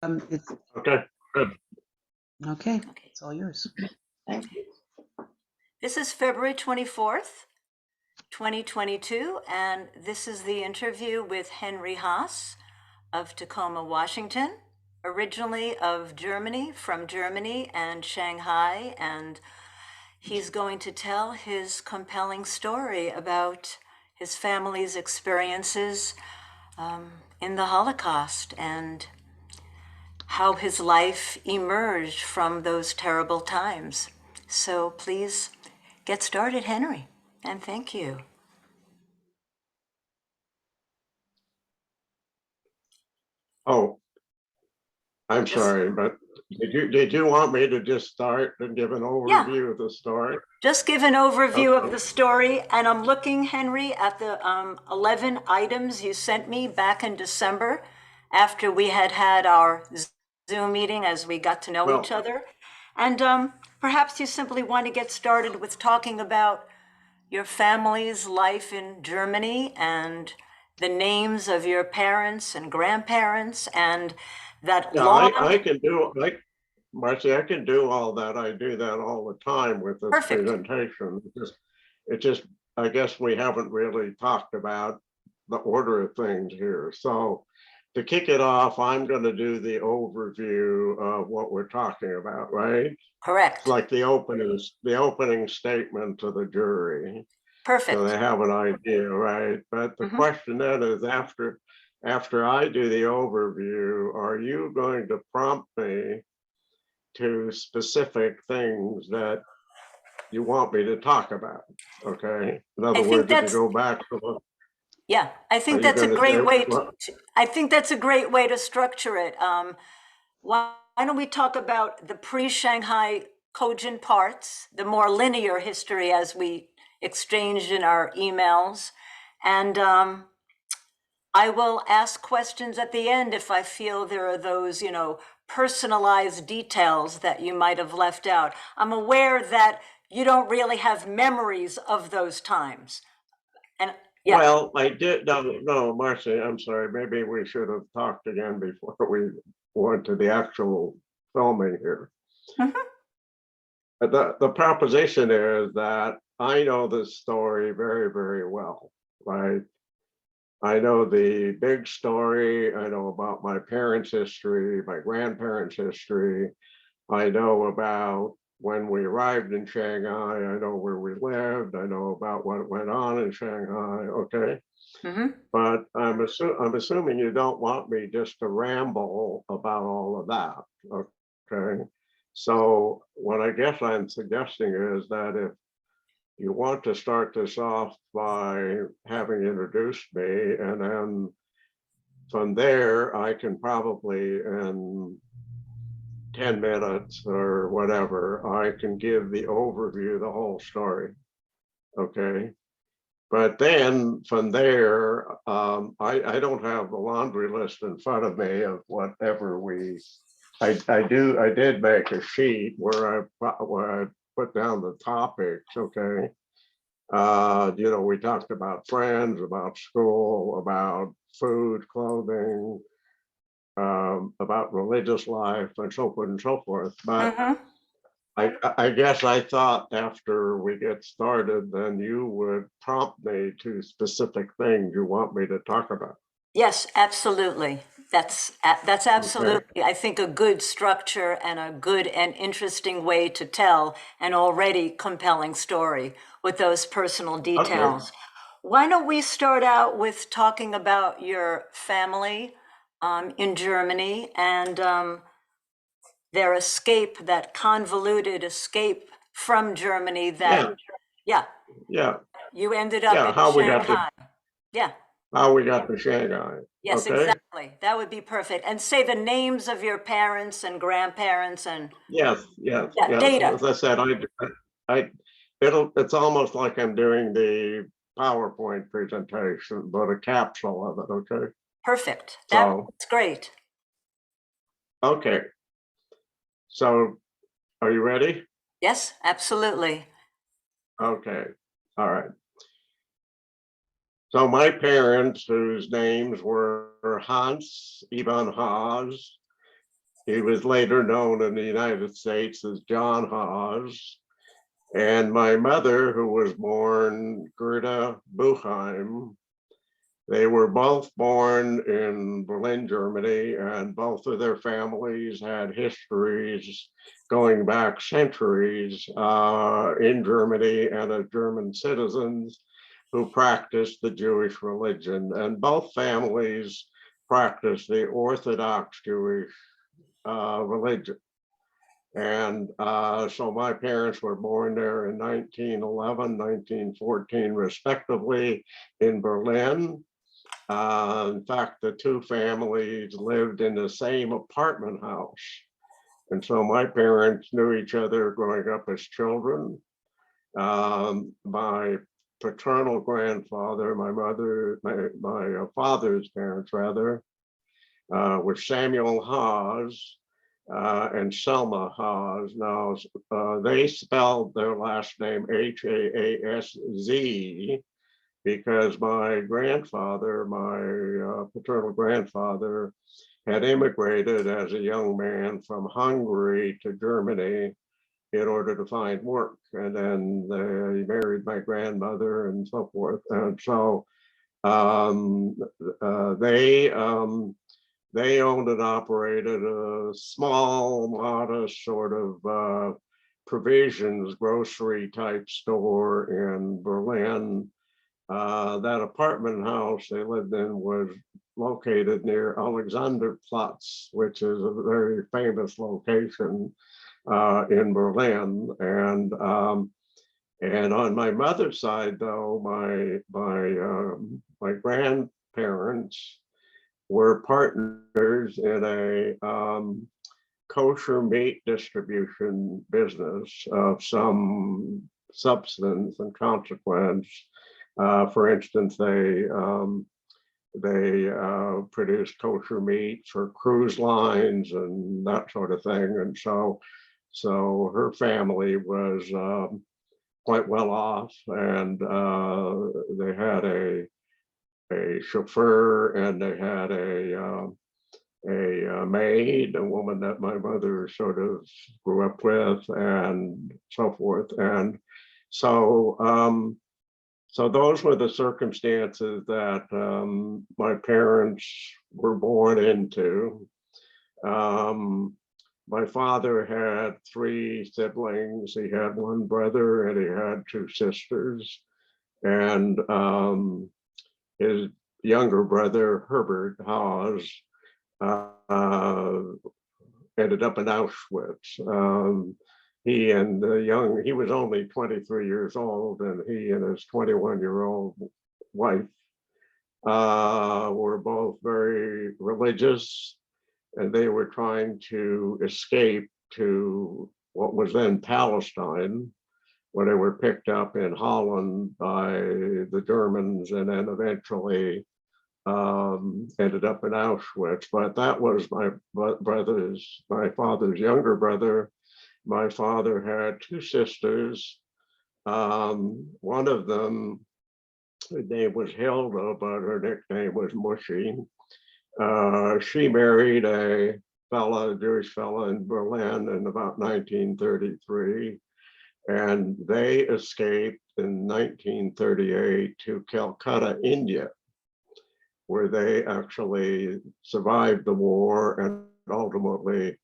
It's Okay, good. okay. It's all yours. Thank you. This is February 24th, 2022, and this is the interview with Henry Haas of Tacoma, Washington, originally of Germany, from Germany and Shanghai, and he's going to tell his compelling story about his family's experiences in the Holocaust and how his life emerged from those terrible times. So please get started, Henry, and thank you. Oh, I'm sorry, but did you want me to just start and give an overview of the story? Just give an overview of the story, and I'm looking, Henry, at the 11 items you sent me back in December after we had our Zoom meeting as we got to know each other. And perhaps you simply want to get started with talking about your family's life in Germany and the names of your parents and grandparents and that long... I can do, Marcy, I can do all that. I do that all the time with this Perfect. presentation. It just, I guess we haven't really talked about the order of things here. So to kick it off, I'm going to do the overview of what we're talking about, right? Correct. It's like the opening statement to the jury. Perfect. So they have an idea, right? But the question then is after I do the overview, are you going to prompt me to specific things that you want me to talk about? Okay. In other words, if you go back to the... Yeah, I think that's a great way to structure it. Why don't we talk about the pre-Shanghai cogent parts, the more linear history as we exchanged in our emails, and I will ask questions at the end if I feel there are those, personalized details that you might have left out. I'm aware that you don't really have memories of those times. And yeah. Well, I did. No, Marcy, I'm sorry. Maybe we should have talked again before we went to the actual filming here. The proposition is that I know this story very, very well, right? I know the big story. I know about my parents' history, my grandparents' history. I know about when we arrived in Shanghai. I know where we lived. I know about what went on in Shanghai. Okay. But I'm assuming you don't want me just to ramble about all of that. Okay. So what I guess I'm suggesting is that if you want to start this off by having introduced me, and then from there, I can probably in 10 minutes or whatever, I can give the overview, the whole story. Okay. But then from there, I don't have the laundry list in front of me of whatever I did make a sheet where I put down the topics. Okay. We talked about friends, about school, about food, clothing, about religious life, and so forth and so forth. But I guess I thought after we get started, then you would prompt me to specific things you want me to talk about. Yes, absolutely. That's absolutely, I think, a good structure and a good and interesting way to tell an already compelling story with those personal details. Okay. Why don't we start out with talking about your family in Germany and their escape, that convoluted escape from Germany that, yeah. You ended up in Shanghai. How we got to Shanghai. Yes, okay? Exactly. That would be perfect. And say the names of your parents and grandparents and yes. Data. As I said, it's almost like I'm doing the PowerPoint presentation, but a capsule of it. Okay. Perfect. That's great. Okay. So, are you ready? Yes, absolutely. Okay. All right. So my parents, whose names were Hans Ivan Haas He was later known in the United States as John Haas. And my mother, who was born Gerda Buchheim, they were both born in Berlin, Germany, and both of their families had histories going back centuries in Germany and as German citizens who practiced the Jewish religion. And both families practiced the Orthodox Jewish religion. And so my parents were born there in 1911, 1914, respectively, in Berlin. In fact, the two families lived in the same apartment house. And so my parents knew each other growing up as children. My paternal grandfather, my father's parents rather, was Samuel Haas and Selma Haas. Now, they spelled their last name Haas because my grandfather, my paternal grandfather, had immigrated as a young man from Hungary to Germany in order to find work. And then he married my grandmother and so forth. And so they owned and operated a small, modest sort of provisions, grocery type store in Berlin. That apartment house they lived in was located near Alexanderplatz, which is a very famous location in Berlin. And on my mother's side, though, my grandparents were partners in a kosher meat distribution business of some substance and consequence. For instance, they produced kosher meat for cruise lines and that sort of thing. And so her family was quite well off, and they had a chauffeur, and they had a maid, a woman that my mother sort of grew up with, and so forth. And so so those were the circumstances that my parents were born into. My father had 3 siblings. He had 1 brother and he had 2 sisters. And his younger brother, Herbert Haas, ended up in Auschwitz. He was only 23 years old, and he and his 21-year-old wife were both very religious, and they were trying to escape to what was then Palestine, where they were picked up in Holland by the Germans and then eventually ended up in Auschwitz. But that was my father's younger brother. My father had 2 sisters. One of them, her name was Hilda, but her nickname was Mushy. She married a Jewish fella in Berlin in about 1933. And they escaped in 1938 to Calcutta, India, where they actually survived the war and ultimately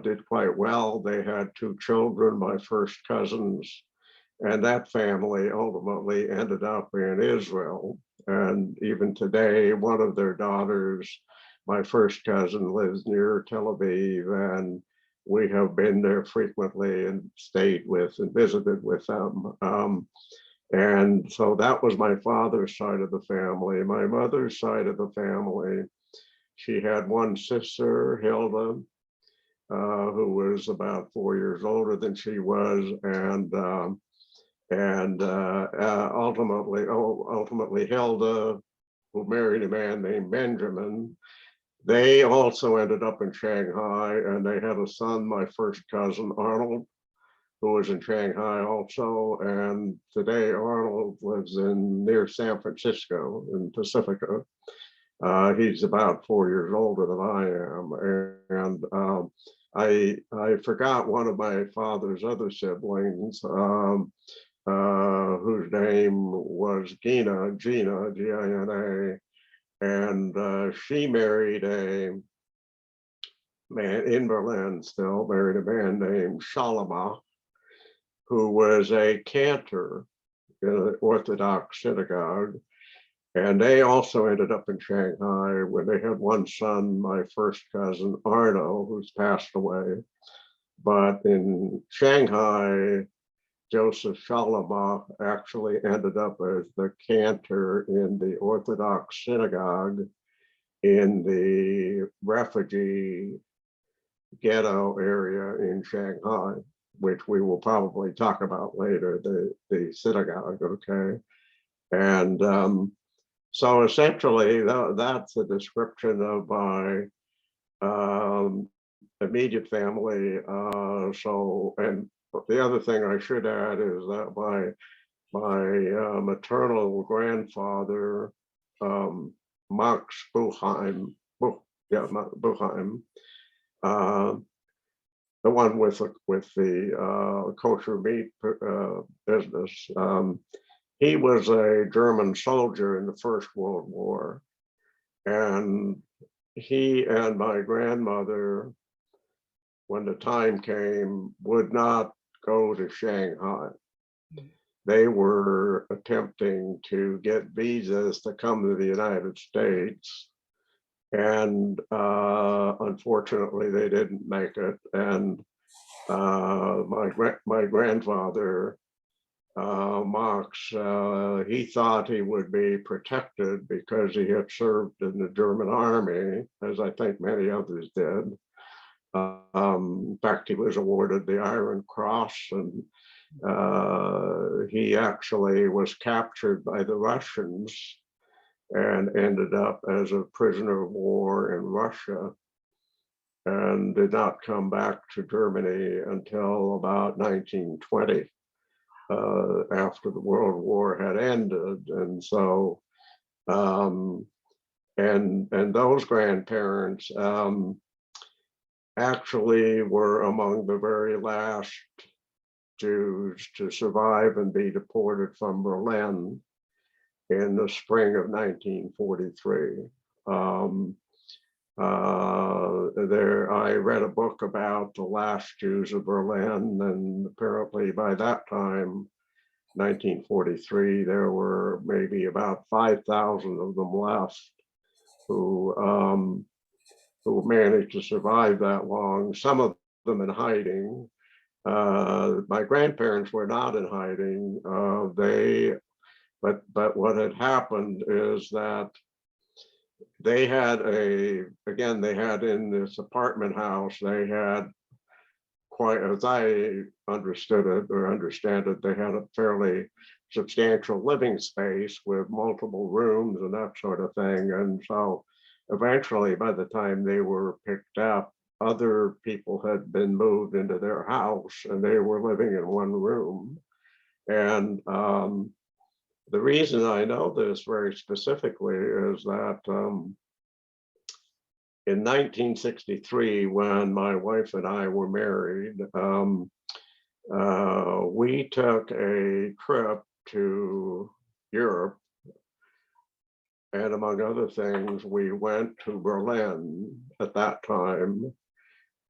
did quite well. They had 2 children, my first cousins, and that family ultimately ended up in Israel. And even today, one of their daughters, my first cousin, lives near Tel Aviv, and we have been there frequently and stayed with and visited with them. And so that was my father's side of the family. My mother's side of the family, she had 1 sister, Hilda, who was about 4 years older than she was, and ultimately Hilda, who married a man named Benjamin. They also ended up in Shanghai, and they had a son, my first cousin, Arnold, who was in Shanghai also. And today Arnold lives near San Francisco in Pacifica. He's about 4 years older than I am, and I forgot one of my father's other siblings, whose name was Gina, Gina, and she married a man in Berlin, still married a man named Shalama, who was a cantor in an Orthodox synagogue. And they also ended up in Shanghai where they had one son, my first cousin, Arno, who's passed away. But in Shanghai, Joseph Shalama actually ended up as the cantor in the Orthodox synagogue in the refugee ghetto area in Shanghai, which we will probably talk about later, the synagogue, okay? And so essentially, that's a description of my immediate family. And the other thing I should add is that my maternal grandfather, Max Buchheim, Buchheim, the one with the kosher meat business. He was a German soldier in the First World War, and he and my grandmother, when the time came, would not go to Shanghai. They were attempting to get visas to come to the United States, and unfortunately they didn't make it. And my grandfather, Marx, he thought he would be protected because he had served in the German army, as I think many others did. In fact, he was awarded the Iron Cross, and he actually was captured by the Russians and ended up as a prisoner of war in Russia, and did not come back to Germany until about 1920. After the World War had ended. And so, and those grandparents actually were among the very last Jews to survive and be deported from Berlin in the spring of 1943. I read a book about the last Jews of Berlin, and apparently by that time, 1943, there were maybe about 5,000 of them left who managed to survive that long. Some of them in hiding. My grandparents were not in hiding. But what had happened is that they had they had in this apartment house, they had quite, as I understood it or understand it, they had a fairly substantial living space with multiple rooms and that sort of thing. And so eventually, by the time they were picked up, other people had been moved into their house and they were living in one room. And the reason I know this very specifically is that in 1963, when my wife and I were married, we took a trip to Europe. And among other things, we went to Berlin at that time.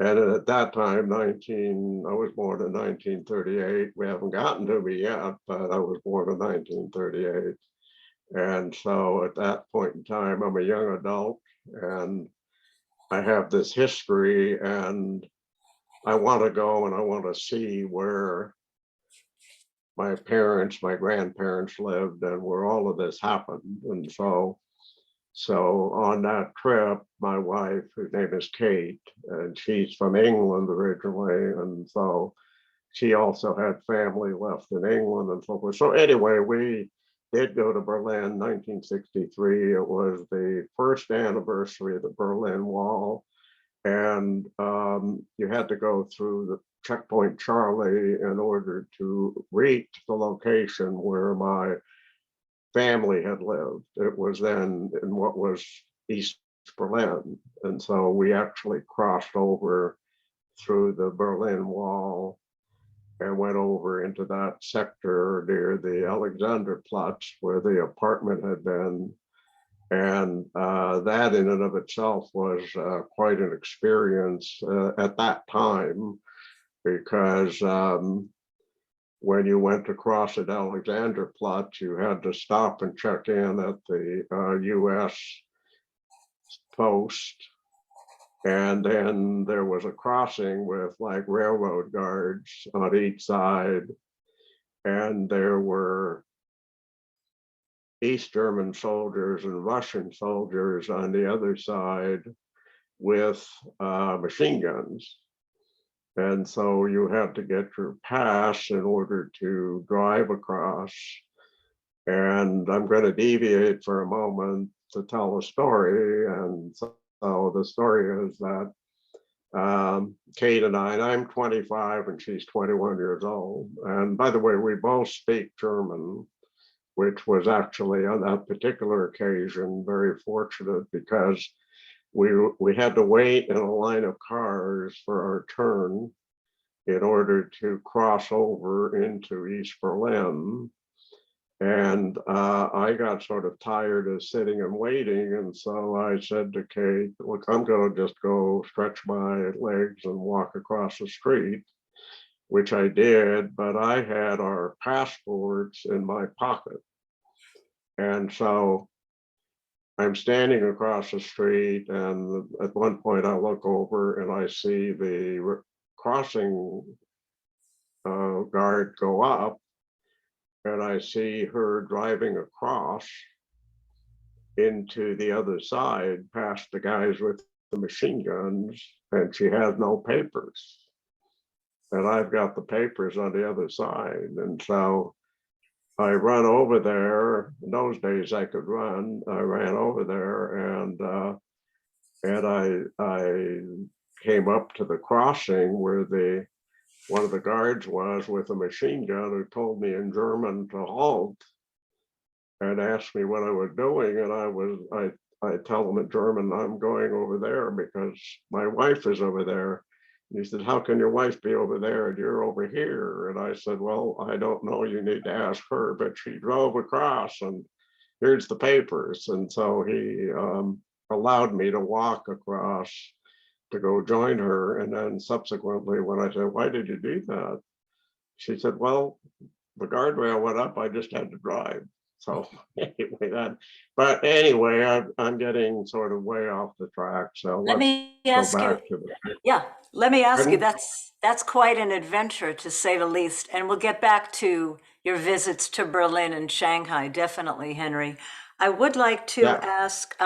And at that time, I was born in 1938. We haven't gotten to me yet, but I was born in 1938. And so at that point in time, I'm a young adult and I have this history, and I want to go and I want to see where my parents, my grandparents lived and where all of this happened. And so on that trip, my wife, whose name is Kate, and she's from England originally, and so she also had family left in England and so forth. So anyway, we did go to Berlin, 1963. It was the first anniversary of the Berlin Wall. And you had to go through the checkpoint Charlie in order to reach the location where my family had lived. It was then in what was East Berlin. And so we actually crossed over through the Berlin Wall and went over into that sector near the Alexanderplatz where the apartment had been. And that in and of itself was quite an experience at that time, because when you went across at Alexanderplatz, you had to stop and check in at the US post. And then there was a crossing with like railroad guards on each side. And there were East German soldiers and Russian soldiers on the other side with machine guns. And so you had to get your pass in order to drive across. And I'm going to deviate for a moment to tell a story. And so the story is that Kate and I'm 25 and she's 21 years old. And by the way, we both speak German, which was actually on that particular occasion very fortunate, because we had to wait in a line of cars for our turn in order to cross over into East Berlin. And I got sort of tired of sitting and waiting. And so I said to Kate, look, I'm going to just go stretch my legs and walk across the street, which I did, but I had our passports in my pocket. And so I'm standing across the street, and at one point I look over and I see the crossing guard go up, and I see her driving across into the other side past the guys with the machine guns, and she has no papers. And I've got the papers on the other side. And so I run over there. In those days I could run. I ran over there, and I came up to the crossing where one of the guards was with a machine gun, who told me in German to halt and asked me what I was doing. And I tell him in German, I'm going over there because my wife is over there. And he said, how can your wife be over there and you're over here? And I said, well, I don't know, you need to ask her, but she drove across and here's the papers. And so he allowed me to walk across to go join her. And then subsequently, when I said, why did you do that? She said, well, the guardrail went up, I just had to drive. So but anyway, I'm getting sort of way off the track. So Let me ask you, let me ask you, that's quite an adventure, to say the least. And we'll get back to your visits to Berlin and Shanghai, definitely, Henry. I would like to ask,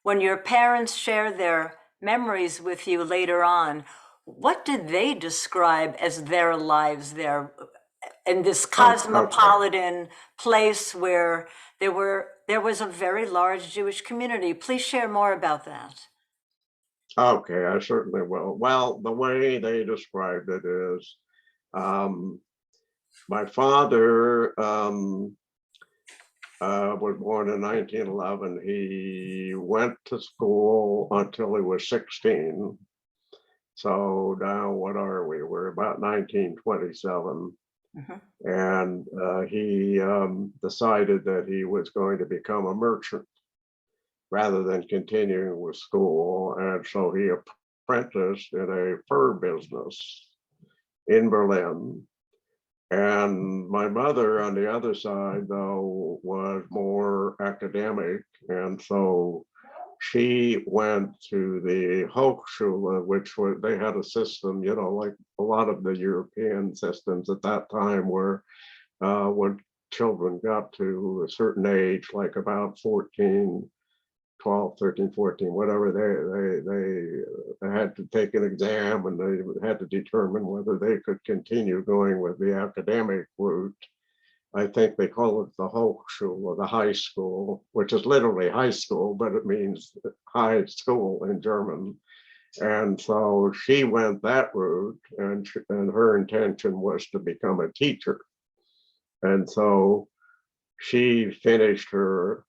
when your parents share their memories with you later on, what did they describe as their lives there in this cosmopolitan place where there was a very large Jewish community? Please share more about that. Okay, I certainly will. Well, the way they described it is, my father was born in 1911. He went to school until he was 16. So now what are we? We're about 1927. And he decided that he was going to become a merchant rather than continuing with school. And so he apprenticed in a fur business in Berlin. And my mother, on the other side, though, was more academic. And so she went to the Hochschule, which was, they had a system, you know, like a lot of the European systems at that time, where when children got to a certain age, like about 14, 12, 13, 14, whatever, they had to take an exam, and they had to determine whether they could continue going with the academic route. I think they call it the Hochschule, or the high school, which is literally high school, but it means high school in German. And so she went that route, and her intention was to become a teacher. And so she finished her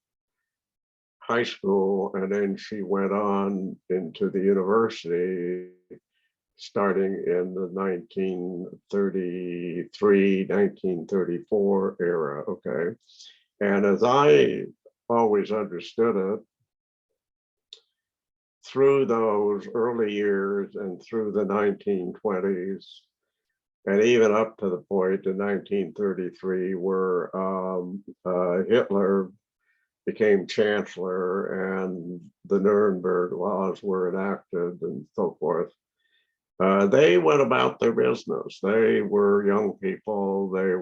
high school, and then she went on into the university starting in the 1933, 1934 era, okay? And as I always understood it, through those early years and through the 1920s, and even up to the point in 1933 where Hitler became chancellor and the Nuremberg laws were enacted and so forth. They went about their business. They were young people. They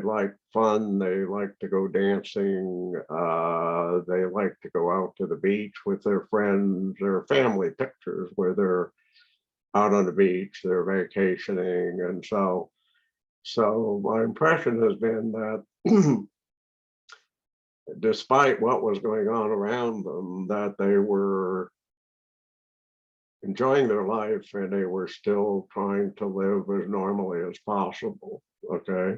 liked fun. They liked to go dancing. They liked to go out to the beach with their friends. Their family pictures where they're out on the beach, they're vacationing. And so my impression has been that despite what was going on around them, that they were enjoying their life and they were still trying to live as normally as possible. Okay.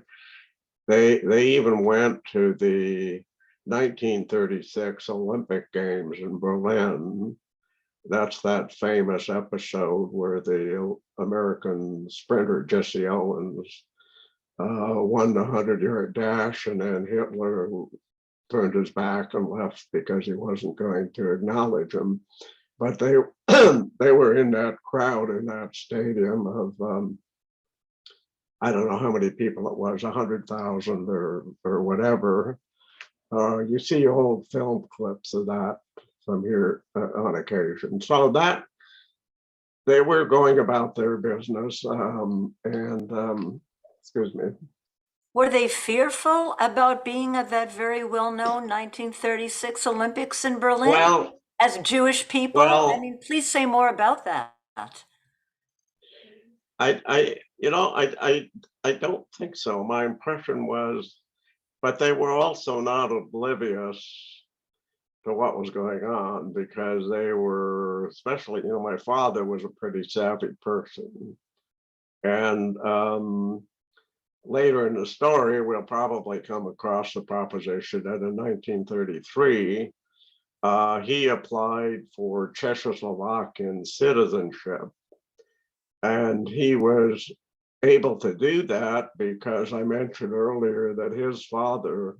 They even went to the 1936 Olympic Games in Berlin. That's that famous episode where the American sprinter Jesse Owens won the 100-yard dash, and then Hitler turned his back and left because he wasn't going to acknowledge him. But they they were in that crowd in that stadium of I don't know how many people it was, 100,000 or whatever. You see old film clips of that from here on occasion. So that they were going about their business, excuse me. Were they fearful about being at that very well-known 1936 Olympics in Berlin? Well, as Jewish people? I mean, please say more about that. I don't think so. My impression was, but they were also not oblivious to what was going on because they were, especially, my father was a pretty savvy person. And later in the story, we'll probably come across the proposition that in 1933, he applied for Czechoslovakian citizenship. And he was able to do that because I mentioned earlier that his father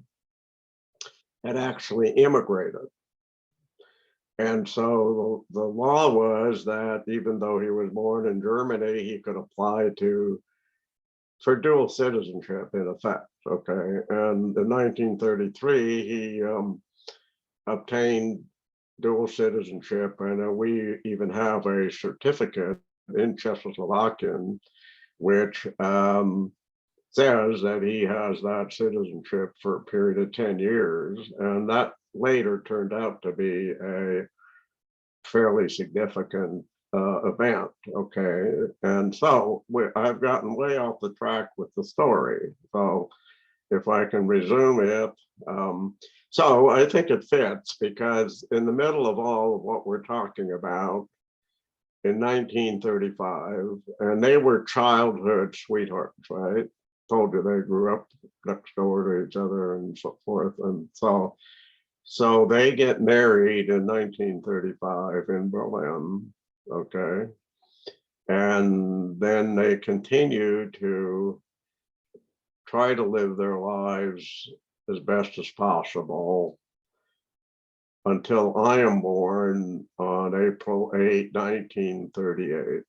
had actually immigrated. And so the law was that even though he was born in Germany, he could apply for dual citizenship in effect, okay? And in 1933, he obtained dual citizenship, and we even have a certificate in Czechoslovakian, which says that he has that citizenship for a period of 10 years. And that later turned out to be a fairly significant event, okay? And so I've gotten way off the track with the story. So if I can resume it, so I think it fits because in the middle of all of what we're talking about, in 1935, and they were childhood sweethearts, right? Told you they grew up next door to each other and so forth. And so they get married in 1935 in Berlin, okay? And then they continue to try to live their lives as best as possible until I am born on April 8, 1938.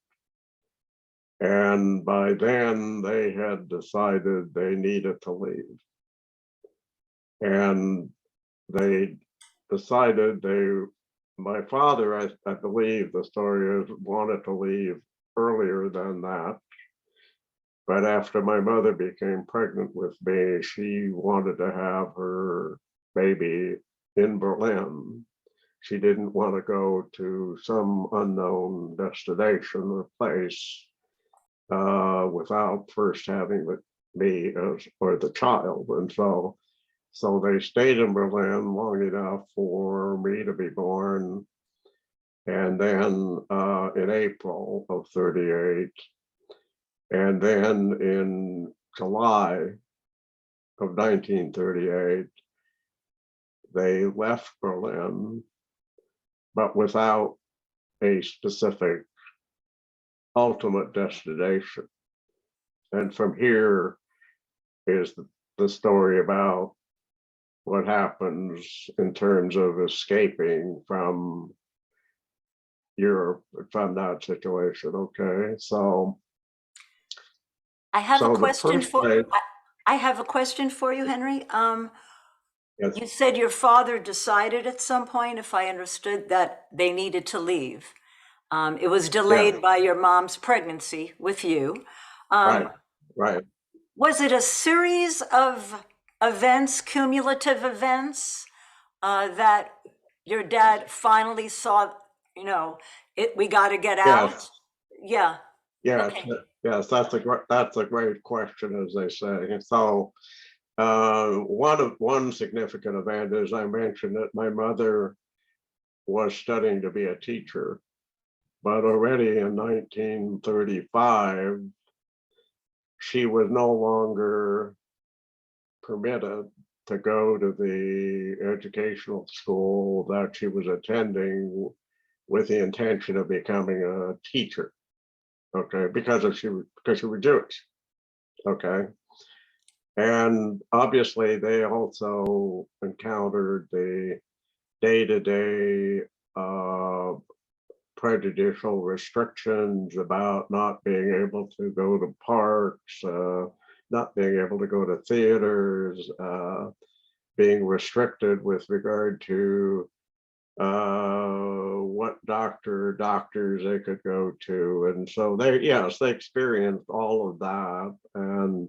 And by then they had decided they needed to leave. And they decided my father, I believe the story is, wanted to leave earlier than that. But after my mother became pregnant with me, she wanted to have her baby in Berlin. She didn't want to go to some unknown destination or place without first having me or the child. And so they stayed in Berlin long enough for me to be born. And then in April of 38, and then in July of 1938, they left Berlin, but without a specific ultimate destination. And from here is the story about what happens in terms of escaping from Europe, from that situation. Okay, so I have a the question first place, I have a question for you, Henry. yes, You said your father decided at some point, if I understood, that they needed to leave. It was yeah, delayed by your mom's pregnancy with you. right, Um, right. was it a series of events, cumulative events, that your dad finally saw, we got to get out? Yes, Yeah. yes, Okay. yes. That's a great question, as they say. So one significant event is I mentioned that my mother was studying to be a teacher, but already in 1935, she was no longer permitted to go to the educational school that she was attending with the intention of becoming a teacher. Okay, because she was Jewish. Okay, and obviously they also encountered the day-to-day prejudicial restrictions about not being able to go to parks, not being able to go to theaters, being restricted with regard to what doctors they could go to. And so they experienced all of that. And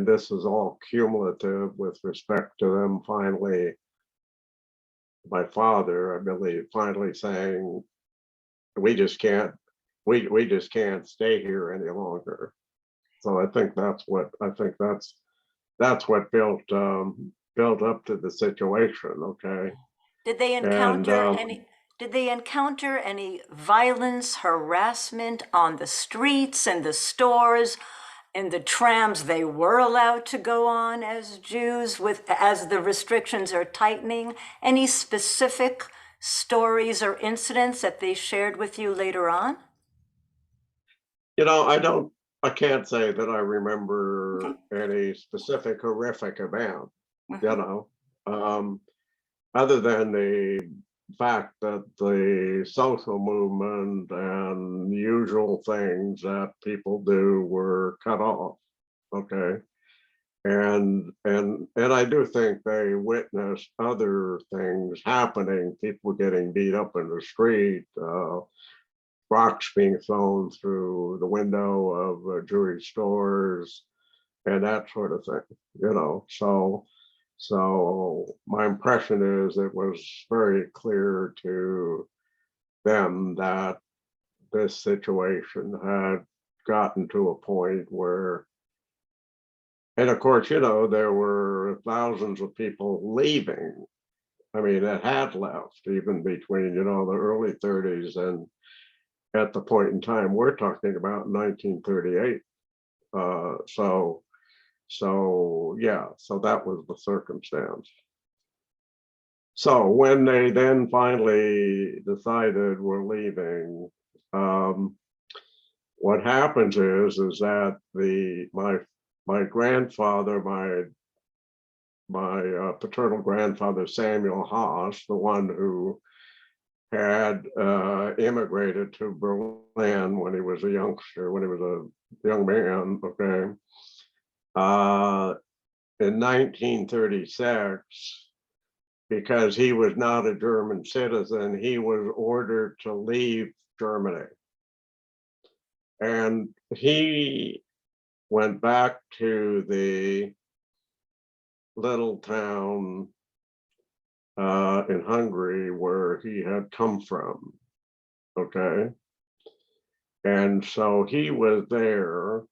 this is all cumulative with respect to them finally, my father, I believe, finally saying, we just can't, we just can't stay here any longer. So that's what built up to the situation. Okay. Did they And encounter any violence, harassment on the streets and the stores and the trams they were allowed to go on as Jews as the restrictions are tightening? Any specific stories or incidents that they shared with you later on? I can't say that I Okay. remember any specific horrific event, you Mhm. know, um, other than the fact that the social movement and usual things that people do were cut off. Okay. And I do think they witnessed other things happening, people getting beat up in the street, rocks being thrown through the window of Jewish stores and that sort of thing. So my impression is it was very clear to them that this situation had gotten to a point where, and of course, there were thousands of people leaving. I mean, that had left even between, the early 30s and at the point in time we're talking about 1938. So yeah, so that was the circumstance. So when they then finally decided we're leaving, what happens is that my grandfather, my paternal grandfather Samuel Haas, the one who had immigrated to Berlin when he was a youngster, when he was a young man, okay, in 1936, because he was not a German citizen, he was ordered to leave Germany. And he went back to the little town in Hungary where he had come from. Okay. And so he was there.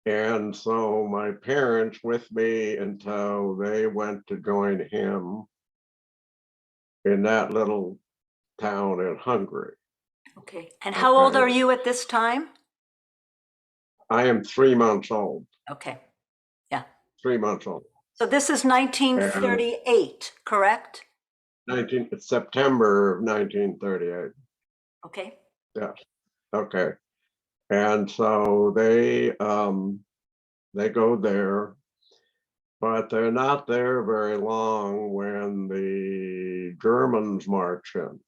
And so my parents with me until they went to join him in that little town in Hungary. Okay. And how old are Okay. you at this time? I am 3 months old. Okay. Yeah. 3 months old. So this is 1938, correct? September of 1938. Okay. Yeah. Okay. And so they go there, but they're not there very long when the Germans march in.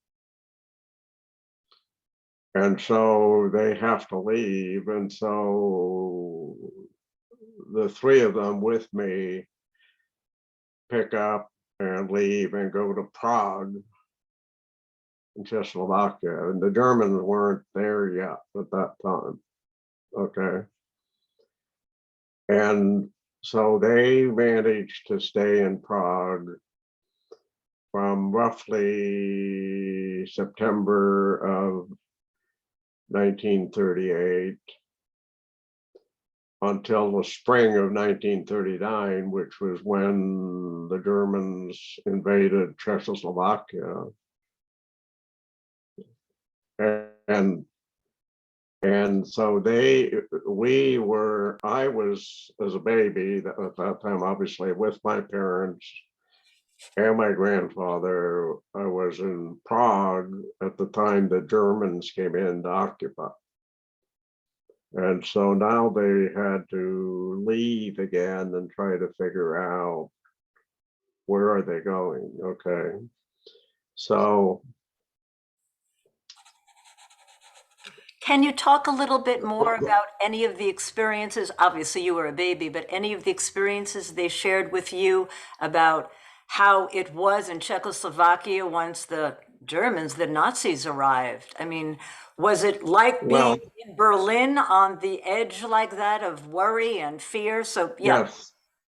And so they have to leave. And so the three of them with me pick up and leave and go to Prague in Czechoslovakia. And the Germans weren't there yet at that time. Okay. And so they managed to stay in Prague from roughly September of 1938 until the spring of 1939, which was when the Germans invaded Czechoslovakia. And so I was, as a baby at that time, obviously with my parents and my grandfather. I was in Prague at the time the Germans came in to occupy. And so now they had to leave again and try to figure out where are they going. Okay. So Can you talk a little bit more about any of the experiences? Obviously, you were a baby, but any of the experiences they shared with you about how it was in Czechoslovakia once the Germans, the Nazis arrived? I mean, was it like being in Berlin on the edge like that of worry and fear? So, yeah.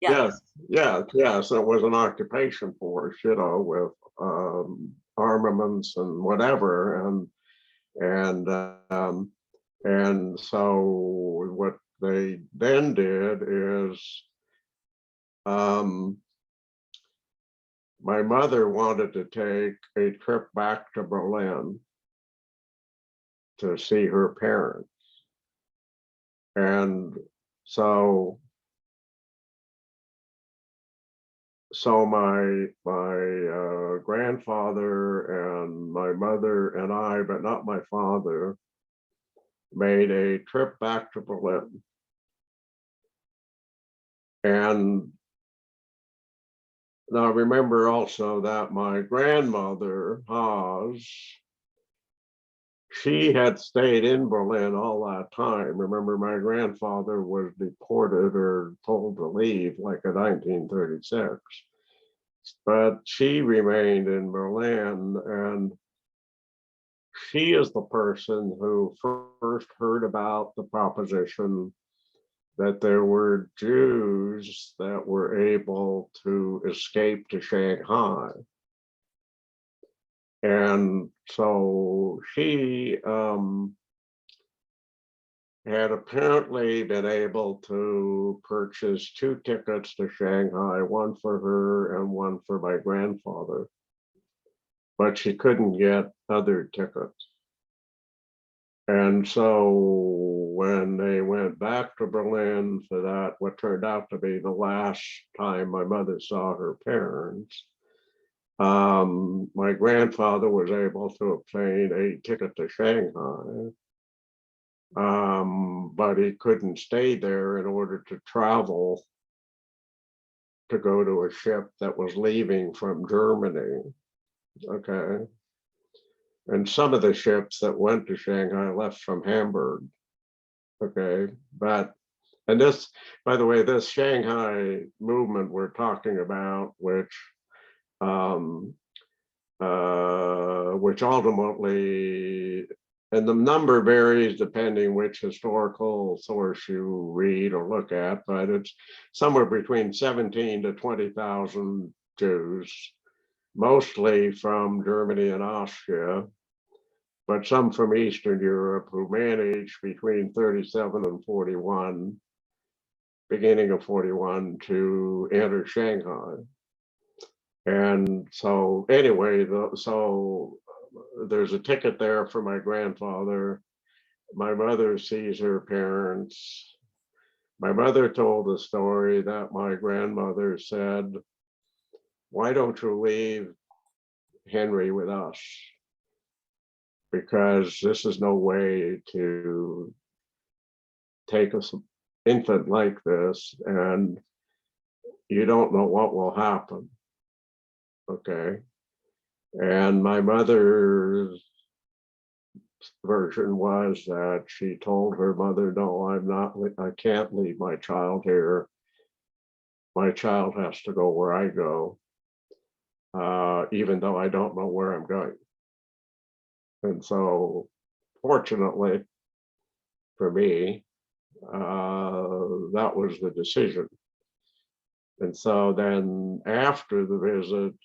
yes, yes, yes. It was an occupation force, with armaments and whatever, and so what they then did is, my mother wanted to take a trip back to Berlin to see her parents. And so my grandfather and my mother and I, but not my father, made a trip back to Berlin. And now remember also that my grandmother, Haas, she had stayed in Berlin all that time. Remember, my grandfather was deported or told to leave like in 1936. But she remained in Berlin, and she is the person who first heard about the proposition that there were Jews that were able to escape to Shanghai. And so she had apparently been able to purchase 2 tickets to Shanghai, one for her and one for my grandfather, but she couldn't get other tickets. And so when they went back to Berlin for that, what turned out to be the last time my mother saw her parents, my grandfather was able to obtain a ticket to Shanghai, but he couldn't stay there in order to travel to go to a ship that was leaving from Germany. Okay. And some of the ships that went to Shanghai left from Hamburg. Okay. And this, by the way, this Shanghai movement we're talking about, which ultimately, and the number varies depending which historical source you read or look at, but it's somewhere between 17 to 20,000 Jews, mostly from Germany and Austria, but some from Eastern Europe, who managed between 37 and 41, beginning of 41, to enter Shanghai. And so anyway, so there's a ticket there for my grandfather. My mother sees her parents. my mother told the story that my grandmother said, "Why don't you leave Henry with us? Because this is no way to take an infant like this, and you don't know what will happen." Okay. And my mother's version was that she told her mother, "No, I can't leave my child here. My child has to go where I go, even though I don't know where I'm going." And so, fortunately for me, that was the decision. And so then after the visit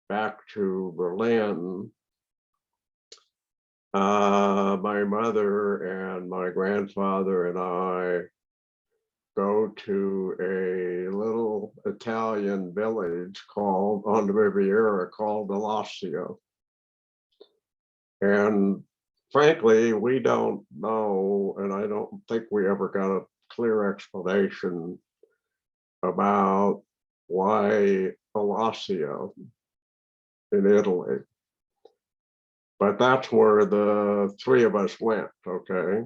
back to Berlin, my mother and my grandfather and I go to a little Italian village called on the Riviera called Alassio. And frankly, we don't know, and I don't think we ever got a clear explanation about why Alassio in Italy. But that's where the three of us went, okay?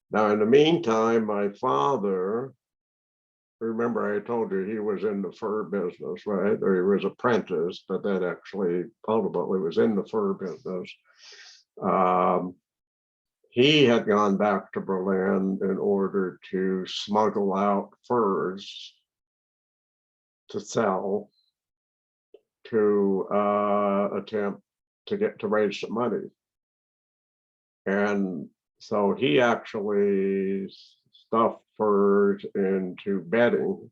Now, in the meantime, my father, remember I told you he was in the fur business, right? Or he was apprenticed, but then actually ultimately was in the fur business. He had gone back to Berlin in order to smuggle out furs to sell, to attempt to raise some money. And so he actually stuffed furs into bedding,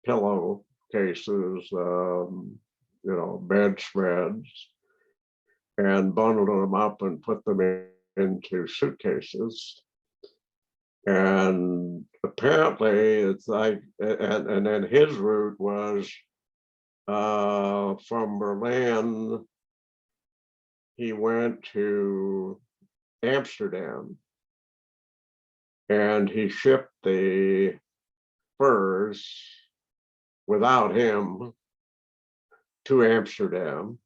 pillow cases, bedspreads, and bundled them up and put them into suitcases. And apparently it's like, and then his route was from Berlin, he went to Amsterdam and he shipped the furs without him to Amsterdam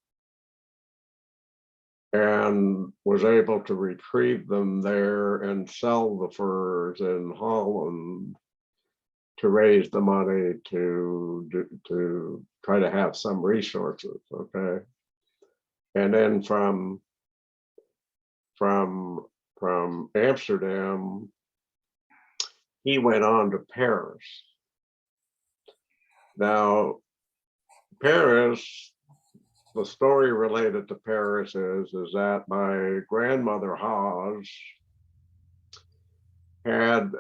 and was able to retrieve them there and sell the furs in Holland to raise the money to try to have some resources, okay? And then from Amsterdam, he went on to Paris. Now, Paris, the story related to Paris is that my grandmother Haas had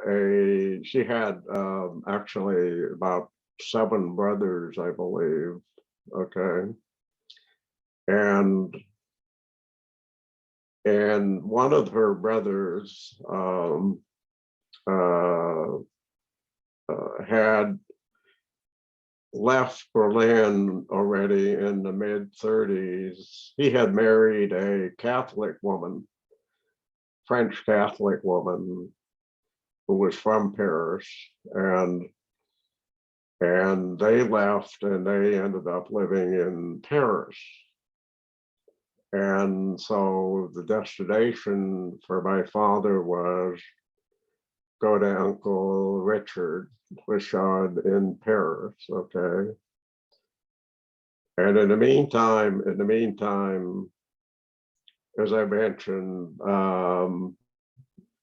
actually about 7 brothers, I believe. Okay. And one of her brothers had left Berlin already in the mid-30s. He had married a Catholic woman, French Catholic woman, who was from Paris, and they left and they ended up living in Paris. And so the destination for my father was go to Uncle Richard Wishod in Paris, okay? And in the meantime, as I mentioned,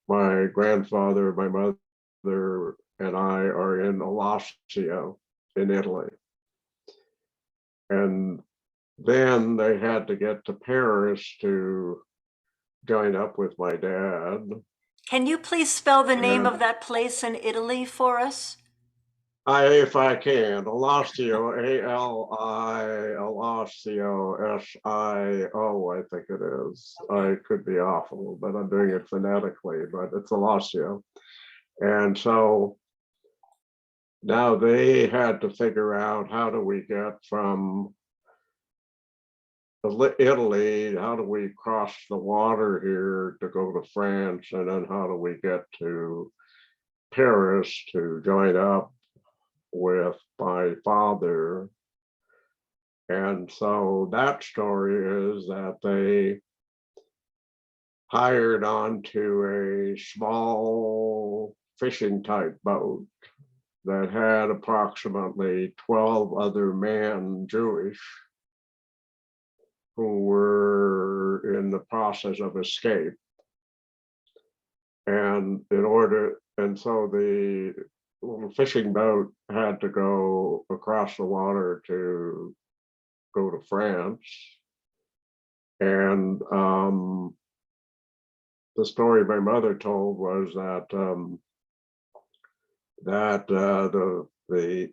my grandfather, my mother, and I are in Alassio in Italy. And then they had to get to Paris to join up with my dad. Can you please spell the name of that place in Italy for us? If I can, Alassio, Alassio, SIO, I think it is. I could be awful, but I'm doing it phonetically, but it's Alassio. And so now they had to figure out how do we get from Italy, how do we cross the water here to go to France? And then how do we get to Paris to join up with my father? And so that story is that they hired onto a small fishing type boat that had approximately 12 other men, Jewish, who were in the process of escape. And so the little fishing boat had to go across the water to go to France. And the story my mother told was that the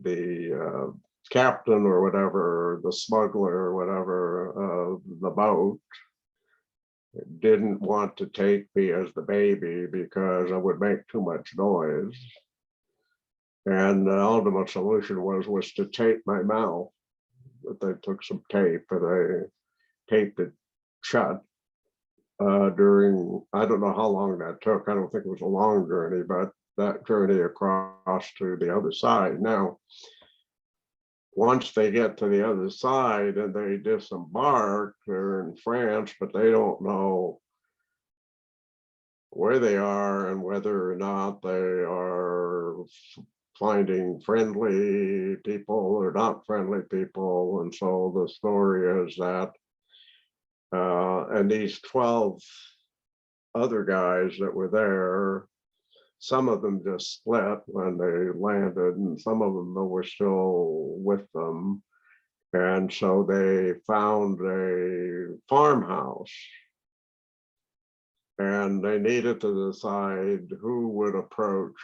captain or whatever, the smuggler or whatever, the boat didn't want to take me as the baby because I would make too much noise. And the ultimate solution was to tape my mouth. That they took some tape and they taped it shut during, I don't know how long that took. I don't think it was a long journey, but that journey across to the other side. Now, once they get to the other side and they disembark, they're in France, but they don't know where they are and whether or not they are finding friendly people or not friendly people. And so the story is that, and these 12 other guys that were there, some of them just split when they landed, and some of them were still with them. And so they found a farmhouse, and they needed to decide who would approach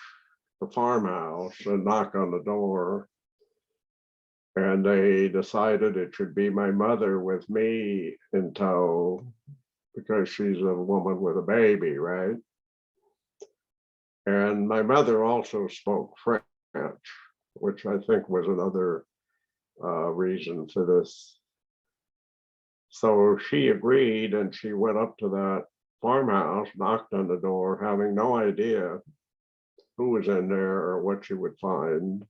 the farmhouse and knock on the door. And they decided it should be my mother with me in tow because she's a woman with a baby, right? And my mother also spoke French, which I think was another reason for this. So she agreed and she went up to that farmhouse, knocked on the door, having no idea who was in there or what she would find,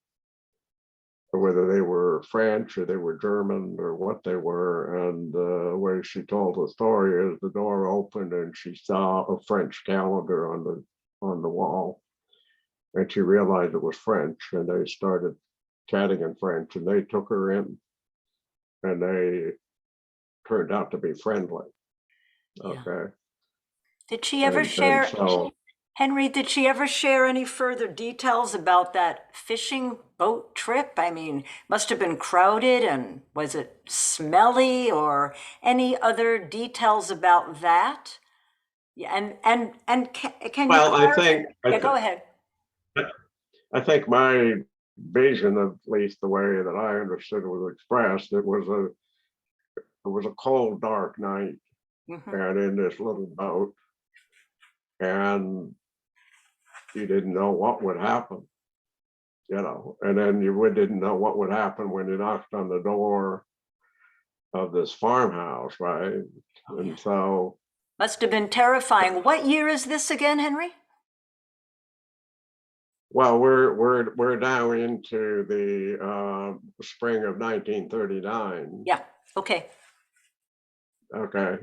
or whether they were French or they were German or what they were. And the way she told the story is the door opened and she saw a French calendar on the wall. And she realized it was French, and they started chatting in French, and they took her in, and they turned out to be friendly. Yeah. Okay. Did she ever share, so, Henry, did she ever share any further details about that fishing boat trip? I mean, must have been crowded, and was it smelly, or any other details about that? Yeah, and can you well, clarify? Yeah, go ahead. I think my vision, at least the way that I understood it was expressed, it was a cold, dark night, Mhm. and in this little boat, and you didn't know what would happen, and then you didn't know what would happen when you knocked on the door of this farmhouse, right? Oh, And yeah. so, Must have been terrifying. What year is this again, Henry? well, we're now into the spring of 1939. Yeah. Okay. Okay.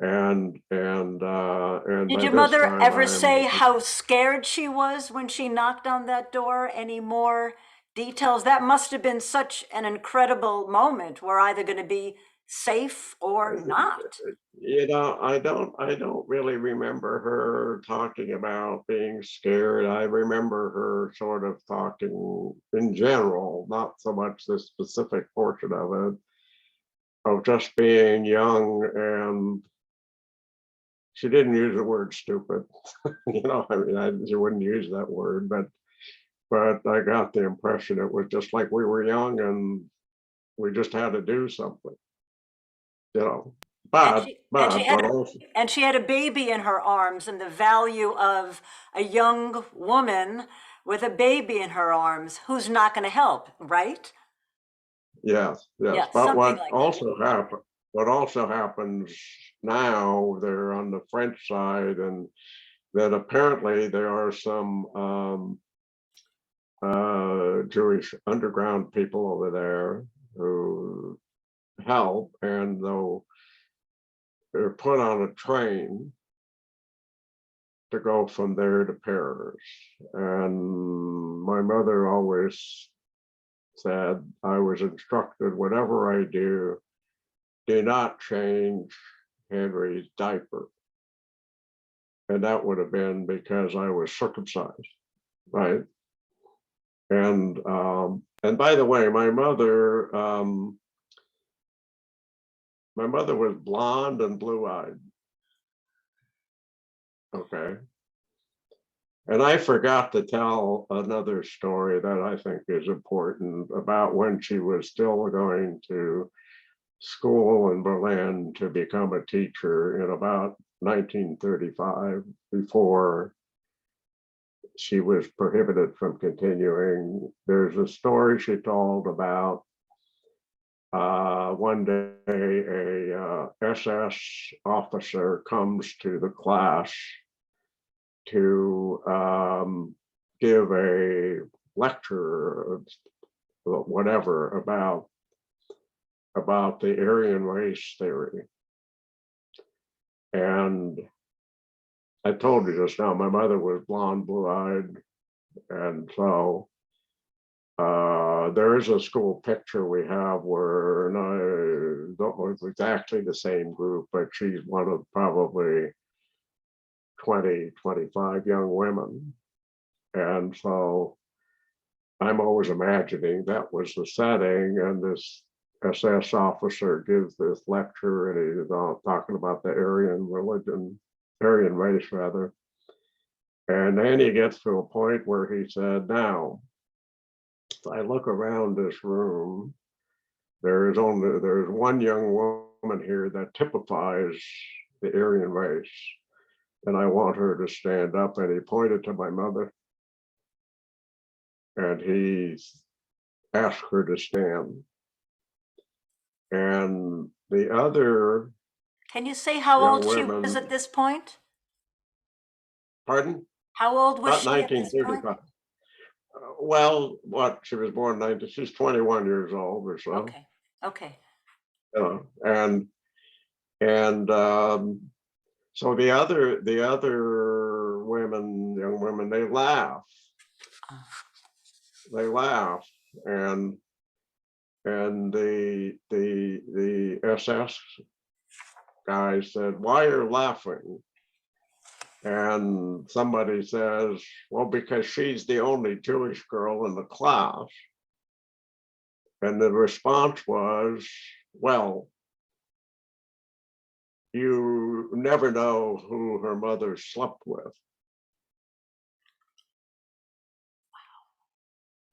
And Did by your this mother time ever I'm say how scared she was when she knocked on that door? Any more details? That must have been such an incredible moment. We're either going to be safe or not. I don't really remember her talking about being scared. I remember her sort of talking in general, not so much the specific portion of it, of just being young. And she didn't use the word stupid. I mean, she wouldn't use that word, but I got the impression it was just like we were young and we just had to do something, you know. And But she and she but had but also, and she had a baby in her arms, and the value of a young woman with a baby in her arms who's not going to help, right? yes, yes. Yeah, But something like that. what also happens now, they're on the French side, and that apparently there are some Jewish underground people over there who help, and they're put on a train to go from there to Paris. And my mother always said, I was instructed, whatever I do not change Henry's diaper. And that would have been because I was circumcised, right? And by the way, my mother was blonde and blue-eyed. Okay. And I forgot to tell another story that I think is important about when she was still going to school in Berlin to become a teacher in about 1935, before she was prohibited from continuing. There's a story she told about one day a SS officer comes to the class to give a lecture, whatever, about the Aryan race theory. And I told you just now, my mother was blonde, blue-eyed, and so there is a school picture we have where, and I don't know if it's exactly the same group, but she's one of probably 20, 25 young women. And so I'm always imagining that was the setting, and this SS officer gives this lecture, and he's talking about the Aryan race rather. And then he gets to a point where he said, now, if I look around this room, there's one young woman here that typifies the Aryan race, and I want her to stand up. And he pointed to my mother, and he asked her to stand. And the other, Can you say how young old she women, was at this point? pardon? How old was About she at this point? 1935. Well, what, she was born 19, she's 21 years old or so. Okay, okay. And so the other women, young women, they laugh. They laugh, and the SS guy said, "Why are you laughing?" And somebody says, "Well, because she's the only Jewish girl in the class." And the response was, "Well, you never know who her mother slept with."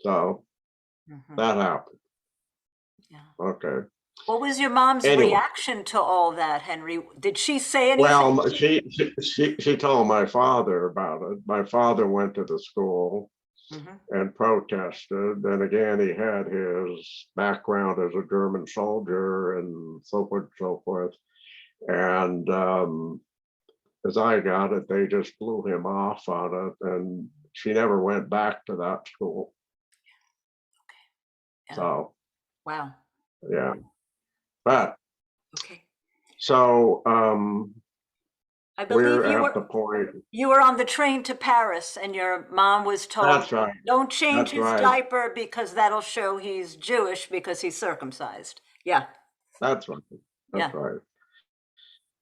So that happened. Yeah. Okay. What was your mom's Anyway. reaction to all that, Henry? Did she say anything? Well, she told my father about it. My father went to the school and protested. And again, he had his background as a German soldier and so forth and so forth. And as I got it, they just blew him off on it, and she never went back to that school. Okay. Yeah. So, wow. Yeah. But okay. So I believe we're at the point. You were on the train to Paris, and your mom was told, That's right. Don't change That's his right. diaper because that'll show he's Jewish because he's circumcised." Yeah. That's right. That's Yeah. right.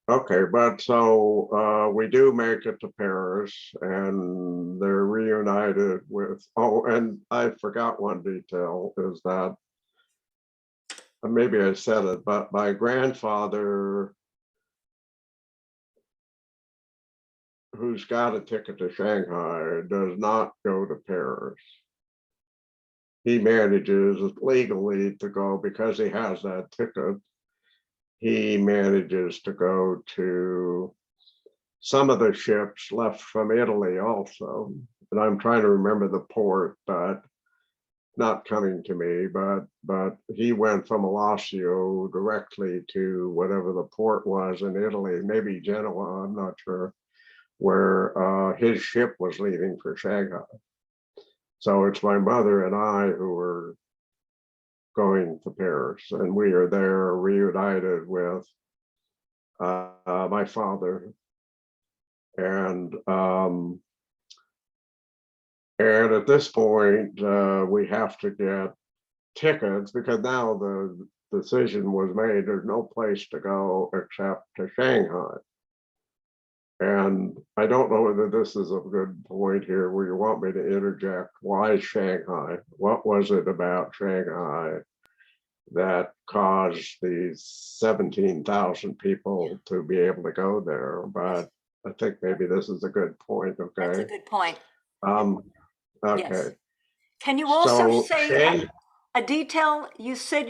Okay, but so we do make it to Paris, and they're reunited with, oh, and I forgot one detail is that, maybe I said it, but my grandfather, who's got a ticket to Shanghai, does not go to Paris. He manages legally to go, because he has that ticket. He manages to go to some of the ships left from Italy also. And I'm trying to remember the port, but not coming to me, but he went from Alassio directly to whatever the port was in Italy, maybe Genoa, I'm not sure, where his ship was leaving for Shanghai. So it's my mother and I who were going to Paris, and we are there reunited with my father, and at this point we have to get tickets because now the decision was made. There's no place to go except to Shanghai, and I don't know whether this is a good point here where you want me to interject. Why Shanghai? What was it about Shanghai that caused these 17,000 people to be able to go there? But I think maybe this is a good point. Okay. That's a good point. Okay. Yes. Can you also So say a detail? You said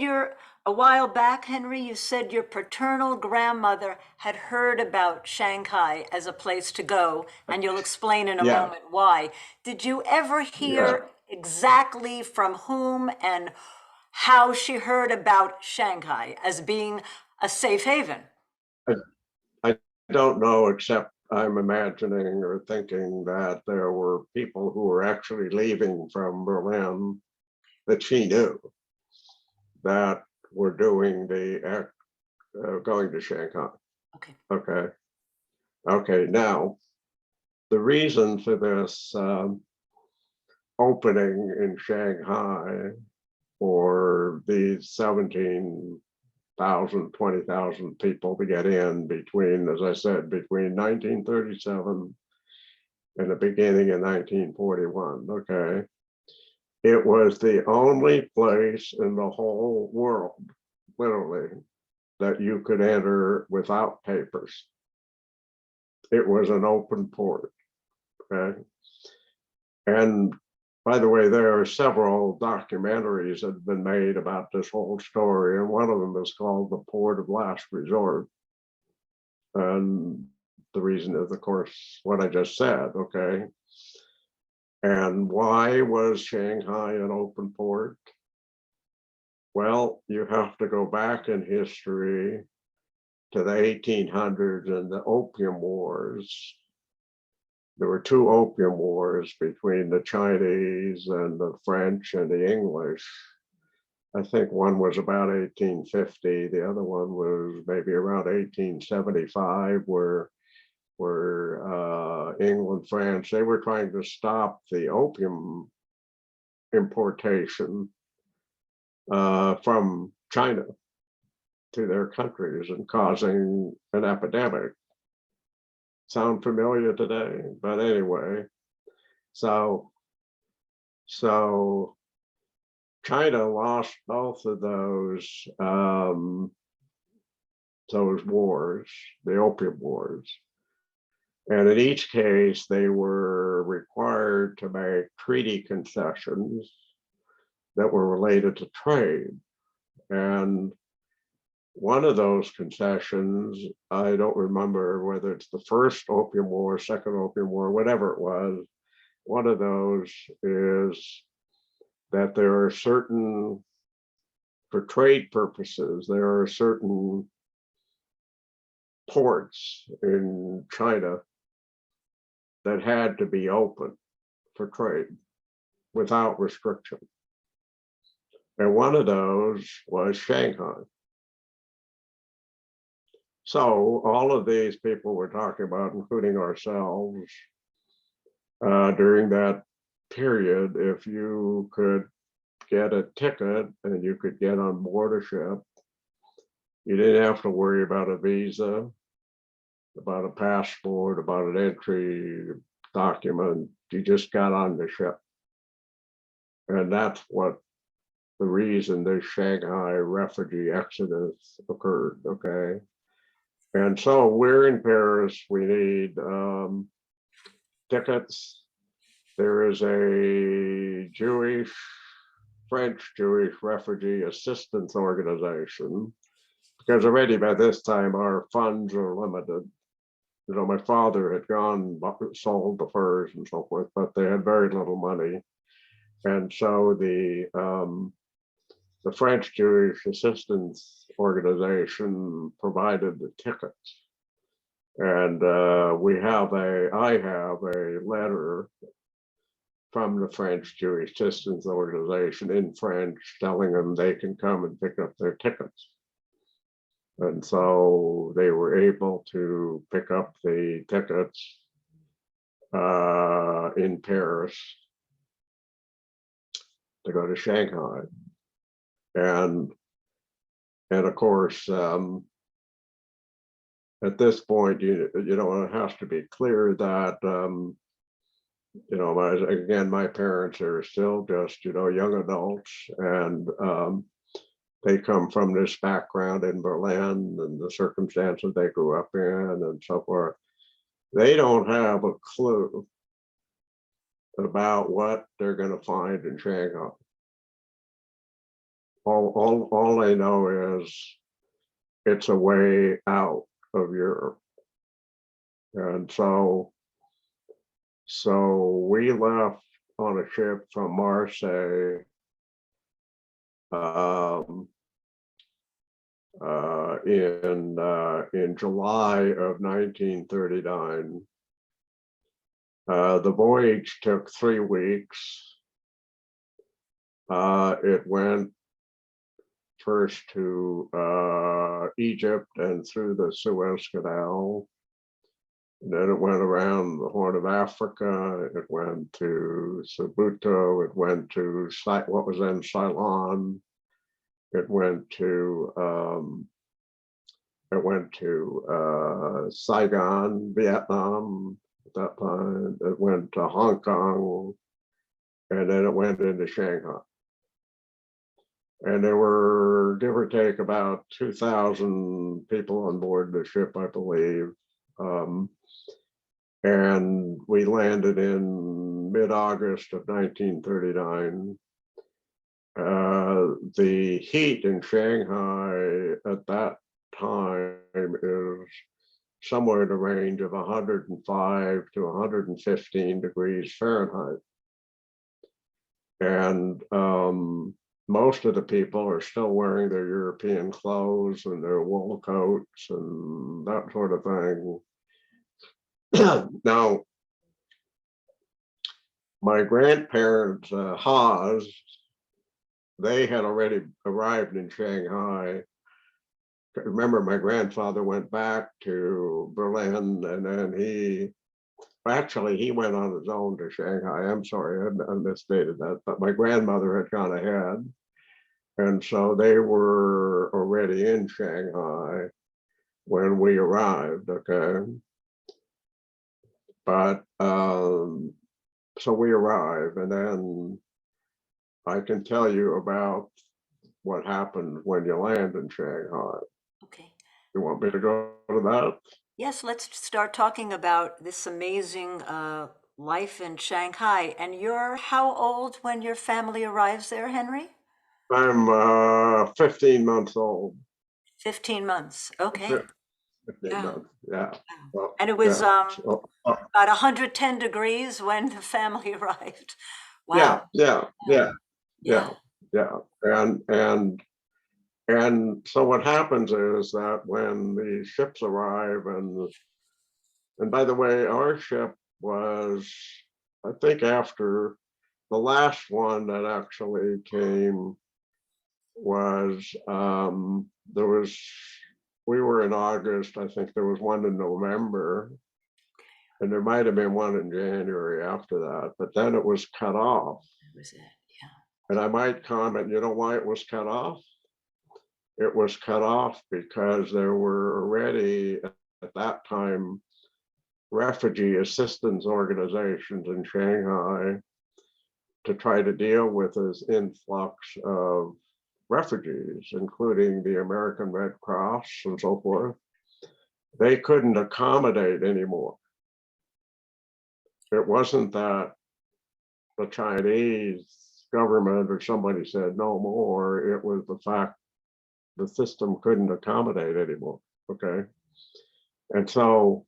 a while back, Henry, you said your paternal grandmother had heard about Shanghai as a place to go, and you'll explain in a Yeah. moment why. Did you ever hear exactly from whom and how she heard about Shanghai as being a safe haven? I don't know, except I'm imagining or thinking that there were people who were actually leaving from Berlin that she knew that were doing the going to Shanghai. Okay. Okay. Okay. Now, the reason for this opening in Shanghai for these 17,000, 20,000 people to get in between, as I said, between 1937 and the beginning of 1941. Okay. It was the only place in the whole world, literally, that you could enter without papers. It was an open port. Okay. And by the way, there are several documentaries that have been made about this whole story, and one of them is called The Port of Last Resort. And the reason is, of course, what I just said, okay? And why was Shanghai an open port? Well, you have to go back in history to the 1800s and the Opium Wars. There were two opium wars between the Chinese and the French and the English. I think one was about 1850. The other one was maybe around 1875, where England, France, they were trying to stop the opium importation from China to their countries and causing an epidemic. Sound familiar today? But anyway, so China lost both of those wars, the opium wars. And in each case, they were required to make treaty concessions that were related to trade. And one of those concessions, I don't remember whether it's the first opium war, second opium war, whatever it was, one of those is that there are certain, for trade purposes, there are certain ports in China that had to be open for trade without restriction. And one of those was Shanghai. So all of these people we're talking about, including ourselves, during that period, if you could get a ticket and you could get on board a ship, you didn't have to worry about a visa, about a passport, about an entry document. You just got on the ship. And that's what the reason the Shanghai refugee exodus occurred, okay? And so we're in Paris, we need tickets. There is a French Jewish refugee assistance organization, because already by this time our funds are limited. You know, my father had sold the furs and so forth, but they had very little money. And so the French Jewish Assistance Organization provided the tickets. And I have a letter from the French Jewish Assistance Organization in French telling them they can come and pick up their tickets. And so they were able to pick up the tickets in Paris to go to Shanghai. And of course, at this point, you know, it has to be clear that, you know, again, my parents are still just, you know, young adults, and they come from this background in Berlin and the circumstances they grew up in and so forth. They don't have a clue about what they're going to find in Shanghai. All they know is it's a way out of Europe. And so we left on a ship from Marseille in July of 1939. The voyage took 3 weeks. It went first to Egypt and through the Suez Canal. And then it went around the Horn of Africa. It went to Sabuto. It went to what was then Ceylon. It went to Saigon, Vietnam at that time. It went to Hong Kong, and then it went into Shanghai. And there were, give or take, about 2,000 people on board the ship, I believe. And we landed in mid-August of 1939. The heat in Shanghai at that time is somewhere in the range of 105 to 115 degrees Fahrenheit. And most of the people are still wearing their European clothes and their wool coats and that sort of thing. Now, my grandparents, Haas, they had already arrived in Shanghai. Remember, my grandfather went back to Berlin, and then he went on his own to Shanghai. I'm sorry, I misstated that, but my grandmother had gone ahead. And so they were already in Shanghai when we arrived, okay? But so we arrived, and then I can tell you about what happened when you land in Shanghai. Okay. You want me to go to that? Yes, let's start talking about this amazing life in Shanghai. And you're how old when your family arrives there, Henry? I'm 15 months old. 15 months. Okay. 15 months, yeah. Well, And it was yeah. about 110 degrees when the family arrived. Wow. Yeah. And so what happens is that when the ships arrive, and by the way, our ship was, I think, after the last one that actually came was we were in August. I think there was one in November, and there might have been one in January after that, but then it was cut off. That was it, yeah. And I might comment, you know why it was cut off? It was cut off because there were already at that time refugee assistance organizations in Shanghai to try to deal with this influx of refugees, including the American Red Cross and so forth. They couldn't accommodate anymore. It wasn't that the Chinese government or somebody said no more. It was the fact the system couldn't accommodate anymore. Okay. And so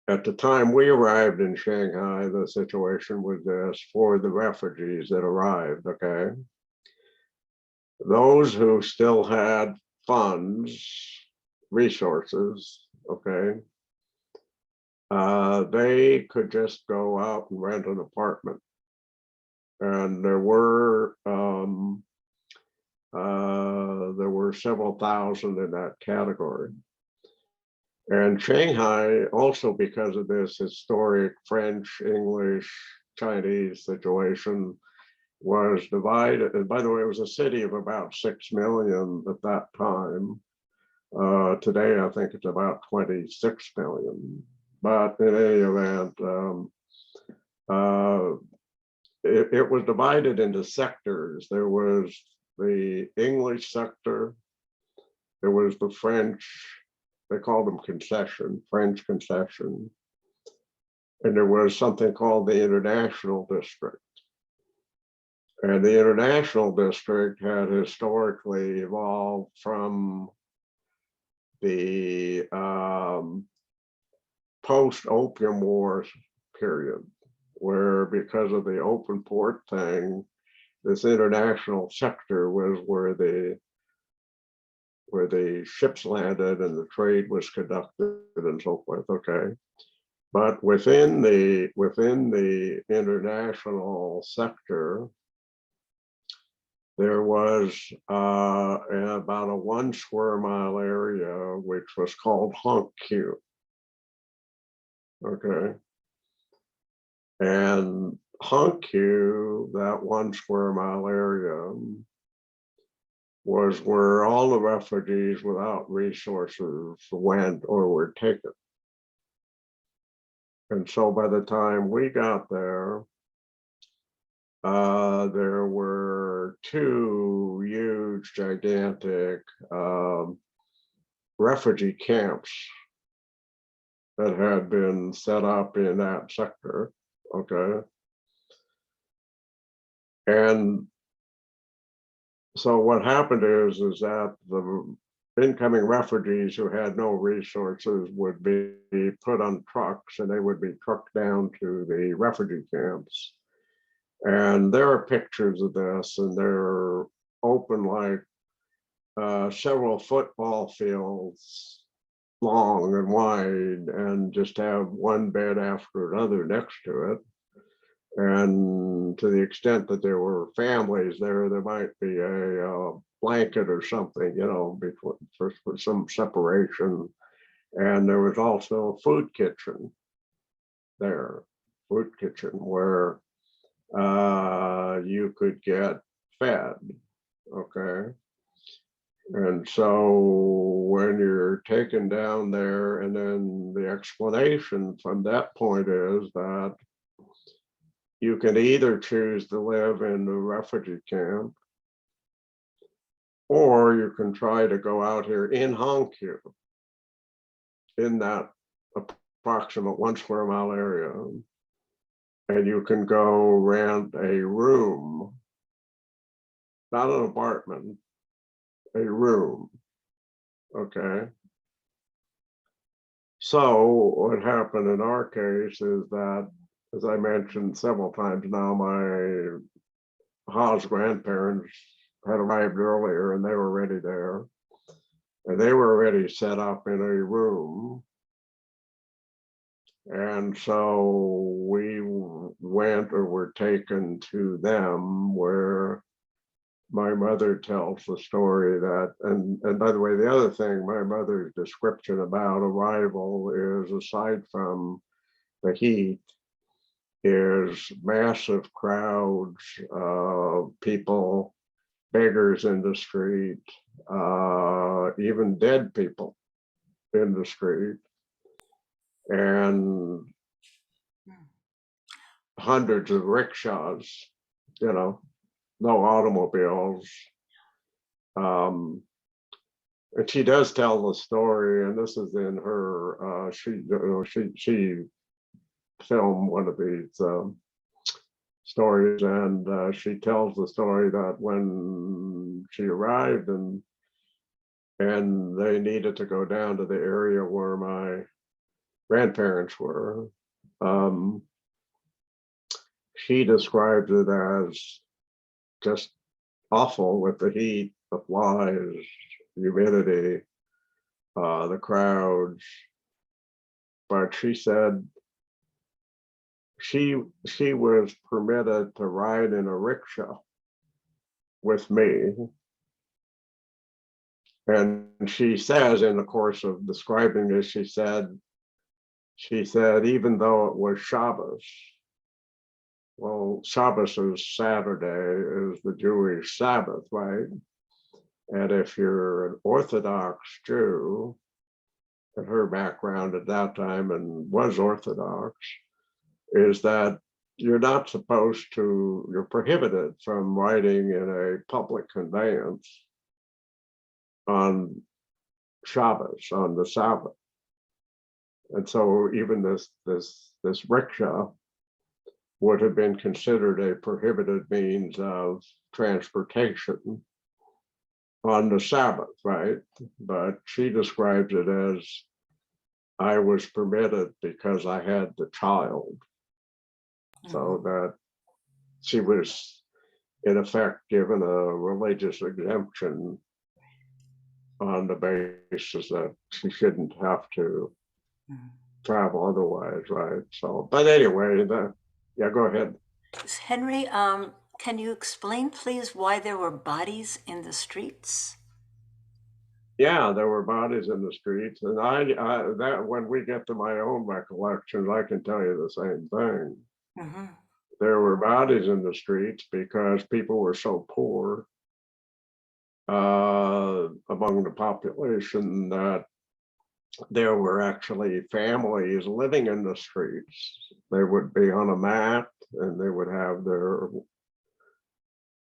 At the time we arrived in Shanghai, the situation was this for the refugees that arrived, okay? Those who still had funds, resources, okay, they could just go out and rent an apartment. And there were several thousand in that category. And Shanghai, also because of this historic French, English, Chinese situation, was divided. And by the way, it was a city of about 6 million at that time. Today, I think it's about 26 million. But in any event, it was divided into sectors. There was the English sector, there was the French, they called them concession, French concession, and there was something called the international district. And the international district had historically evolved from the post-Opium War period, where because of the open port thing, this international sector was where the ships landed and the trade was conducted and so forth. Okay, but within the international sector, there was about a 1 square mile area which was called Hongqiu. Okay, and Hongqiu, that 1 square mile area, was where all the refugees without resources went or were taken. And so by the time we got there were 2 huge, gigantic refugee camps that had been set up in that sector, okay? And so what happened is that the incoming refugees who had no resources would be put on trucks and they would be trucked down to the refugee camps. And there are pictures of this, and they're open like several football fields long and wide, and just have one bed after another next to it. And to the extent that there were families there might be a blanket or something, you know, for some separation. And there was also a food kitchen there, where you could get fed, okay? And so when you're taken down there, and then the explanation from that point is that you can either choose to live in the refugee camp, or you can try to go out here in Hongqiu, in that approximate 1 square mile area, and you can go rent a room, not an apartment, a room, okay? So what happened in our case is that, as I mentioned several times now, my Haas grandparents had arrived earlier and they were already there. And they were already set up in a room. And so we went or were taken to them, where my mother tells the story that, and by the way, the other thing, my mother's description about arrival is, aside from the heat, is massive crowds of people, beggars in the street, even dead people in the street, and hundreds of rickshaws, you know, no automobiles. And she does tell the story, and this is in her, she filmed one of these stories, and she tells the story that when she arrived and they needed to go down to the area where my grandparents were. She described it as just awful with the heat, the flies, humidity, the crowds. But she said she was permitted to ride in a rickshaw with me. And she says in the course of describing this, she said, even though it was Shabbos, well, Shabbos is Saturday, is the Jewish Sabbath, right? And if you're an Orthodox Jew, and her background at that time and was Orthodox, is that you're not supposed to, you're prohibited from riding in a public conveyance on Shabbos, on the Sabbath. And so even this rickshaw would have been considered a prohibited means of transportation on the Sabbath, right? But she describes it as I was permitted because I had the child. So that she was in effect given a religious exemption on the basis that she shouldn't have to travel otherwise, right? So, but anyway, yeah, go ahead. Henry, can you explain, please, why there were bodies in the streets? Yeah, there were bodies in the streets, and I that when we get to my own recollections, I can tell you the same thing. Mm-hmm. There were bodies in the streets because people were so poor among the population that there were actually families living in the streets. They would be on a mat and they would have their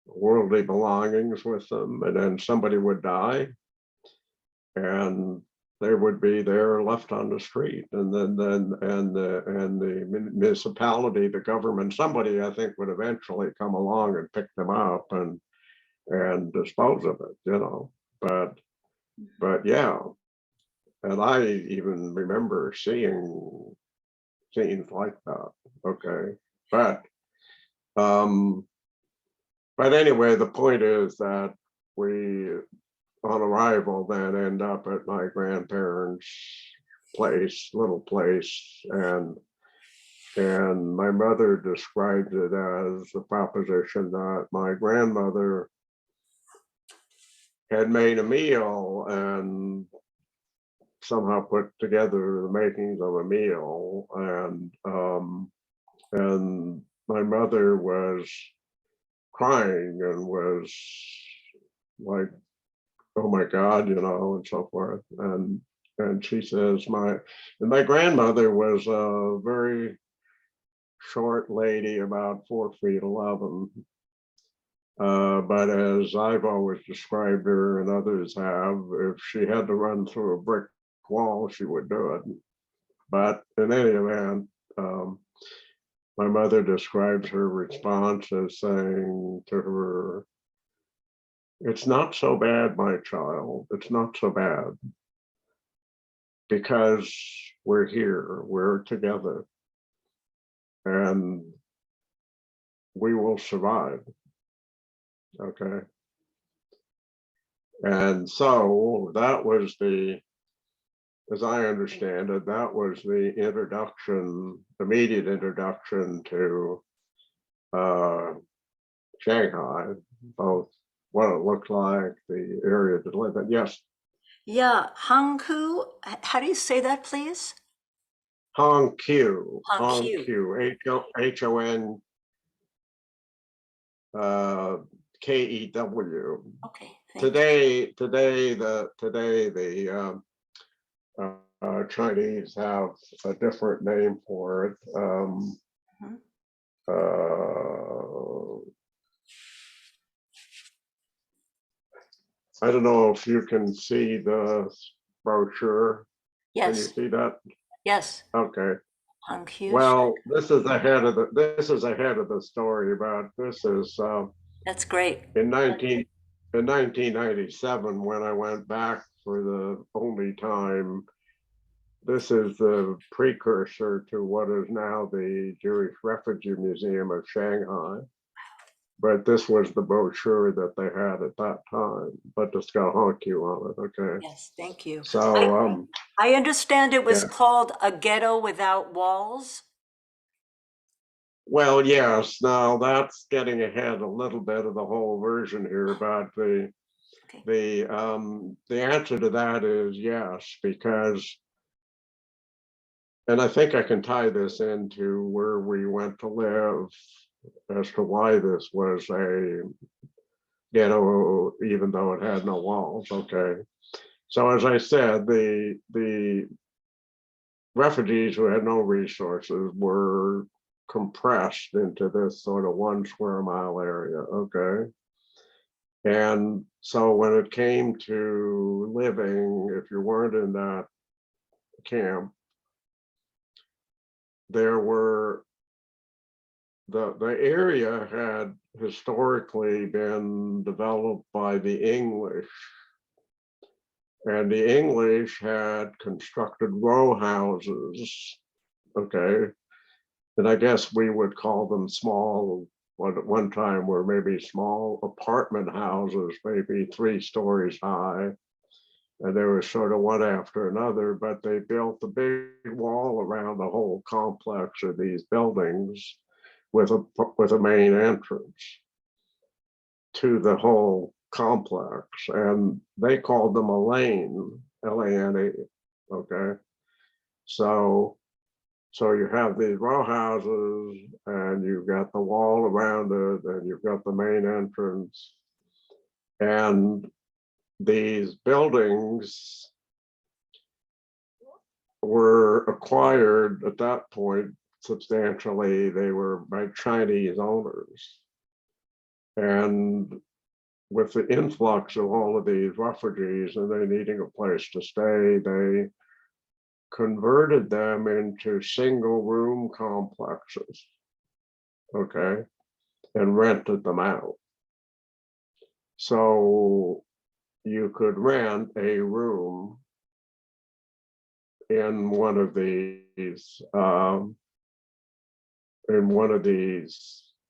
worldly belongings with them, and then somebody would die and they would be there left on the street, and then the municipality, the government, somebody I think would eventually come along and pick them up and dispose of it, you know. But yeah, and I even remember seeing scenes like that. Okay, but anyway, the point is that we, on arrival, then end up at my grandparents' place, little place, and my mother described it as the proposition that my grandmother had made a meal and somehow put together the makings of a meal, and my mother was crying and was like, oh my God, you know, and so forth. And she says, my grandmother was a very short lady, about 4'11". But as I've always described her and others have, if she had to run through a brick wall, she would do it. But in any event, my mother describes her response as saying to her, "It's not so bad, my child. It's not so bad because we're here, we're together, and we will survive." Okay. And so that was as I understand it, that was the immediate introduction to Shanghai, both what it looked like, the area to live in. Yes. Yeah, Hangku, how do you say that, please? Hongqiu, Hangqiu. Hon Kew. Okay, thank you. Today the Chinese have a different name for it. Mhm. I don't know if you can see the brochure. Can you Yes, see that? yes, Okay. Hangqiu. Well, this is ahead of the story, but this is That's great. in 1997 when I went back for the only time this is the precursor to what is now the Jewish Refugee Museum of Shanghai. But this was the brochure that they had at that time, but it's got honky on it, okay? Yes, thank you. So, I understand it was yeah. called A Ghetto Without Walls. Well, yes, now that's getting ahead a little bit of the whole version here, but the answer to that is yes, because, and I think I can tie this into where we went to live as to why this was a ghetto, even though it had no walls. Okay, so as I said, the refugees who had no resources were compressed into this sort of 1 square mile area. Okay, and so when it came to living, if you weren't in that camp, there were the area had historically been developed by the English, and the English had constructed row houses, okay, and I guess we would call them small, what at one time were maybe small apartment houses, maybe 3 stories high, and they were sort of one after another, but they built a big wall around the whole complex of these buildings with a main entrance to the whole complex, and they called them a lane, Lane. Okay, so you have these row houses, and you've got the wall around it, and you've got the main entrance, and these buildings were acquired at that point substantially. They were by Chinese owners, and with the influx of all of these refugees and they needing a place to stay, they converted them into single room complexes, okay, and rented them out. So you could rent a room in one of these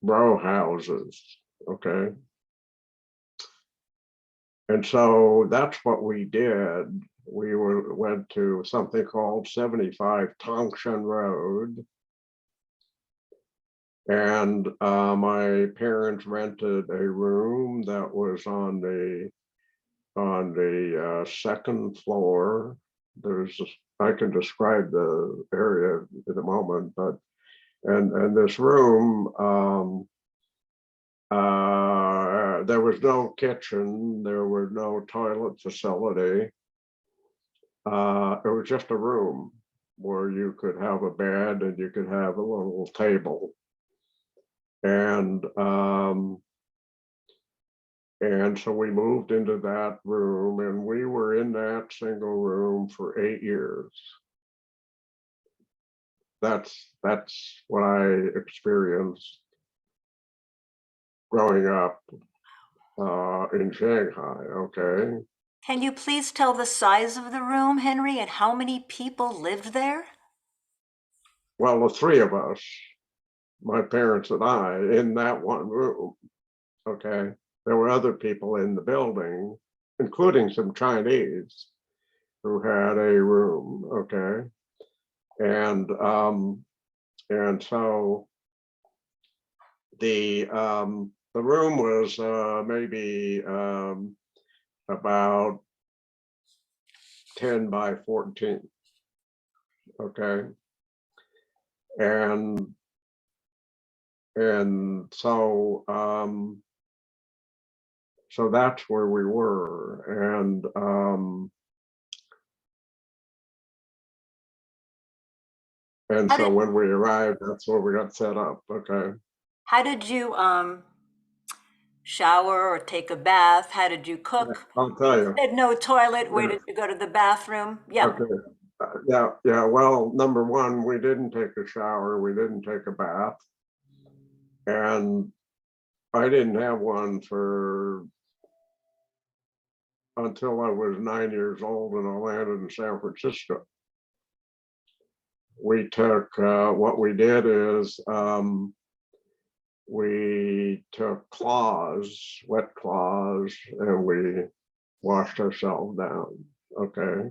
row houses, okay. And so that's what we did. We went to something called 75 Tongshan Road, and my parents rented a room that was on the second floor. I can describe the area in a moment, but and this room, there was no kitchen, there was no toilet facility. It was just a room where you could have a bed and you could have a little table. And so we moved into that room, and we were in that single room for 8 years. That's what I experienced growing up in Shanghai, okay? Can you please tell the size of the room, Henry, and how many people lived there? Well, the 3 of us, my parents and I, in that one room, okay? There were other people in the building, including some Chinese who had a room, okay? And so the room was maybe about 10 by 14, okay? And so so that's where we were, and so when we arrived, that's where we got set up, okay? How did you shower or take a bath? How did you cook? I'll tell you. Said no toilet. Where Yeah. did you go to the bathroom? Yeah. Okay. Yeah. Well, number one, we didn't take a shower. We didn't take a bath. And I didn't have one until I was 9 years old, and I landed in San Francisco. we took, what we did is we took cloths, wet cloths, and we washed ourselves down. Okay.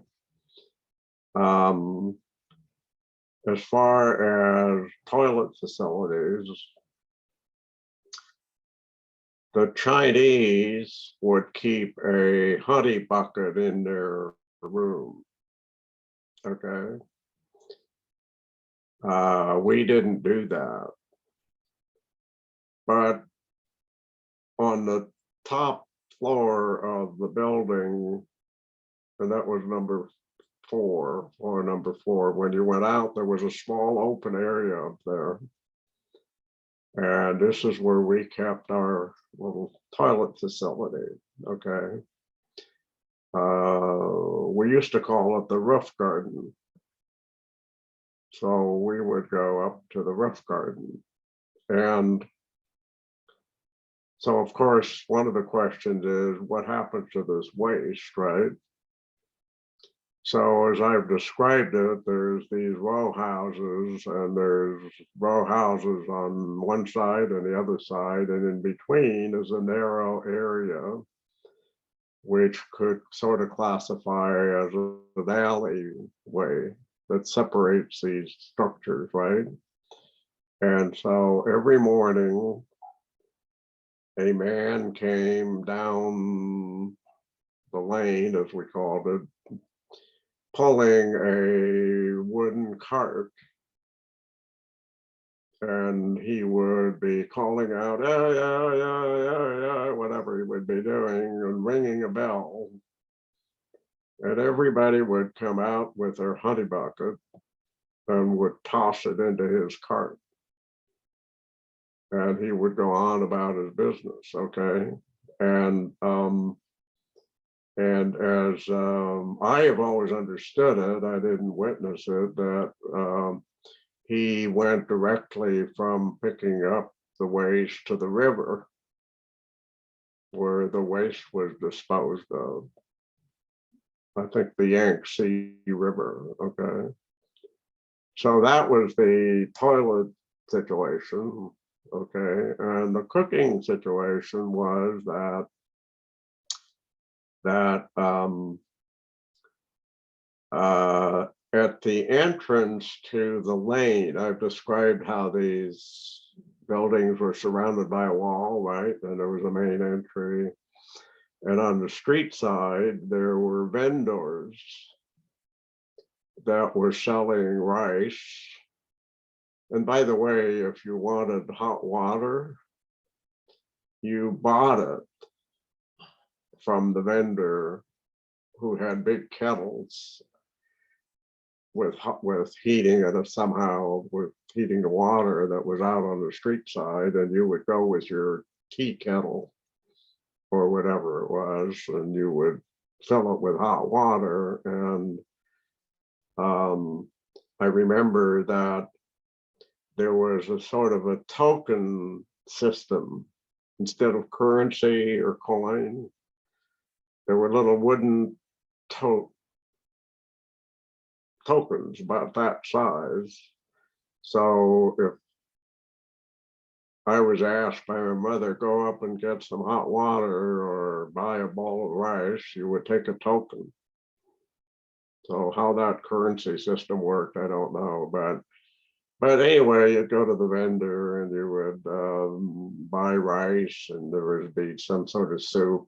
As far as toilet facilities, the Chinese would keep a honey bucket in their room. Okay. We didn't do that. But on the top floor of the building, and that was number 4, when you went out, there was a small open area up there. And this is where we kept our little toilet facility. Okay. We used to call it the roof garden. So we would go up to the roof garden. And so, of course, one of the questions is what happens to this waste, right? So as I've described it, there's these row houses, and there's row houses on one side and the other side, and in between is a narrow area which could sort of classify as an alleyway that separates these structures, right? And so every morning, a man came down the lane, as we called it, pulling a wooden cart, and he would be calling out, yeah, yeah, yeah, yeah, yeah, whatever he would be doing, and ringing a bell. And everybody would come out with their honey bucket and would toss it into his cart. And he would go on about his business, okay? And as I have always understood it, I didn't witness it, that he went directly from picking up the waste to the river where the waste was disposed of. I think the Yangtze River, okay? So that was the toilet situation, okay? And the cooking situation was that at the entrance to the lane, I've described how these buildings were surrounded by a wall, right? And there was a main entry. And on the street side, there were vendors that were selling rice. And by the way, if you wanted hot water, you bought it from the vendor who had big kettles with heating, and somehow with heating the water that was out on the street side, and you would go with your tea kettle or whatever it was, and you would fill it with hot water. And I remember that there was a sort of a token system. Instead of currency or coin, there were little wooden tokens about that size. So if I was asked by my mother, go up and get some hot water or buy a bowl of rice, you would take a token. So how that currency system worked, I don't know, but anyway, you'd go to the vendor and you would buy rice, and there would be some sort of soup.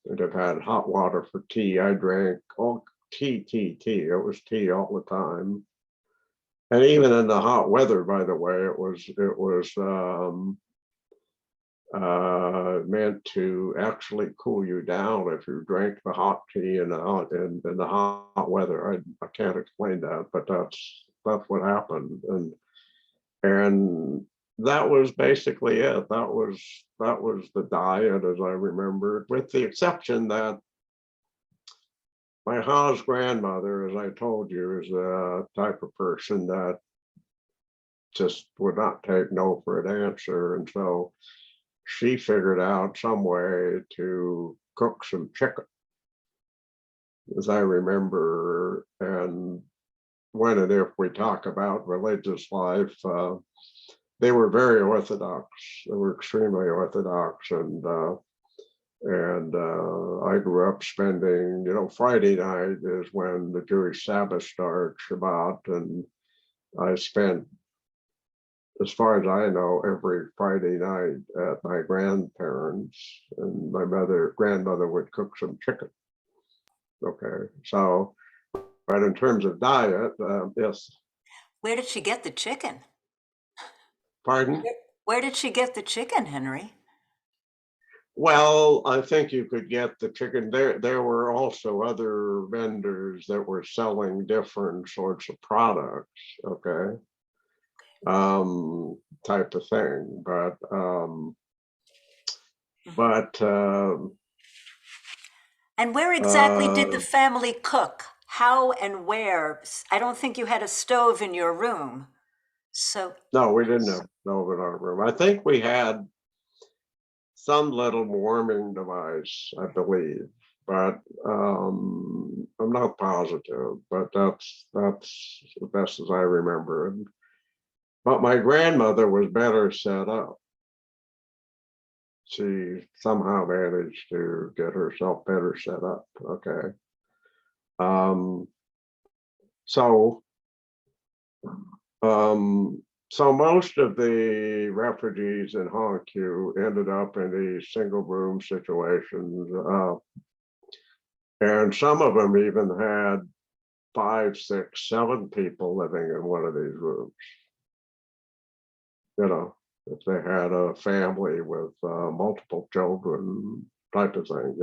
It had hot water for tea. I drank all tea. It was tea all the time. And even in the hot weather, by the way, it was meant to actually cool you down if you drank the hot tea in the hot weather. I can't explain that, but that's what happened. And that was basically it. That was the diet as I remember, with the exception that my Haas grandmother, as I told you, is a type of person that just would not take no for an answer. And so she figured out some way to cook some chicken, as I remember. And when and if we talk about religious life, they were very orthodox. They were extremely orthodox, and I grew up spending, Friday night is when the Jewish Sabbath starts, Shabbat, and I spent, as far as I know, every Friday night at my grandparents, and my grandmother would cook some chicken. Okay, so, but in terms of diet, yes. Where did she get the chicken? Pardon? Where did she get the chicken, Henry? Well, I think you could get the chicken. There were also other vendors that were selling different sorts of products, okay, type of thing. But And where exactly did the family cook? How and where? I don't think you had a stove in your room. So, no, we didn't have stove in our room. I think we had some little warming device, I believe, but I'm not positive. But that's the best as I remember. But my grandmother was better set up. She somehow managed to get herself better set up. Okay. Um, so, so most of the refugees in Hongqiu ended up in these single room situations. And some of them even had 5, 6, 7 people living in one of these rooms. If they had a family with multiple children, type of thing.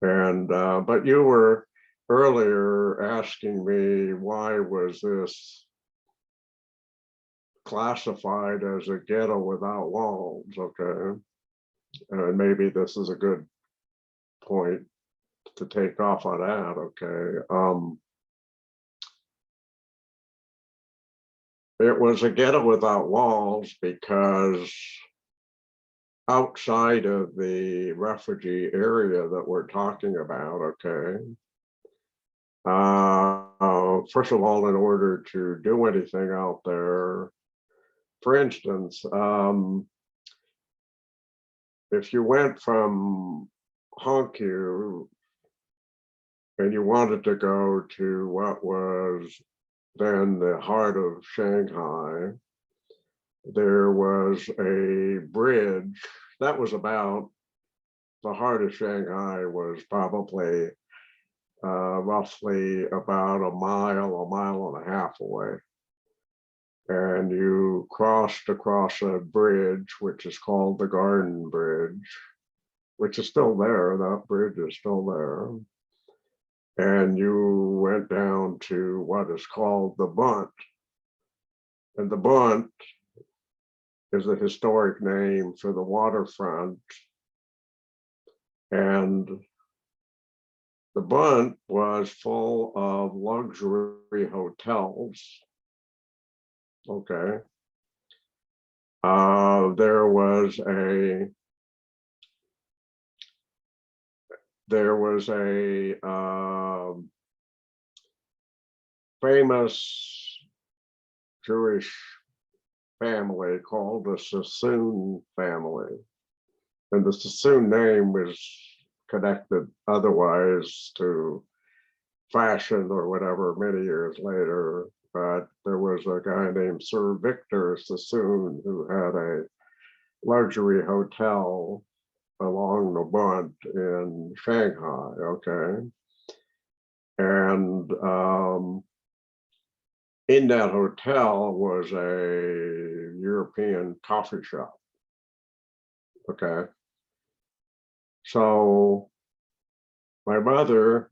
And but you were earlier asking me, why was this classified as a ghetto without walls? Okay, and maybe this is a good point to take off on that. Okay. It was a ghetto without walls because outside of the refugee area that we're talking about, okay, first of all, in order to do anything out there, for instance, if you went from Hongqiu and you wanted to go to what was then the heart of Shanghai, there was a bridge that was about the heart of Shanghai was probably roughly about a mile and a half away. And you crossed across a bridge, which is called the Garden Bridge, which is still there. That bridge is still there. And you went down to what is called the Bunt. And the Bunt is a historic name for the waterfront. And the Bunt was full of luxury hotels. Okay. There was a famous Jewish family called the Sassoon family. And the Sassoon name was connected otherwise to fashion or whatever many years later. But there was a guy named Sir Victor Sassoon who had a luxury hotel along the Bunt in Shanghai, okay? And in that hotel was a European coffee shop, okay? So my mother,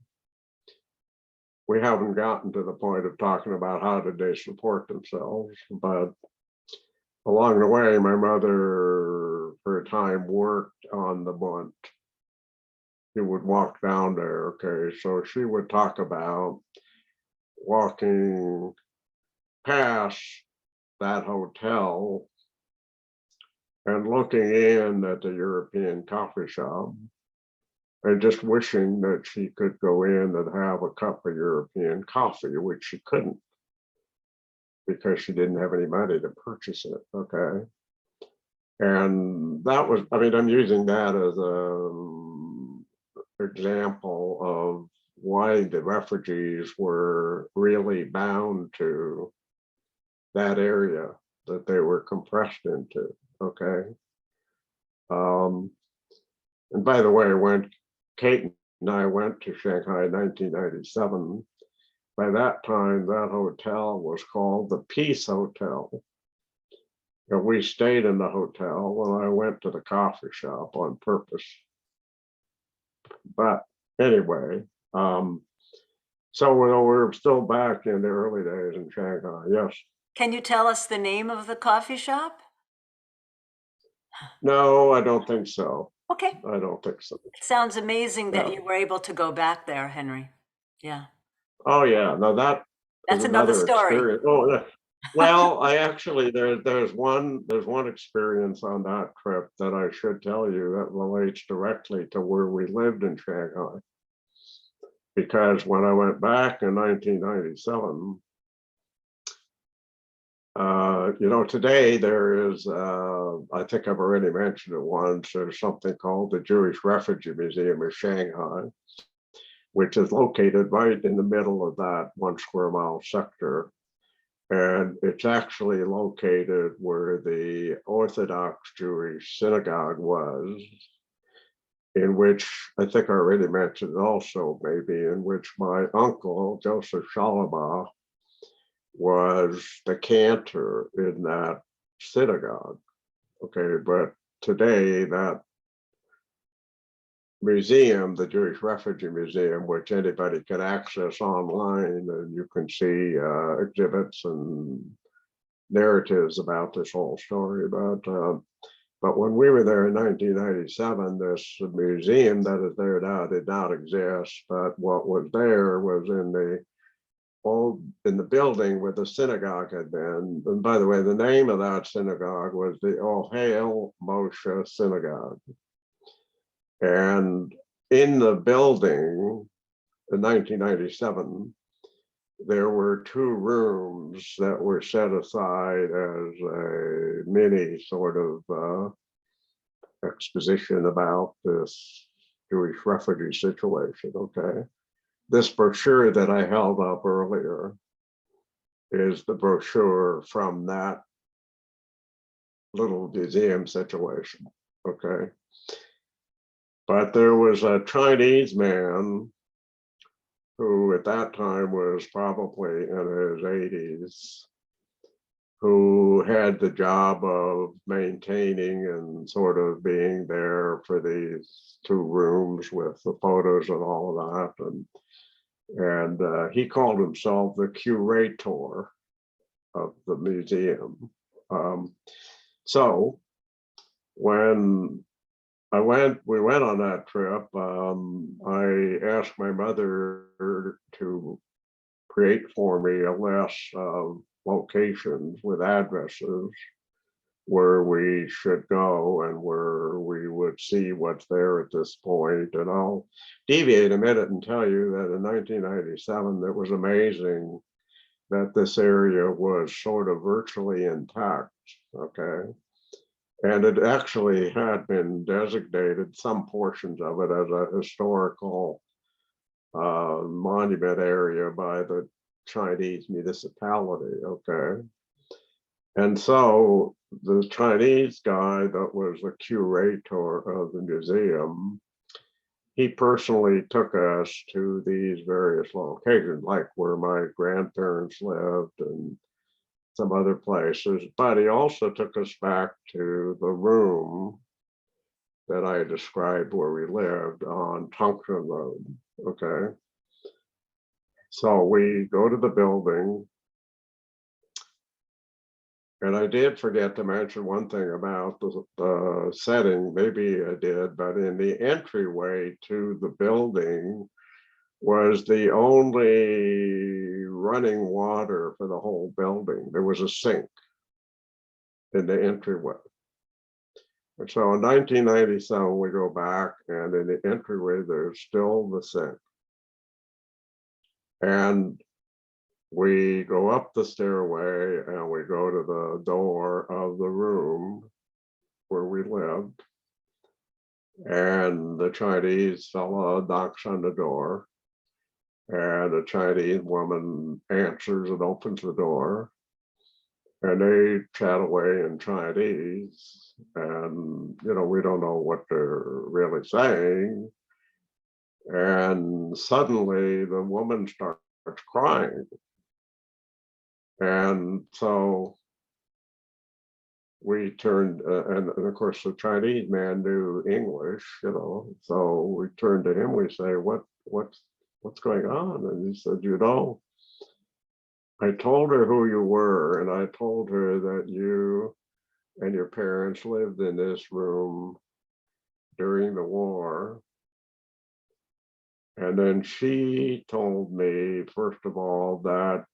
we haven't gotten to the point of talking about how did they support themselves, but along the way, my mother, for a time, worked on the Bunt. She would walk down there, okay? So she would talk about walking past that hotel and looking in at the European coffee shop and just wishing that she could go in and have a cup of European coffee, which she couldn't because she didn't have any money to purchase it. Okay. And that was, I mean, I'm using that as a example of why the refugees were really bound to that area that they were compressed into. Okay. And by the way, when Kate and I went to Shanghai in 1997, by that time, that hotel was called the Peace Hotel. And we stayed in the hotel when I went to the coffee shop on purpose. But anyway, so we're still back in the early days in Shanghai, yes. Can you tell us the name of the coffee shop? No, I don't think so. Okay. I don't think so. It sounds amazing that No. you were able to go back there, Henry. Yeah. Oh yeah, no, that That's is another another story. experience. Oh, yeah. Well, I actually there's one experience on that trip that I should tell you that relates directly to where we lived in Shanghai. Because when I went back in 1997, today there is, I think I've already mentioned it once, there's something called the Jewish Refugee Museum of Shanghai, which is located right in the middle of that 1 square mile sector. And it's actually located where the Orthodox Jewish synagogue was, in which I think I already mentioned also, maybe, in which my uncle, Joseph Shalabah, was the cantor in that synagogue. Okay, but today that museum, the Jewish Refugee Museum, which anybody can access online, and you can see exhibits and narratives about this whole story. But when we were there in 1997, this museum that is there now did not exist. But what was there was in the building where the synagogue had been. And by the way, the name of that synagogue was the Ohel Moshe Synagogue. And in the building in 1997, there were 2 rooms that were set aside as a mini sort of exposition about this Jewish refugee situation. Okay. This brochure that I held up earlier is the brochure from that little museum situation. Okay. But there was a Chinese man who at that time was probably in his 80s, who had the job of maintaining and sort of being there for these 2 rooms with the photos and all of that. And he called himself the curator of the museum. So when we went on that trip, I asked my mother to create for me a list of locations with addresses where we should go and where we would see what's there at this point. And I'll deviate a minute and tell you that in 1997, it was amazing that this area was sort of virtually intact. Okay. And it actually had been designated, some portions of it, as a historical monument area by the Chinese municipality. Okay. And so the Chinese guy that was the curator of the museum, he personally took us to these various locations, like where my grandparents lived and some other places, but he also took us back to the room that I described where we lived on Tungsten Road. Okay. So we go to the building, and I did forget to mention one thing about the setting. Maybe I did, but in the entryway to the building was the only running water for the whole building. There was a sink in the entryway. And so in 1997, we go back, and in the entryway, there's still the sink. And we go up the stairway and we go to the door of the room where we lived. And the Chinese fella knocks on the door, and a Chinese woman answers and opens the door. And they chat away in Chinese, and we don't know what they're really saying. And suddenly the woman starts crying. And so we turned, and of course the Chinese man knew English, so we turned to him, we say, what's going on? And he said, I told her who you were, and I told her that you and your parents lived in this room during the war. And then she told me, first of all, that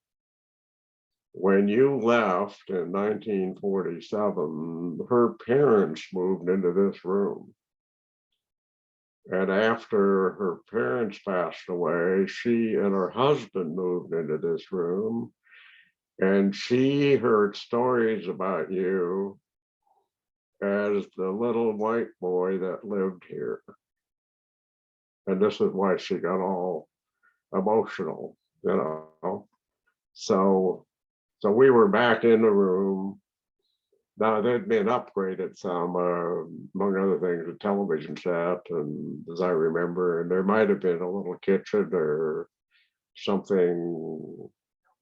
when you left in 1947, her parents moved into this room. And after her parents passed away, she and her husband moved into this room. And she heard stories about you as the little white boy that lived here. And this is why she got all emotional, So we were back in the room. Now there'd been upgraded some, among other things, a television set, and as I remember, and there might have been a little kitchen or something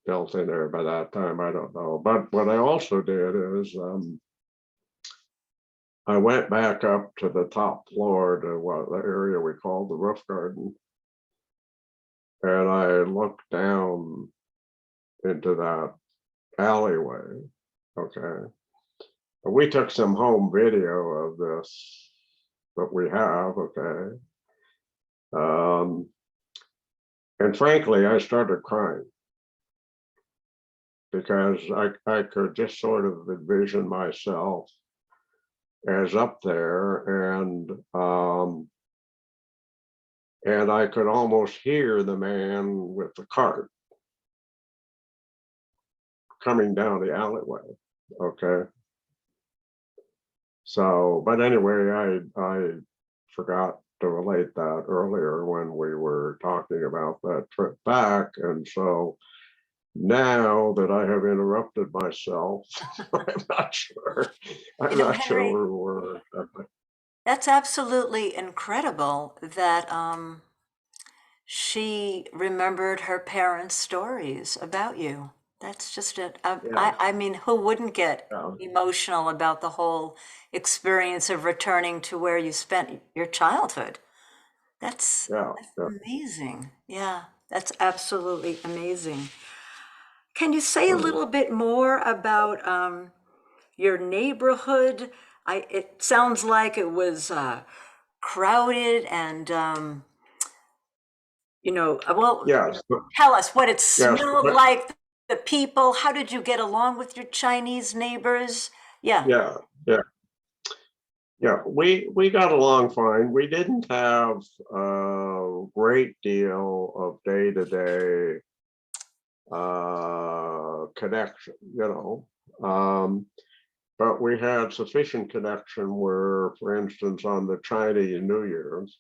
built in there by that time. I don't know. But what I also did is I went back up to the top floor to the area we called the roof garden, and I looked down into that alleyway. Okay. And we took some home video of this that we have. Okay. And frankly, I started crying because I could just sort of envision myself as up there, and I could almost hear the man with the cart coming down the alleyway. Okay. So, but anyway, I forgot to relate that earlier when we were talking about that trip back. And so now that I have interrupted myself, I'm not sure. I'm not sure Henry, where we're. that's absolutely incredible that she remembered her parents' stories about you. That's just it. Yeah, I mean, who wouldn't get yeah, emotional about the whole experience of returning to where you spent your childhood? That's yeah, yeah. amazing. Yeah, that's absolutely amazing. Can you say a Mm. little bit more about your neighborhood? It sounds like it was crowded and well, Yes, tell us what it yes, smelled like, the people. How did you get along with your Chinese neighbors? Yeah. yeah, yeah. Yeah, we got along fine. We didn't have a great deal of day-to-day connection, but we had sufficient connection where, for instance, on the Chinese New Year's,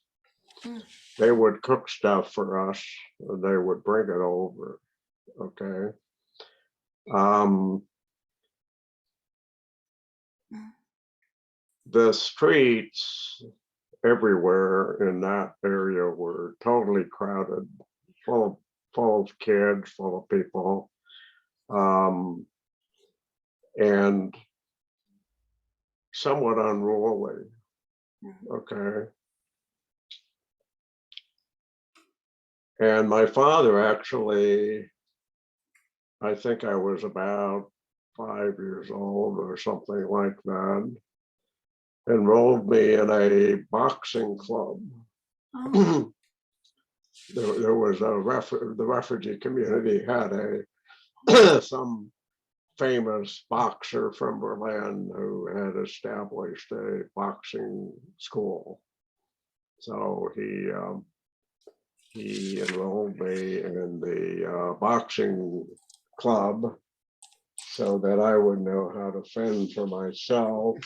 they would cook stuff for us and they would bring it over. Okay. The streets everywhere in that area were totally crowded, full of kids, full of people, and somewhat unruly. Okay. And my father actually, I think I was about 5 years old or something like that, enrolled me in a boxing club. Oh, There was the refugee community had some famous boxer from Berlin who had established a boxing school. So he enrolled me in the boxing club so that I would know how to fend for myself.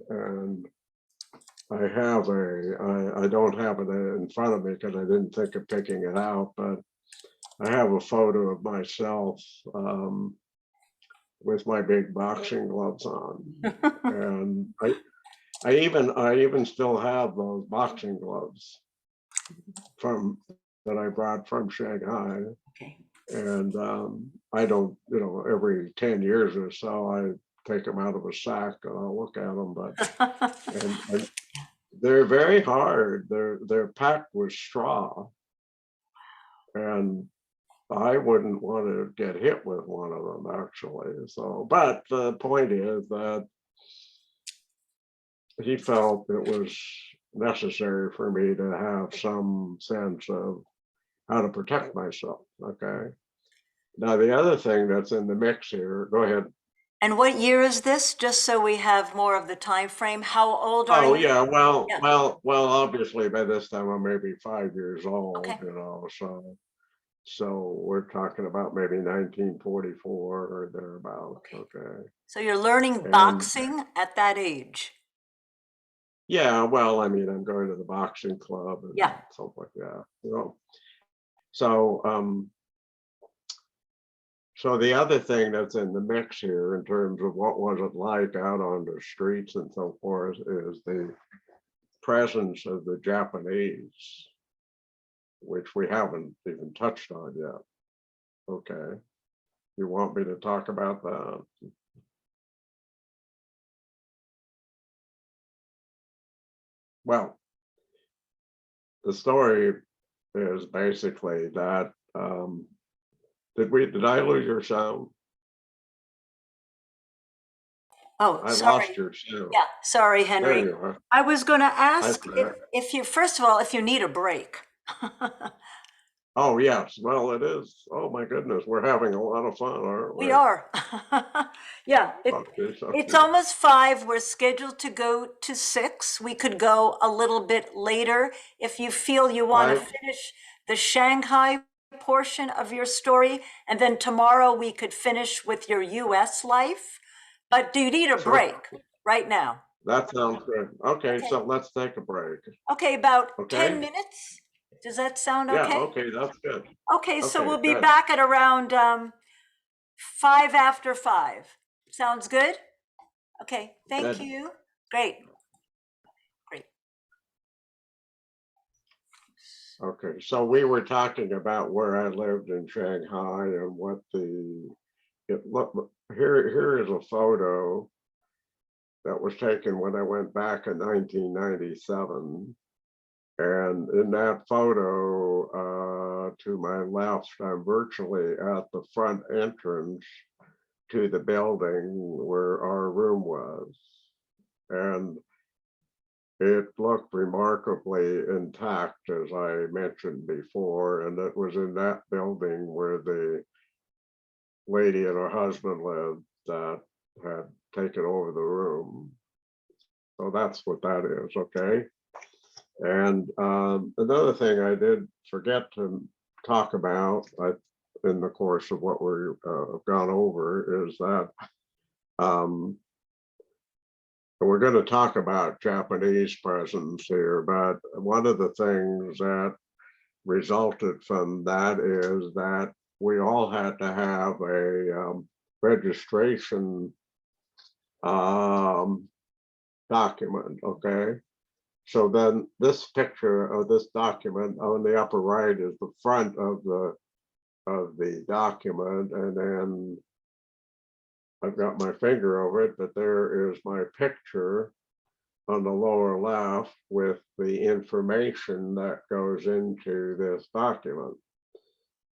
And I don't have it in front of me because I didn't think of picking it out, but I have a photo of myself with my big boxing gloves on. And I even still have those boxing gloves that I brought from Shanghai. Okay. And I don't, every 10 years or so, I take them out of a sack and I'll look at them. But and they're very hard. They're packed with straw, and I wouldn't want to get hit with one of them actually. So, but the point is that he felt it was necessary for me to have some sense of how to protect myself. Okay. Now, the other thing that's in the mix here, go ahead. And what year is this? Just so we have more of the time frame. How old are Oh, you? yeah, well, Yeah. obviously by this time I'm maybe 5 years old, Okay. so we're talking about maybe 1944 or thereabout. Okay. So you're learning And boxing at that age. yeah, well, I mean, I'm going to the boxing club and Yeah. stuff like that. So so the other thing that's in the mix here in terms of what was it like out on the streets and so forth is the presence of the Japanese, which we haven't even touched on yet. Okay. You want me to talk about that? Well, the story is basically that did I lose your sound? Oh, I sorry. lost your sound. Yeah, sorry, There Henry. you are. I was going to Hi ask there. if you, first of all, if you need a break. Oh, yes. Well, it is. Oh, my goodness. We're having a lot of fun, aren't we? We are. Yeah, Okay, so it's almost 5. We're scheduled to go to 6. We could go a little bit later if you feel you want to finish the Shanghai portion of your story. And then tomorrow we could finish with your US life. But do you need a Sure. break right now? That sounds good. Okay, Okay. so let's take a break. Okay, about Okay. 10 minutes. Does that sound Yeah, okay? okay, that's good. Okay, so Okay, we'll be good. back at around 5 after 5. Sounds good? Okay, thank Good. you. Great. Great. Okay, so we were talking about where I lived in Shanghai and what look, here is a photo that was taken when I went back in 1997. And in that photo, to my left, I'm virtually at the front entrance to the building where our room was. And it looked remarkably intact, as I mentioned before, and it was in that building where the lady and her husband lived that had taken over the room. So that's what that is, okay? And another thing I did forget to talk about in the course of what we've gone over is that we're going to talk about Japanese presence here, but one of the things that resulted from that is that we all had to have a registration document, okay? So then this picture of this document on the upper right is the front of the document, and then I've got my finger over it, but there is my picture on the lower left with the information that goes into this document,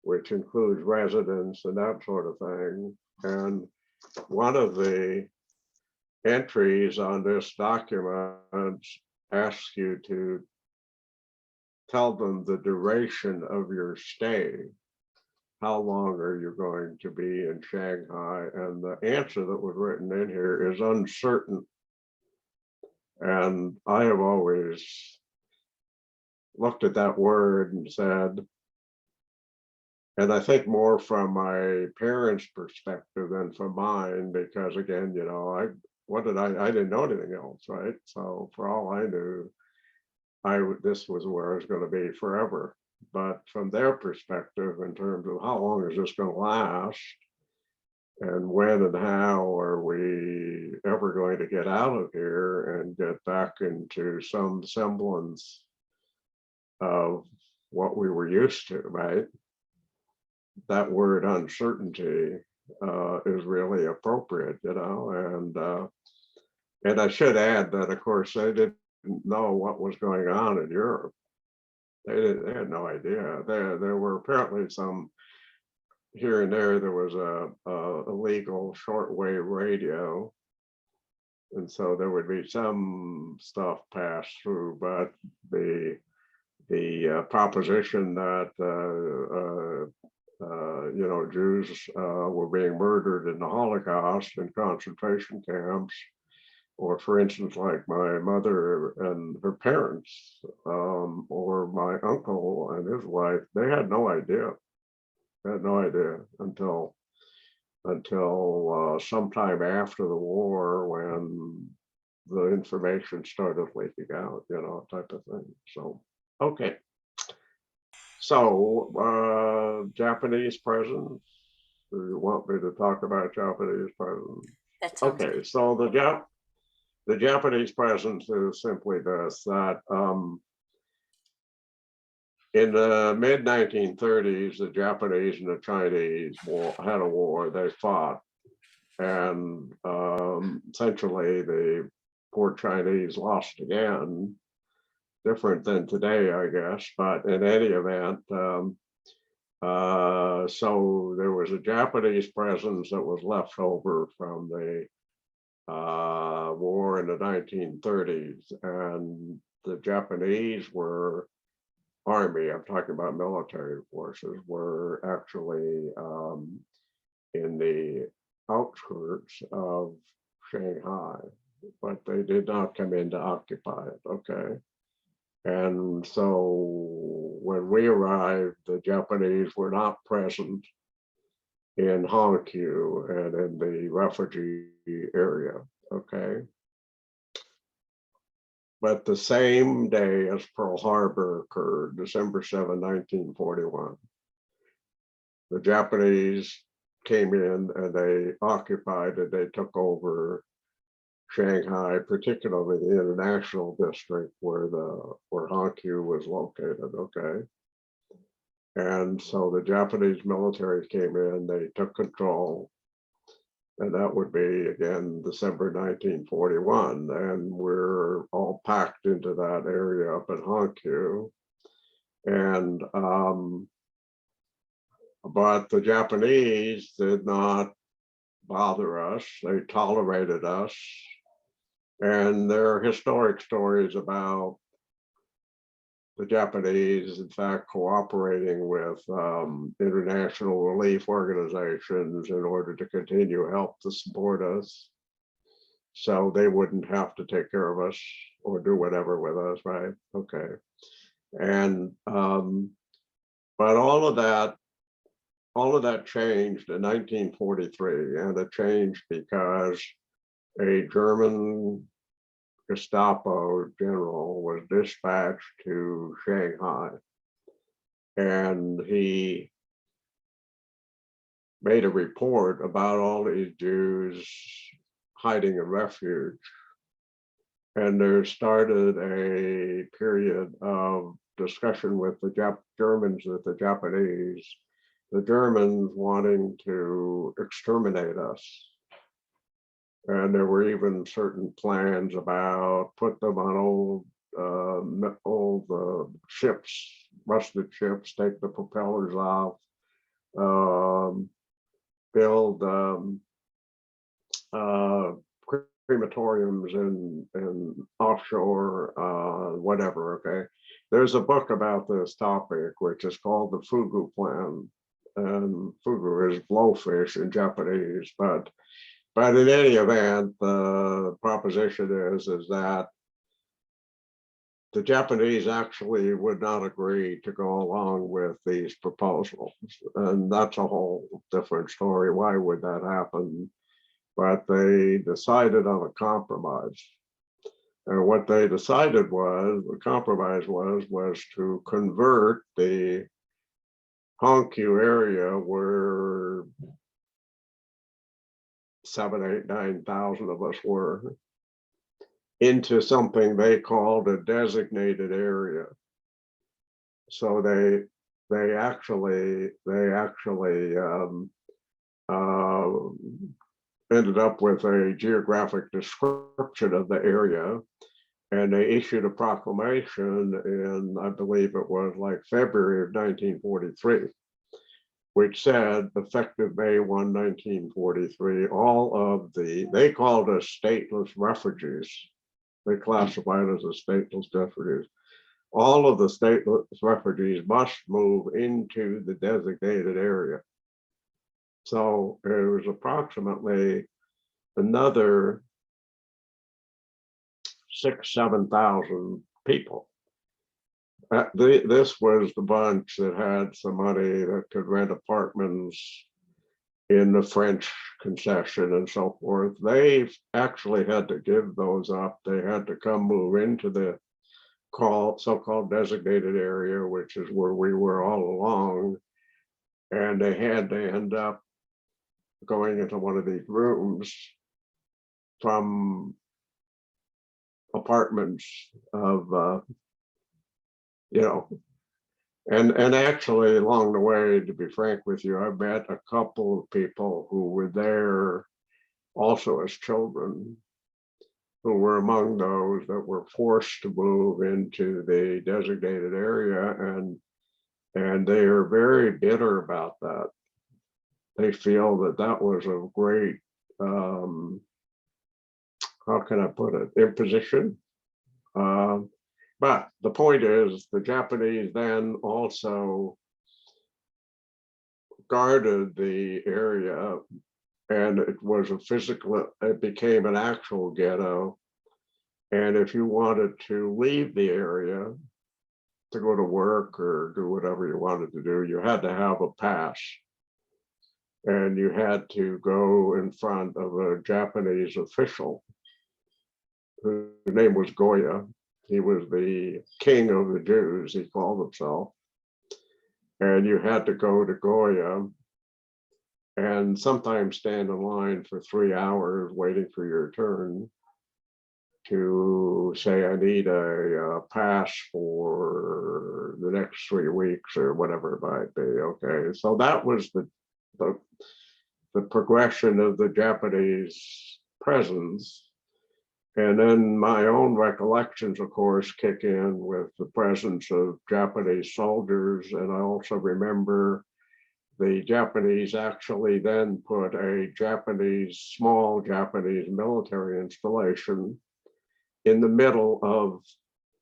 which includes residence and that sort of thing. And one of the entries on this document asks you to tell them the duration of your stay. how long are you going to be in Shanghai? And the answer that was written in here is uncertain. And I have always looked at that word and said, and I think more from my parents' perspective than from mine, because again, you know, I didn't know anything else, right? So for all I knew, this was where I was going to be forever. But from their perspective, in terms of how long is this going to last, and when and how are we ever going to get out of here and get back into some semblance of what we were used to, right? That word uncertainty is really appropriate, you know, and I should add that, of course, they didn't know what was going on in Europe. They had no idea. There were apparently some here and there. There was a illegal shortwave radio, and so there would be some stuff passed through, but the proposition that you know, Jews were being murdered in the Holocaust and concentration camps, or for instance, like my mother and her parents, or my uncle and his wife, they had no idea. They had no idea until sometime after the war, when the information started leaking out, you know, type of thing. So, okay. So, Japanese presence. Do you want me to talk about Japanese presence? That sounds Okay, good. so the Japanese presence is simply this, that in the mid 1930s, the Japanese and the Chinese had a war. They fought, and essentially the poor Chinese lost again. Different than today, I guess, but in any event, so there was a Japanese presence that was left over from the war in the 1930s, and the Japanese were army, I'm talking about military forces, were actually in the outskirts of Shanghai, but they did not come in to occupy it, okay? And so when we arrived, the Japanese were not present in Hongqiu and in the refugee area, okay? But the same day as Pearl Harbor occurred, December 7, 1941, the Japanese came in and they occupied and they took over Shanghai, particularly the international district where Hongqiu was located, okay? And so the Japanese military came in, they took control, and that would be, again, December 1941. And we're all packed into that area up in Hongqiu. And, but the Japanese did not bother us. They tolerated us. And there are historic stories about the Japanese, in fact, cooperating with international relief organizations in order to continue help to support us, so they wouldn't have to take care of us or do whatever with us, right? Okay. And but all of that changed in 1943, and it changed because a German Gestapo general was dispatched to Shanghai, and he made a report about all these Jews hiding in refuge. And there started a period of discussion with the Germans, with the Japanese, the Germans wanting to exterminate us. And there were even certain plans about put them on old ships, rusted ships, take the propellers off, build crematoriums in offshore, whatever, okay? There's a book about this topic, which is called the Fugu Plan. and fugu is blowfish in Japanese, but in any event, the proposition is that the Japanese actually would not agree to go along with these proposals. And that's a whole different story. Why would that happen? But they decided on a compromise. And what they decided was, the compromise was to convert the Honkyu area where 7, 8, 9,000 of us were, into something they called a designated area. So they actually ended up with a geographic description of the area, and they issued a proclamation in, I believe it was like February of 1943, which said, effective May 1, 1943, all of they called us stateless refugees. They classified as a stateless refugees. All of the stateless refugees must move into the designated area. So it was approximately another 6,000, 7,000 people. This was the bunch that had some money that could rent apartments in the French concession and so forth. They actually had to give those up. They had to come move into the so-called designated area, which is where we were all along. And they had to end up going into one of these rooms from apartments of, and actually along the way, to be frank with you, I met a couple of people who were there also as children, who were among those that were forced to move into the designated area, and they are very bitter about that. They feel that was a great, how can I put it, imposition. But the point is, the Japanese then also guarded the area, and it was it became an actual ghetto. And if you wanted to leave the area to go to work or do whatever you wanted to do, you had to have a pass. And you had to go in front of a Japanese official whose name was Goya. He was the king of the Jews, he called himself. And you had to go to Goya and sometimes stand in line for 3 hours waiting for your turn to say, I need a pass for the next 3 weeks or whatever it might be. Okay, so that was the progression of the Japanese presence. And then my own recollections, of course, kick in with the presence of Japanese soldiers. And I also remember the Japanese actually then put a small Japanese military installation in the middle of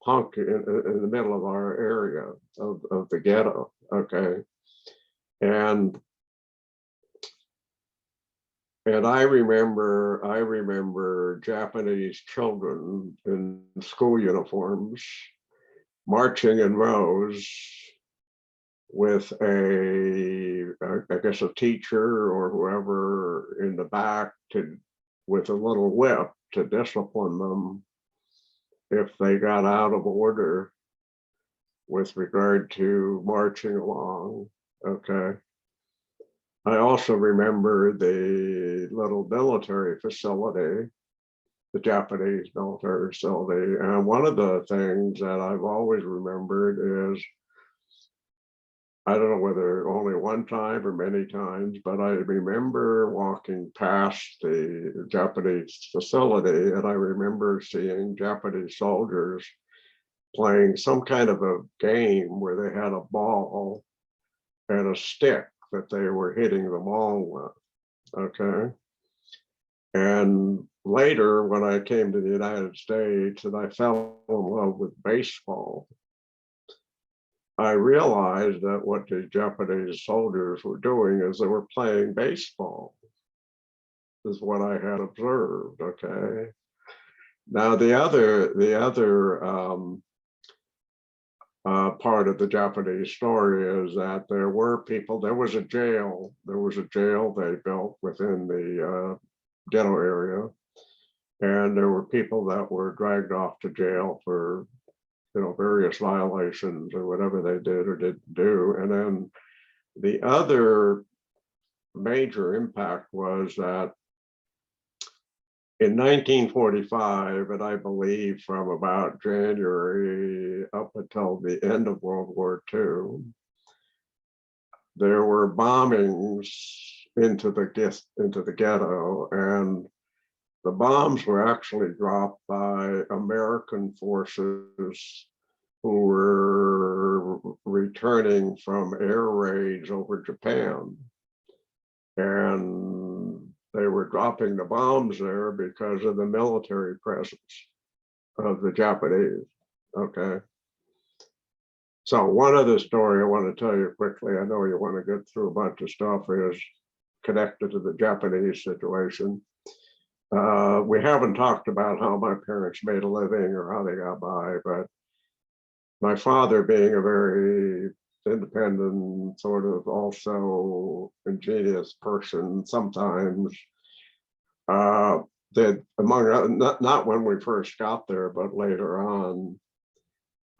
in the middle of our area of the ghetto. Okay. And I remember Japanese children in school uniforms marching in rows with I guess a teacher or whoever in the back with a little whip to discipline them if they got out of order with regard to marching along. Okay. I also remember the little military facility, the Japanese military facility. And one of the things that I've always remembered is, I don't know whether only one time or many times, but I remember walking past the Japanese facility, and I remember seeing Japanese soldiers playing some kind of a game where they had a ball and a stick that they were hitting the ball with. Okay. And later, when I came to the United States and I fell in love with baseball, I realized that what the Japanese soldiers were doing is they were playing baseball, is what I had observed. Okay. Now the other part of the Japanese story is that there were people. There was a jail. There was a jail they built within the ghetto area, and there were people that were dragged off to jail for various violations or whatever they did or didn't do. And then the other major impact was that in 1945, and I believe from about January up until the end of World War II, there were bombings into the ghetto, and the bombs were actually dropped by American forces who were returning from air raids over Japan. And they were dropping the bombs there because of the military presence of the Japanese. Okay. So one other story I want to tell you quickly, I know you want to get through a bunch of stuff, is connected to the Japanese situation. We haven't talked about how my parents made a living or how they got by, but my father, being a very independent, sort of also ingenious person, sometimes did, among not when we first got there, but later on.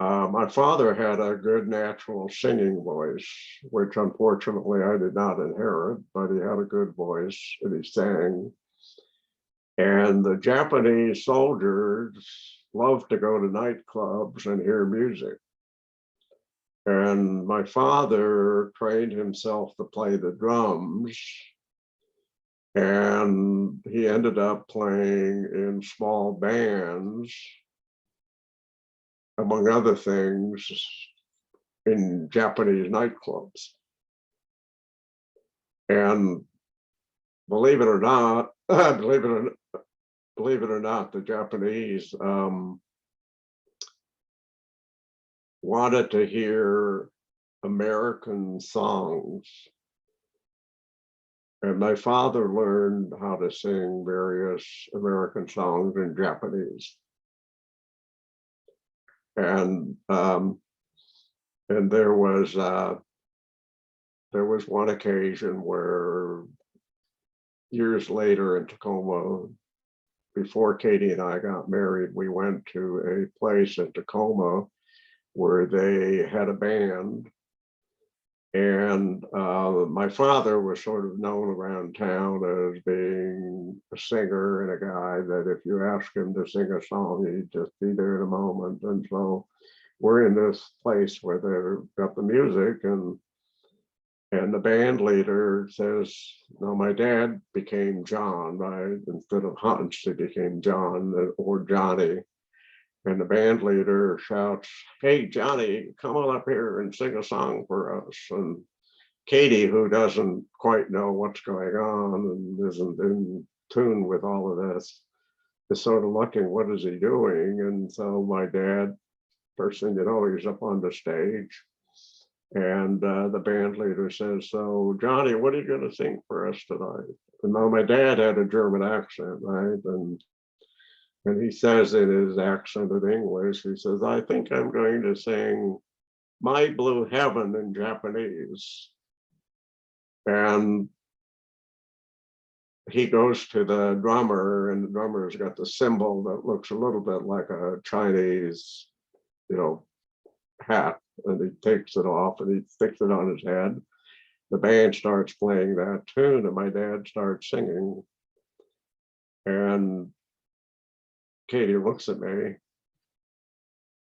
My father had a good natural singing voice, which unfortunately I did not inherit, but he had a good voice and he sang. And the Japanese soldiers loved to go to nightclubs and hear music. And my father trained himself to play the drums, and he ended up playing in small bands, among other things, in Japanese nightclubs. And believe it or not, believe it or not, the Japanese wanted to hear American songs. And my father learned how to sing various American songs in Japanese. And there was one occasion where years later in Tacoma, before Katie and I got married, we went to a place in Tacoma where they had a band. And my father was sort of known around town as being a singer and a guy that if you ask him to sing a song, he'd just be there in a moment. And so we're in this place where they've got the music, and the band leader says, no, my dad became John, right? Instead of Hans, he became John or Johnny. And the band leader shouts, hey, Johnny, come on up here and sing a song for us. And Katie, who doesn't quite know what's going on and isn't in tune with all of this, is sort of looking, what is he doing? And so my dad, first thing you know, he's up on the stage. And the band leader says, so Johnny, what are you going to sing for us tonight? And now my dad had a German accent, right? And he says in his accent of English, he says, I think I'm going to sing My Blue Heaven in Japanese. And he goes to the drummer, and the drummer's got the cymbal that looks a little bit like a Chinese, hat, and he takes it off and he sticks it on his head. The band starts playing that tune, and my dad starts singing. And Katie looks at me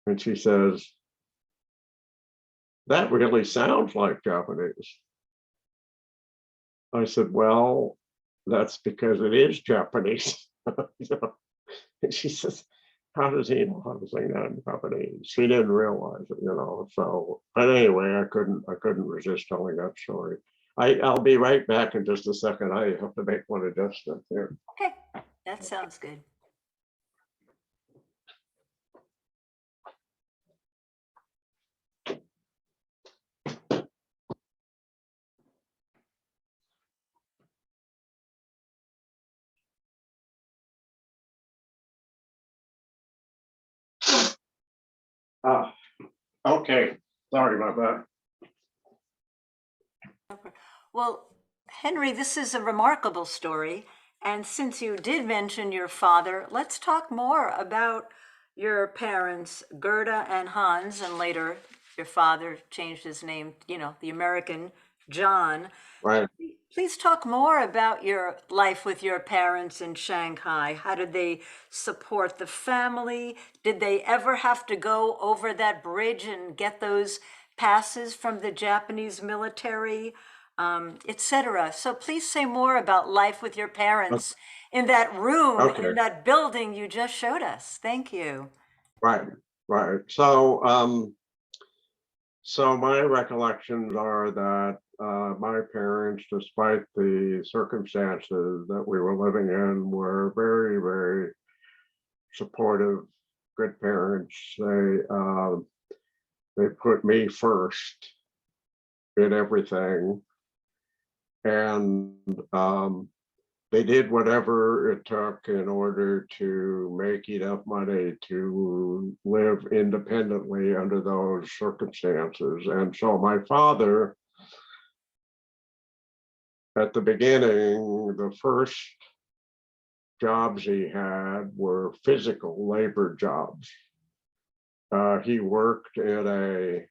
and she says, that really sounds like Japanese. I said, well, that's because it is Japanese. And she says, how does he know how to sing that in Japanese? She didn't realize it, So, but anyway, I couldn't resist telling that story. I'll be right back in just a second. I have to make one adjustment here. Okay, that sounds good. Ah, okay, sorry about that. Well, Henry, this is a remarkable story. And since you did mention your father, let's talk more about your parents, Gerda and Hans, and later your father changed his name, the American John. Right. Please talk more about your life with your parents in Shanghai. How did they support the family? Did they ever have to go over that bridge and get those passes from the Japanese military, etc.? So please say more about life with your parents in that room, Okay. in that building you just showed us. Thank you. Right. Right. So my recollections are that my parents, despite the circumstances that we were living in, were very, very supportive, good parents. They put me first in everything, and they did whatever it took in order to make enough money to live independently under those circumstances. And so my father, at the beginning, the first jobs he had were physical labor jobs. He worked in a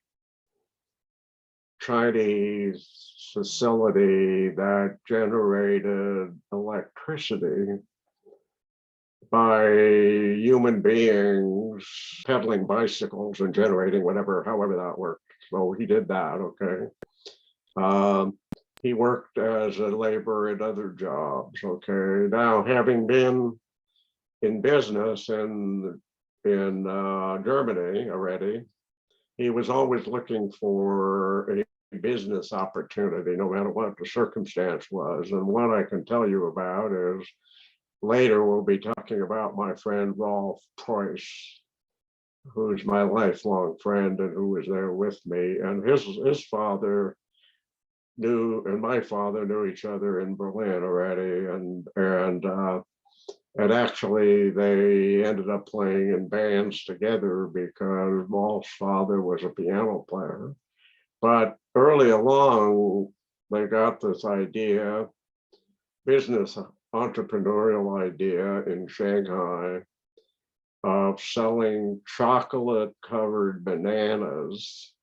Chinese facility that generated electricity by human beings pedaling bicycles and generating whatever, however that worked. So he did that, okay. He worked as a laborer at other jobs, okay. Now, having been in business in Germany already, he was always looking for a business opportunity, no matter what the circumstance was. And what I can tell you about is later we'll be talking about my friend Rolf Preuss, who's my lifelong friend and who was there with me. And his father knew, and my father knew each other in Berlin already, and actually they ended up playing in bands together because Rolf's father was a piano player. But early along, they got this idea, business entrepreneurial idea in Shanghai of selling chocolate covered bananas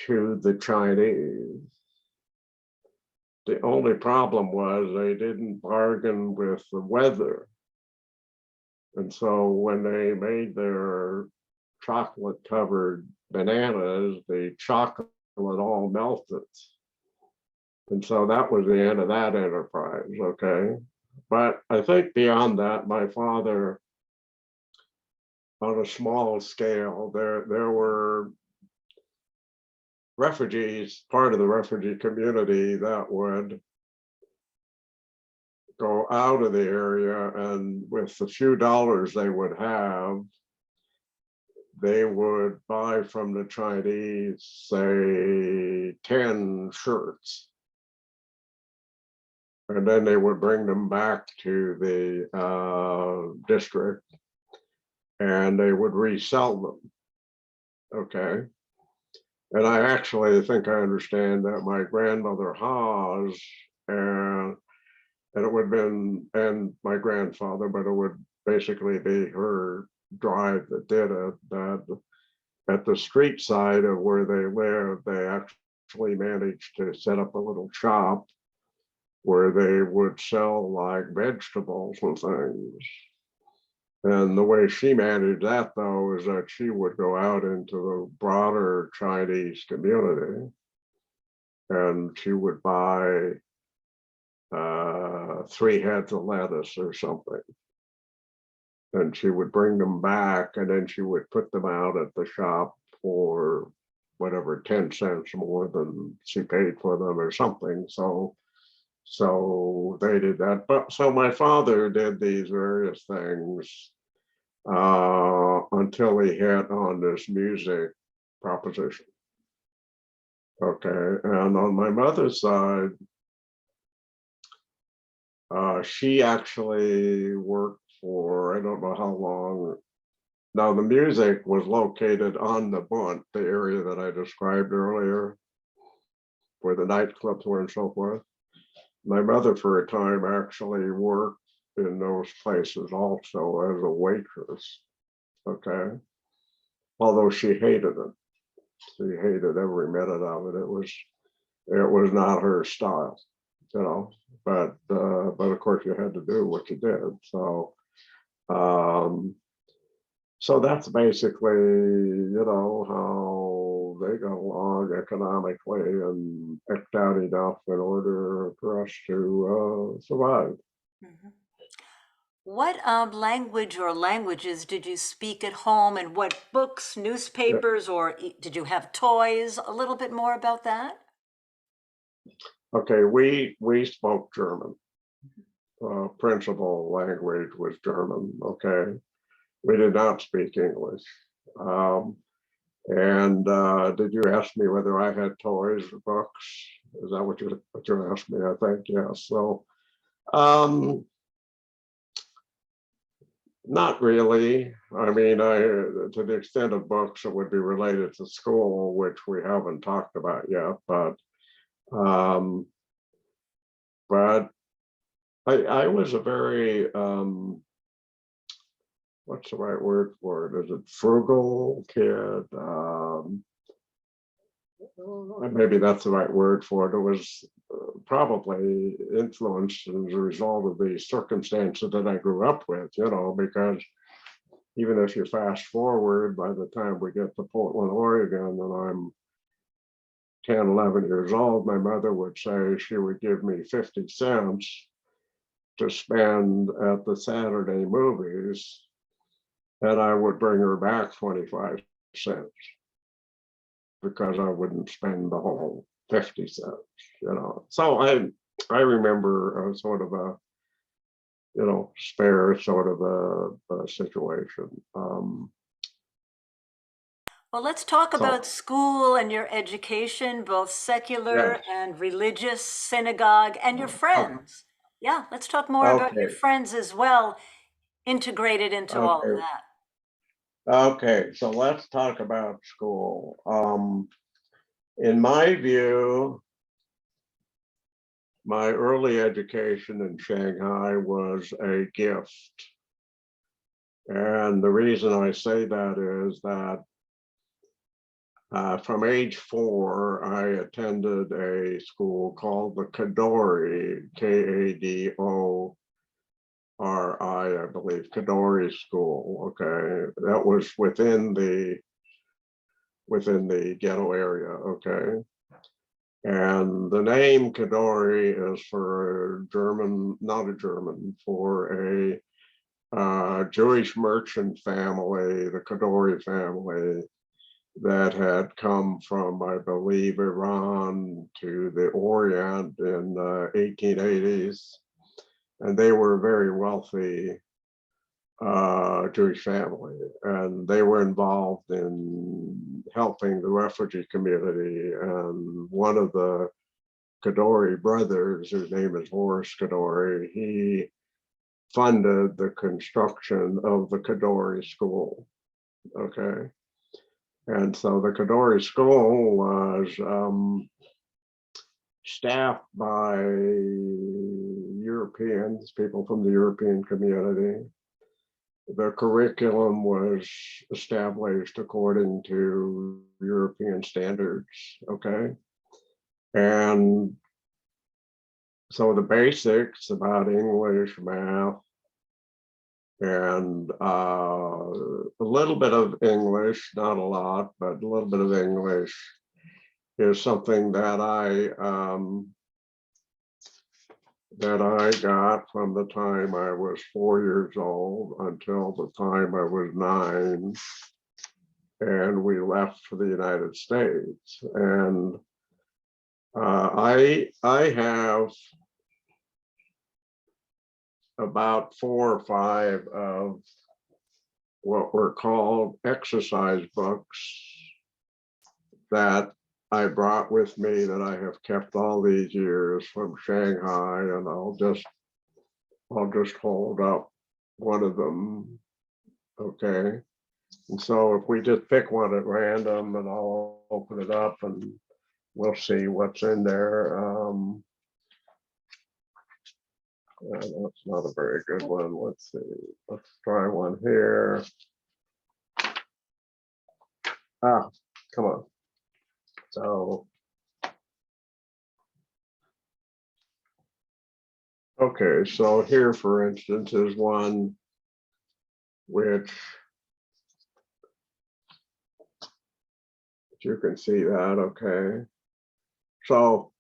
to the Chinese. The only problem was they didn't bargain with the weather. And so when they made their chocolate covered bananas, the chocolate all melted. And so that was the end of that enterprise, okay? But I think beyond that, my father, on a small scale, there were refugees, part of the refugee community that would go out of the area, and with the few dollars they would have, they would buy from the Chinese, say, 10 shirts. And then they would bring them back to the district and they would resell them. Okay. And I actually think I understand that my grandmother Haas and it would have been, and my grandfather, but it would basically be her drive that did it, that at the street side of where they lived, they actually managed to set up a little shop where they would sell like vegetables and things. And the way she managed that, though, is that she would go out into the broader Chinese community and she would buy 3 heads of lettuce or something. And she would bring them back and then she would put them out at the shop for whatever, 10 cents more than she paid for them or something. So they did that. But so my father did these various things until he hit on this music proposition. Okay, and on my mother's side, she actually worked for, I don't know how long, Now the music was located on the Bunt, the area that I described earlier, where the nightclubs were and so forth. My mother for a time actually worked in those places also as a waitress, okay? Although she hated it. She hated every minute of it. It was not her style, you know, but of course you had to do what you did. So that's basically, you know, how they got along economically and eked out enough in order for us to survive. Mhm. What language or languages did you speak at home, and what books, Yeah. newspapers, or did you have toys? A little bit more about that? Okay, we spoke German. Principal language was German. Okay, we did not speak English. Um, and did you ask me whether I had toys or books? Is that what you asked me? I think yes. So um, not really. I mean, to the extent of books that would be related to school, which we haven't talked about yet, um, but I was a very what's the right word for it? Is it frugal kid? Maybe that's the right word for it. It was probably influenced as a result of the circumstances that I grew up with, you know, because even if you fast forward, by the time we get to Portland, Oregon, and I'm 10, 11 years old, my mother would say she would give me 50 cents to spend at the Saturday movies, and I would bring her back 25 cents because I wouldn't spend the whole 50 cents, you know. So I remember sort of a, you know, spare sort of a situation. Well, let's talk So about school and your education, both secular yes, and religious, synagogue, and your okay, friends. Yeah, let's talk more about your okay, friends as well, integrated into all of okay, that. okay. So let's talk about school. In my view, my early education in Shanghai was a gift. And the reason I say that is that from age 4, I attended a school called the Kadori, Kadori, I believe, Kadori School. Okay, that was within the ghetto area. Okay, and the name Kadori is for a German, not a German, for a Jewish merchant family, the Kadori family, that had come from, I believe, Iran to the Orient in the 1880s. And they were a very wealthy Jewish family. And they were involved in helping the refugee community. And one of the Kadori brothers, whose name is Horace Kadori, he funded the construction of the Kadori School. Okay. And so the Kadori School was staffed by Europeans, people from the European community. The curriculum was established according to European standards, okay? And so the basics about English, math, and a little bit of English, not a lot, but a little bit of English is something that I got from the time I was 4 years old until the time I was 9, and we left for the United States. And I have about 4 or 5 of what were called exercise books that I brought with me that I have kept all these years from Shanghai, and I'll just hold up one of them. Okay. And so if we just pick one at random, and I'll open it up and we'll see what's in there. That's not a very good one. Let's see. Let's try one here. Ah, come on. So, okay, so here, for instance, is one which you can see that, okay. So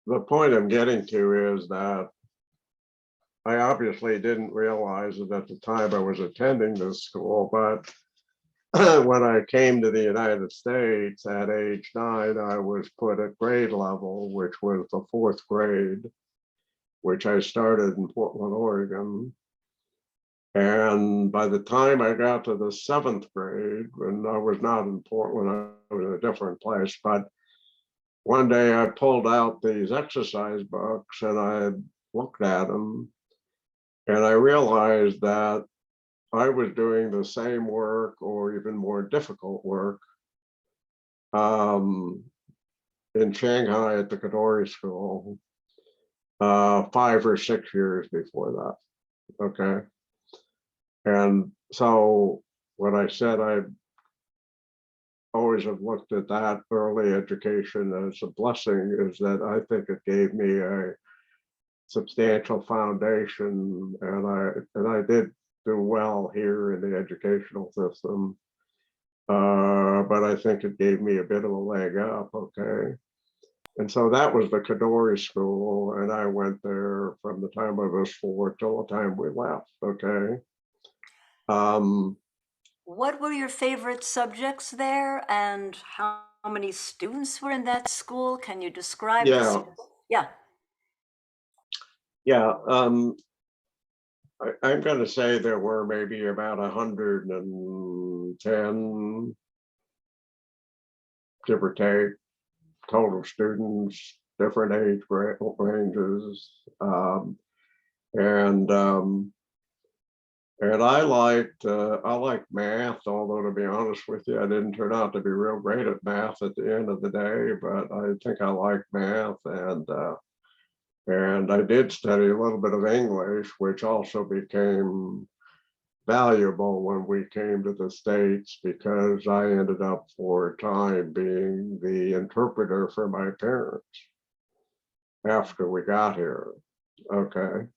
the point I'm getting to is that I obviously didn't realize it at the time I was attending this school, but when I came to the United States at age 9, I was put at grade level, which was the 4th grade, which I started in Portland, Oregon. And by the time I got to the 7th grade, and I was not in Portland, I was in a different place, but one day I pulled out these exercise books and I looked at them and I realized that I was doing the same work or even more difficult work in Shanghai at the Kadori School 5 or 6 years before that. Okay. And so what I said, I always have looked at that early education as a blessing, is that I think it gave me a substantial foundation, and I did do well here in the educational system. But I think it gave me a bit of a leg up, okay? And so that was the Kadori School, and I went there from the time I was 4 till the time we left, okay? What were your favorite subjects there, and how many students were in that school? Can you describe Yeah. the? Yeah. Yeah, I'm going to say there were maybe about 110, give or take, total students, different age ranges, and I liked math. Although, to be honest with you, I didn't turn out to be real great at math at the end of the day. But I think I liked math, and I did study a little bit of English, which also became valuable when we came to the States, because I ended up for a time being the interpreter for my parents after we got here. Okay.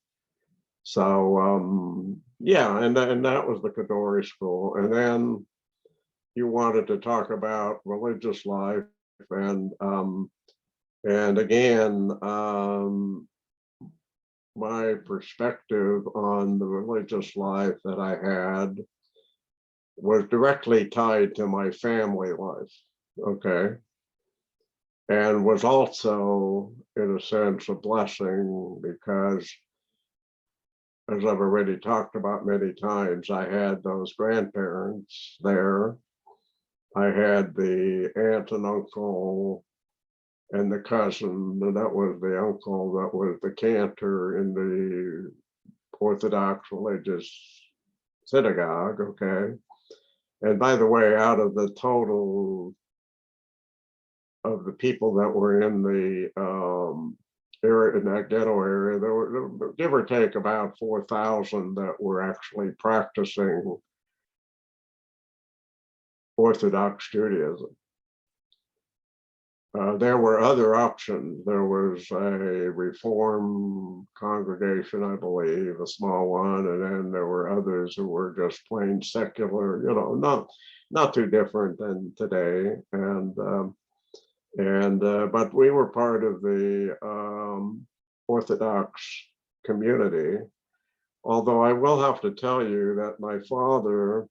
So yeah, and that was the Kadori School. And then you wanted to talk about religious life, and again, my perspective on the religious life that I had was directly tied to my family life, okay, and was also, in a sense, a blessing, because, as I've already talked about many times, I had those grandparents there. I had the aunt and uncle and the cousin, and that was the uncle that was the cantor in the Orthodox religious synagogue, okay? And by the way, out of the total of the people that were in the area, in that ghetto area, there were, give or take, about 4,000 that were actually practicing Orthodox Judaism. There were other options. There was a Reform congregation, I believe, a small one, and then there were others who were just plain secular, you know, not too different than today. But we were part of the Orthodox community. Although I will have to tell you that my father,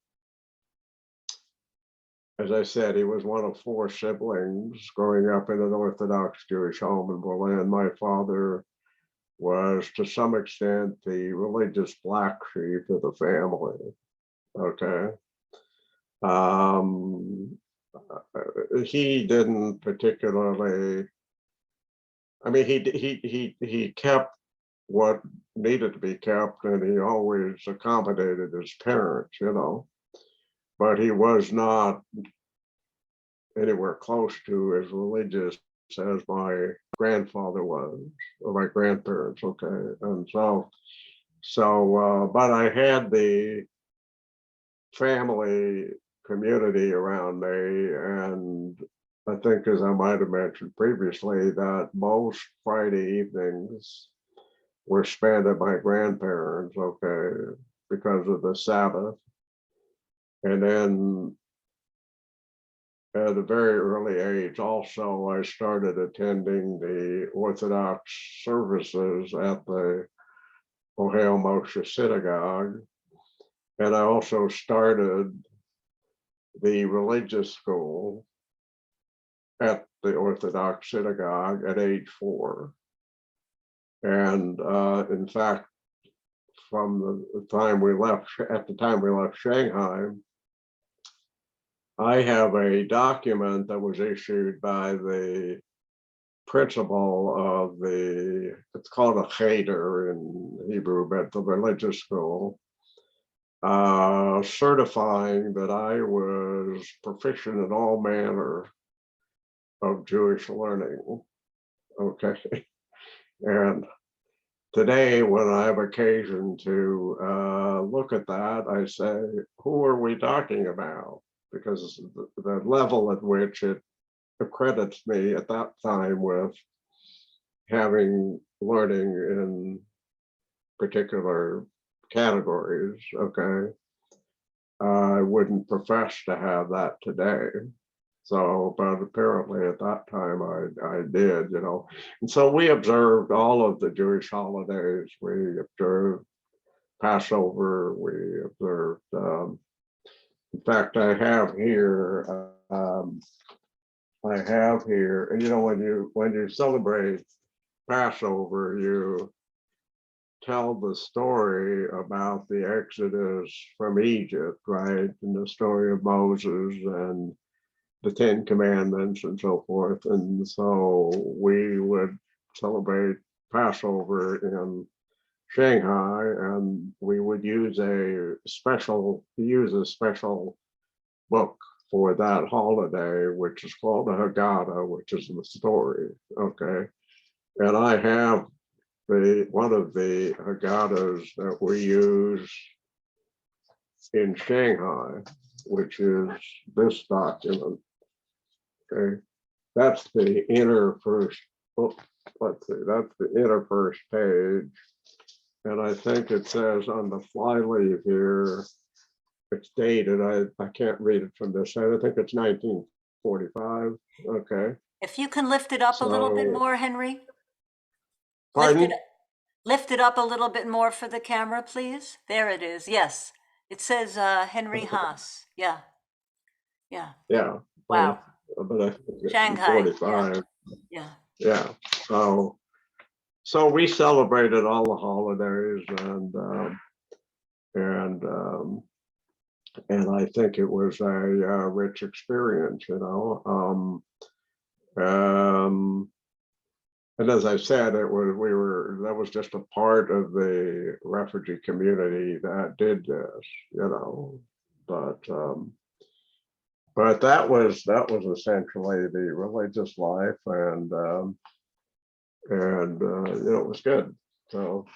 as I said, he was one of 4 siblings growing up in an Orthodox Jewish home in Berlin. My father was, to some extent, the religious black sheep of the family. Okay. He didn't particularly, I mean, he kept what needed to be kept, and he always accommodated his parents, you know. but he was not anywhere close to as religious as my grandfather was, or my grandparents, okay? And but I had the family community around me, and I think, as I might have mentioned previously, that most Friday evenings were spent at my grandparents, okay, because of the Sabbath. And then at a very early age, also, I started attending the Orthodox services at the Ohio Moshe Synagogue. And I also started the religious school at the Orthodox Synagogue at age 4. And in fact, from the time we left, at the time we left Shanghai, I have a document that was issued by the principal of it's called a cheder in Hebrew, but the religious school, certifying that I was proficient in all manner of Jewish learning. Okay. And today, when I have occasion to look at that, I say, who are we talking about? Because the level at which it accredits me at that time with having learning in particular categories, okay, I wouldn't profess to have that today. So, but apparently at that time I did, you know. And so we observed all of the Jewish holidays. We observed Passover. We observed, in fact, I have here, and you know, when you celebrate Passover, you tell the story about the Exodus from Egypt, right? And the story of Moses and the 10 Commandments and so forth. And so we would celebrate Passover in Shanghai, and we would use a special book for that holiday, which is called the Haggadah, which is the story. Okay. And I have one of the Haggadahs that we use in Shanghai, which is this document. Okay, that's the inner first. Oh, let's see, that's the inner first page, and I think it says on the flyleaf here, it's dated. I can't read it from this side. I think it's 1945. Okay. If you can lift it up a little bit more, Henry. Pardon? Lift it up a little bit more for the camera, please. There it is. Yes. It says Henry Haas. Yeah. Yeah. Yeah. Wow. But I think it's Shanghai. 45. Yeah. Yeah. So we celebrated all the holidays, and I think it was a rich experience, you know. And as I said, that was just a part of the refugee community that did this, you know. But that was essentially the religious life, and you know, it was good. So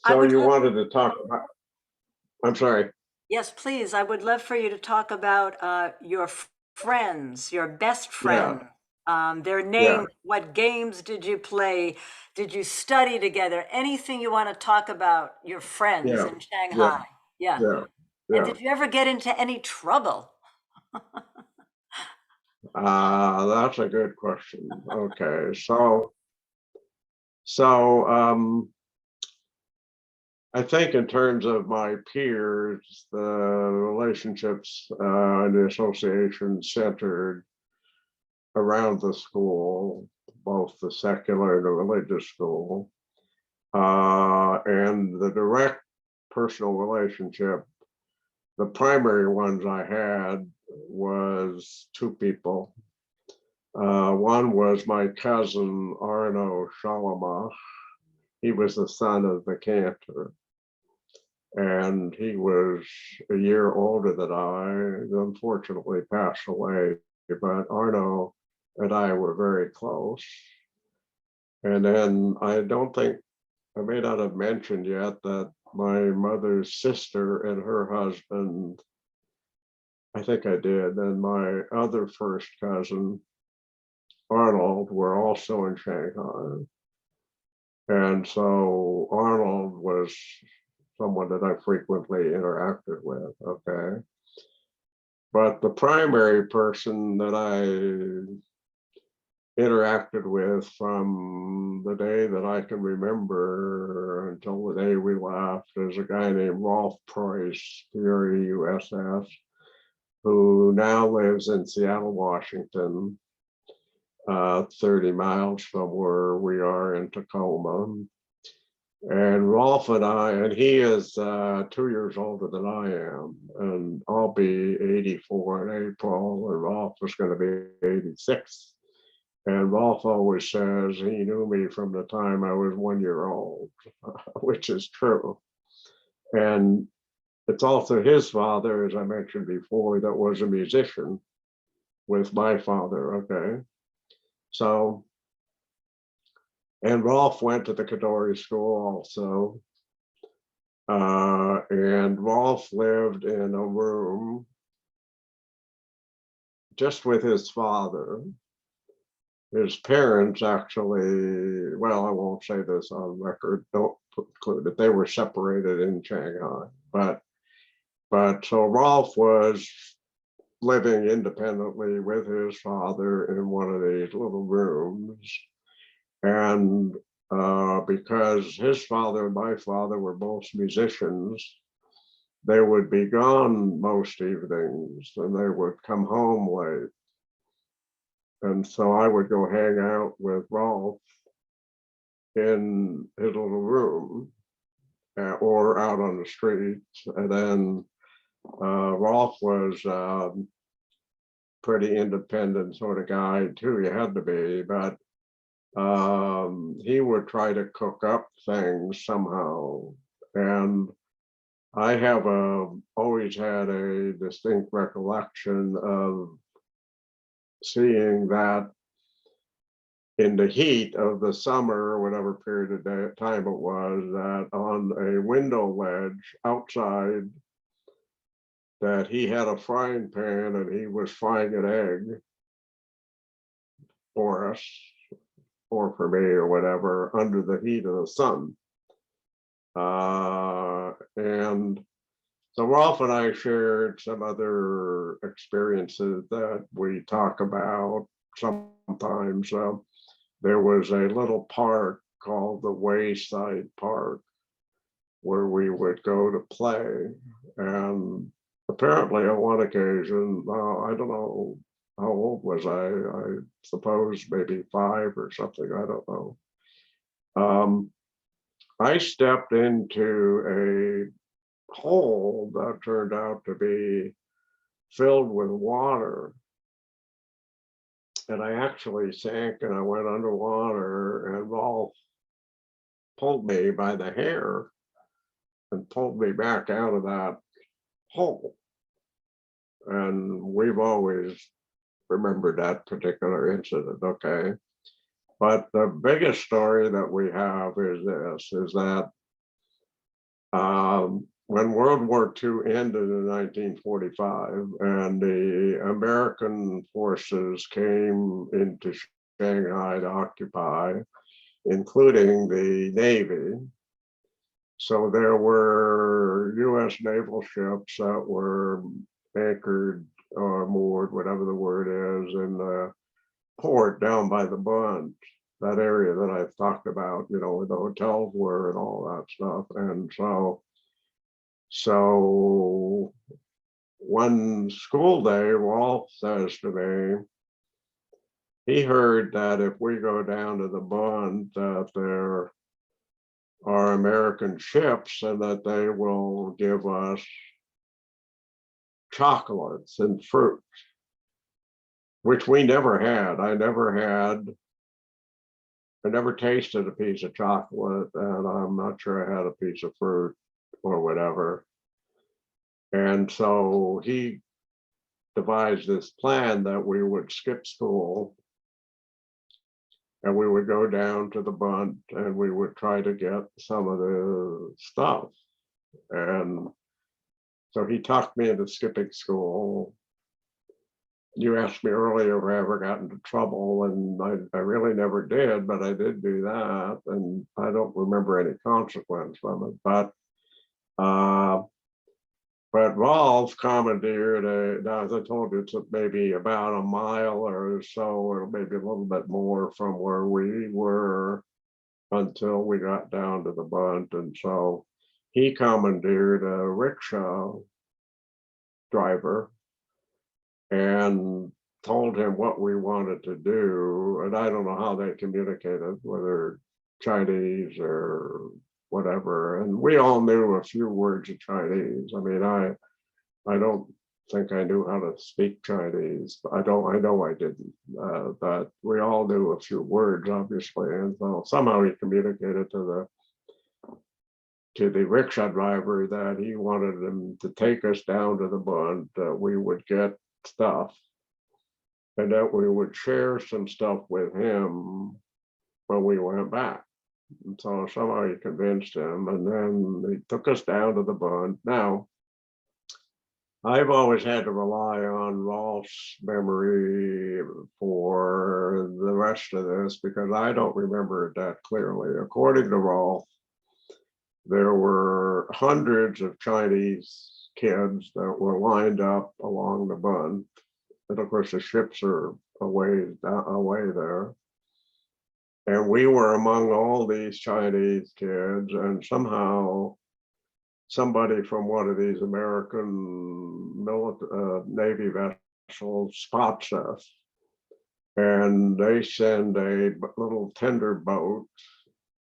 you wanted to talk about? I'm sorry. Yes, please. I would love for you to talk about your friends, your best Yeah. friend. Their name. Yeah. What games did you play? Did you study together? Anything you want to talk about your friends Yeah. in Shanghai? Yeah. Yeah. And did you ever get into any trouble? That's a good question. Okay, so I think in terms of my peers, the relationships and the association centered around the school, both the secular and the religious school, and the direct personal relationship. The primary ones I had was 2 people. One was my cousin Arno Shalomach. He was the son of the cantor. and he was a year older than I, unfortunately passed away, but Arno and I were very close. And then I don't think, I may not have mentioned yet that my mother's sister and her husband, I think I did, and my other first cousin, Arnold, were also in Shanghai. And so Arnold was someone that I frequently interacted with, okay? But the primary person that I interacted with from the day that I can remember until the day we left is a guy named Rolf Preuss, P-R-E-U-S-S, who now lives in Seattle, Washington, 30 miles from where we are in Tacoma. And Rolf and I, and he is 2 years older than I am, and I'll be 84 in April, and Rolf is going to be 86. And Rolf always says he knew me from the time I was 1 year old, which is true. And it's also his father, as I mentioned before, that was a musician with my father, okay? So, and Rolf went to the Kadori school also. And Rolf lived in a room just with his father. His parents actually, well, I won't say this on record, don't include it. They were separated in Shanghai, but so Rolf was living independently with his father in one of these little rooms. And because his father and my father were both musicians, they would be gone most evenings and they would come home late. And so I would go hang out with Rolf in his little room or out on the street. And then Rolf was pretty independent sort of guy too. You had to be, but he would try to cook up things somehow. And I have always had a distinct recollection of seeing that in the heat of the summer, whatever period of time it was, that on a window ledge outside, that he had a frying pan and he was frying an egg for us, or for me or whatever, under the heat of the sun. And so Rolf and I shared some other experiences that we talk about sometimes. There was a little park called the Wayside Park where we would go to play. And apparently on one occasion, I don't know, how old was I suppose maybe 5 or something, I don't know. I stepped into a hole that turned out to be filled with water. And I actually sank and I went underwater, and Rolf pulled me by the hair and pulled me back out of that hole. And we've always remembered that particular incident, okay? But the biggest story that we have is this, is that when World War II ended in 1945 and the American forces came into Shanghai to occupy, including the Navy. So there were US naval ships that were anchored or moored, whatever the word is, in the port down by the Bund, that area that I've talked about, you know, where the hotels were and all that stuff. And so one school day, Rolf says to me, he heard that if we go down to the Bund, that there are American ships and that they will give us chocolates and fruit, which we never had. I never tasted a piece of chocolate, and I'm not sure I had a piece of fruit. or whatever. And so he devised this plan that we would skip school and we would go down to the bunt and we would try to get some of the stuff. And so he talked me into skipping school. You asked me earlier if I ever got into trouble, and I really never did, but I did do that, and I don't remember any consequence from it. But Rolf commandeered as I told you, it's maybe about a mile or so, or maybe a little bit more from where we were until we got down to the bunt. And so he commandeered a rickshaw driver and told him what we wanted to do. And I don't know how they communicated, whether Chinese or whatever. And we all knew a few words of Chinese. I mean, I don't think I knew how to speak Chinese. I know I didn't, but we all knew a few words, obviously. And so somehow he communicated to the rickshaw driver that he wanted him to take us down to the bunt, that we would get stuff and that we would share some stuff with him when we went back. And so somehow he convinced him, and then he took us down to the bunt. Now, I've always had to rely on Rolf's memory for the rest of this because I don't remember it that clearly. According to Rolf, there were hundreds of Chinese kids that were lined up along the bunt. And of course, the ships are away there. And we were among all these Chinese kids, and somehow somebody from one of these American Navy vessels spots us, and they send a little tender boat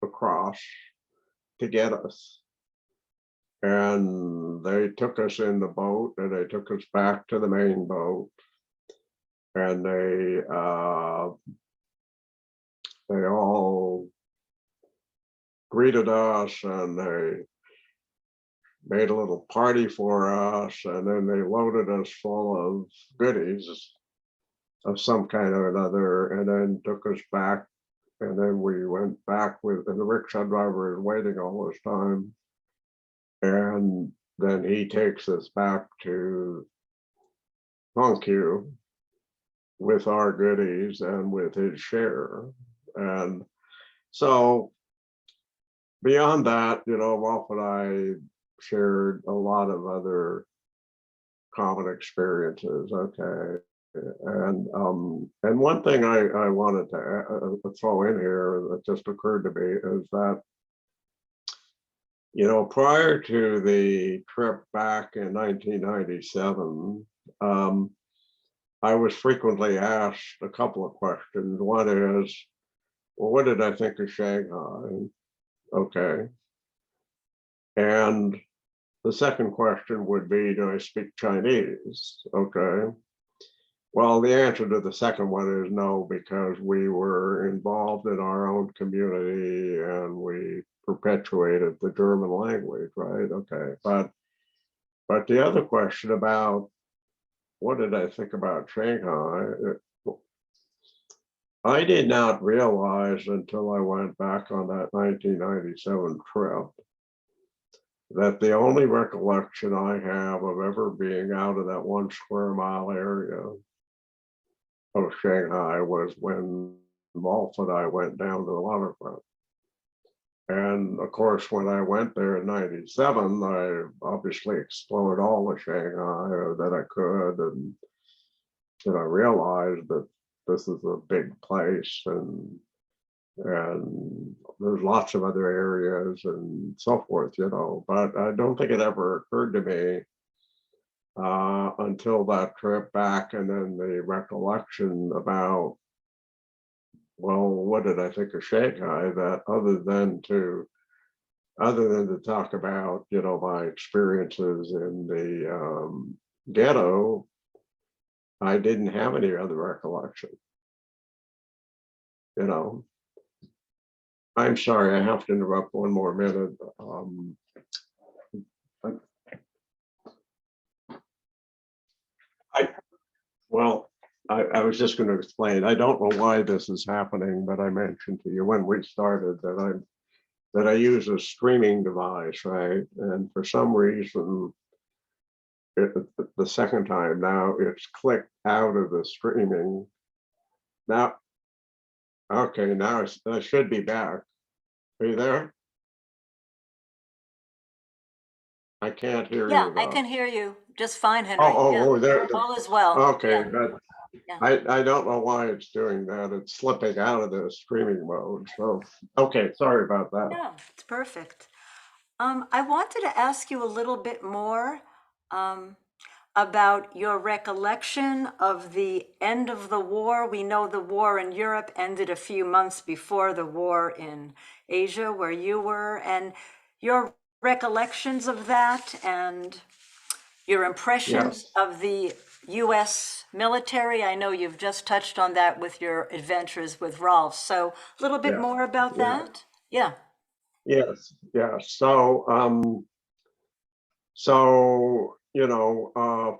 across to get us. And they took us in the boat and they took us back to the main boat. And they all greeted us and they made a little party for us, and then they loaded us full of goodies of some kind or another, and then took us back. And then we went back and the rickshaw driver is waiting all this time. And then he takes us back to Hongqiu with our goodies and with his share. And so beyond that, Rolf and I shared a lot of other common experiences. Okay. And one thing I wanted to throw in here that just occurred to me is that, prior to the trip back in 1997, I was frequently asked a couple of questions. One is, well, what did I think of Shanghai? Okay. And the second question would be, do I speak Chinese? Okay. Well, the answer to the second one is no, because we were involved in our own community and we perpetuated the German language, right? Okay. But the other question about what did I think about Shanghai? I did not realize until I went back on that 1997 trip that the only recollection I have of ever being out of that 1 square mile area of Shanghai was when Rolf and I went down to the waterfront. And of course, when I went there in 97, I obviously explored all of Shanghai that I could. And I realized that this is a big place and there's lots of other areas and so forth, but I don't think it ever occurred to me until that trip back, and then the recollection about, well, what did I think of Shanghai, that other than to talk about, my experiences in the ghetto, I didn't have any other recollection. I'm sorry, I have to interrupt one more minute. Well, I was just going to explain. I don't know why this is happening, but I mentioned to you when we started that I use a streaming device, right? And for some reason, the second time now it's clicked out of the streaming. Now, okay, now I should be back. Are you there? I can't hear Yeah, you I though. can hear you just fine, Henry. Oh, Yeah, there. all is well. Okay, Yeah, but yeah. I don't know why it's doing that. It's slipping out of the streaming mode. So, okay, sorry about that. Yeah, it's perfect. I wanted to ask you a little bit more um, about your recollection of the end of the war. We know the war in Europe ended a few months before the war in Asia, where you were, and your recollections of that and your impressions Yes, of the US military. I know you've just touched on that with your adventures with Rolf. So a little bit yes, more about yeah, that? Yeah. yes, yes. So,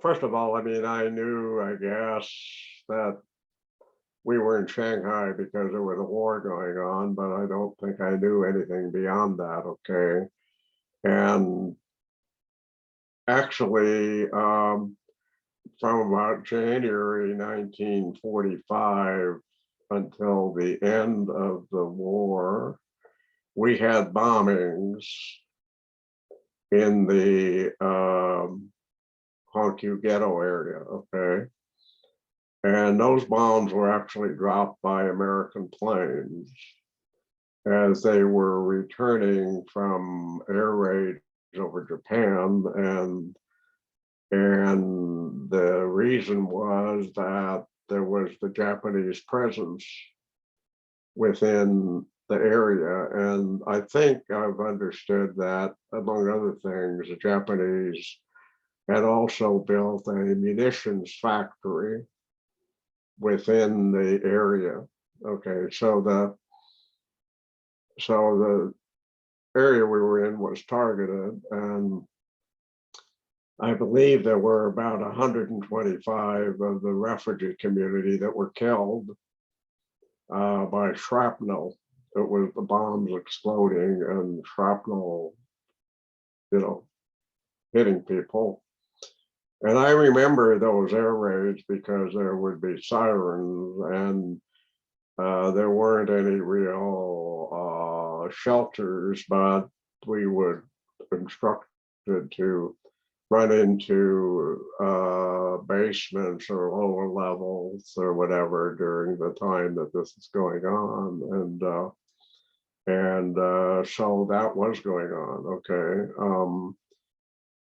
first of all, I mean, I knew, I guess, that we were in Shanghai because there was a war going on, but I don't think I knew anything beyond that, okay? And actually, from about January 1945 until the end of the war, we had bombings in the Hongqiu ghetto area, okay? And those bombs were actually dropped by American planes as they were returning from air raids over Japan. And the reason was that there was the Japanese presence within the area. And I think I've understood that, among other things, the Japanese had also built a munitions factory within the area. Okay, so the area we were in was targeted, and I believe there were about 125 of the refugee community that were killed by shrapnel. It was the bombs exploding and shrapnel, you know, hitting people. And I remember those air raids because there would be sirens, and there weren't any real shelters, but we were instructed to run into basements or lower levels or whatever during the time that this is going on. And so that was going on, okay.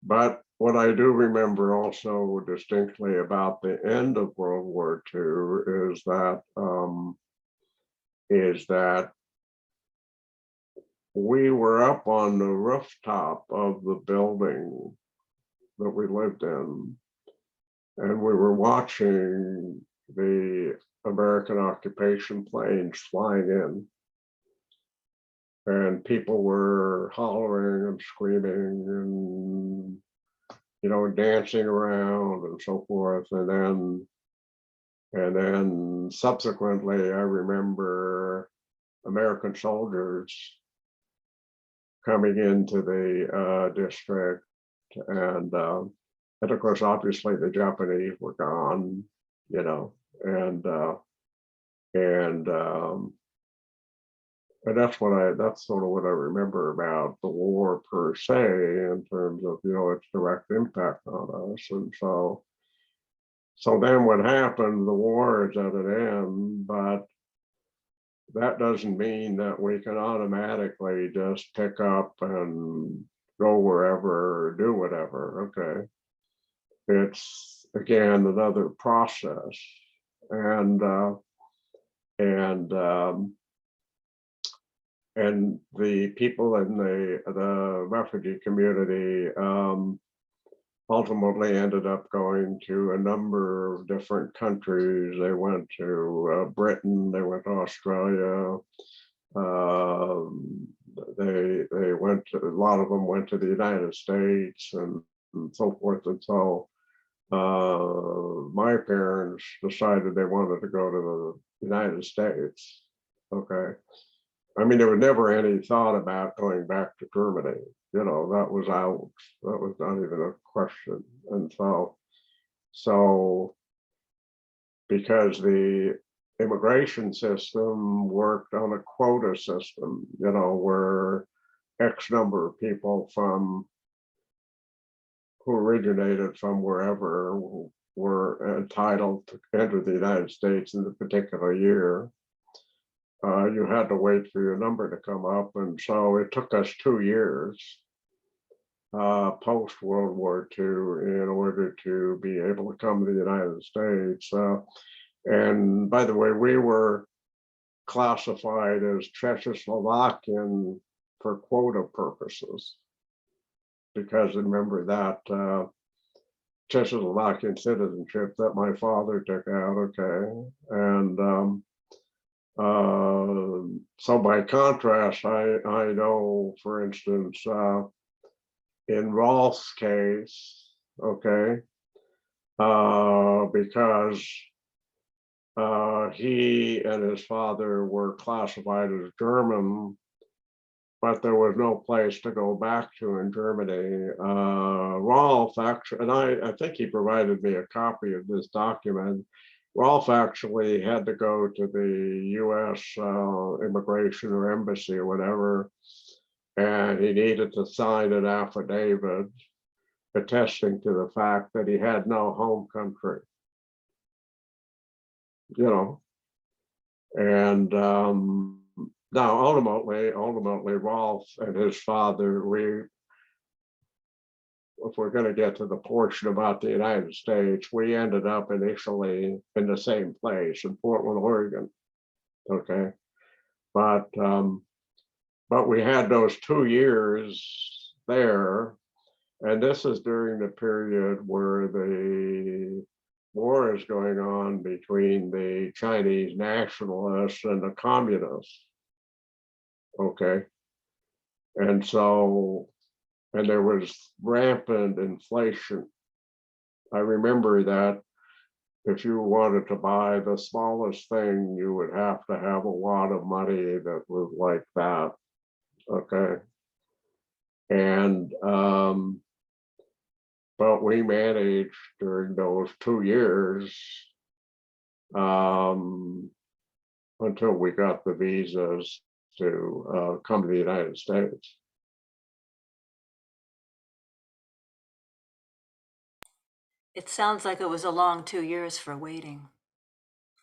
But what I do remember also distinctly about the end of World War II is that we were up on the rooftop of the building that we lived in, and we were watching the American occupation planes flying in, and people were hollering and screaming and dancing around and so forth. And then subsequently, I remember American soldiers coming into the district, and of course, obviously, the Japanese were gone, you know, and uh, and um, and that's sort of what I remember about the war per se in terms of its direct impact on us. And so then what happened? The war is at an end, but that doesn't mean that we can automatically just pick up and go wherever or do whatever. Okay. It's again another process. And and and the people in the refugee community ultimately ended up going to a number of different countries. They went to Britain, they went to Australia, um, they went to, a lot of them went to the United States and so forth. And so my parents decided they wanted to go to the United States. Okay. I mean, there was never any thought about going back to Germany. You know, that was out. That was not even a question. And so because the immigration system worked on a quota system, you know, where X number of people from who originated from wherever were entitled to enter the United States in a particular year. You had to wait for your number to come up. And so it took us 2 years post World War II in order to be able to come to the United States. And by the way, we were classified as Czechoslovakian for quota purposes, because remember that Czechoslovakian citizenship that my father took out, okay? And so by contrast, I know, for instance, in Rolf's case, okay, because he and his father were classified as German, but there was no place to go back to in Germany. Rolf actually, and I think he provided me a copy of this document. Rolf actually had to go to the US immigration or embassy or whatever, and he needed to sign an affidavit attesting to the fact that he had no home country. You know, and now ultimately, Rolf and his father, if we're going to get to the portion about the United States, we ended up initially in the same place in Portland, Oregon. Okay, but we had those 2 years there, and this is during the period where the war is going on between the Chinese nationalists and the communists. Okay. And so, and there was rampant inflation. I remember that if you wanted to buy the smallest thing, you would have to have a lot of money that was like that. Okay. And, but we managed during those 2 years until we got the visas to come to the United States. It sounds like it was a long 2 years for waiting.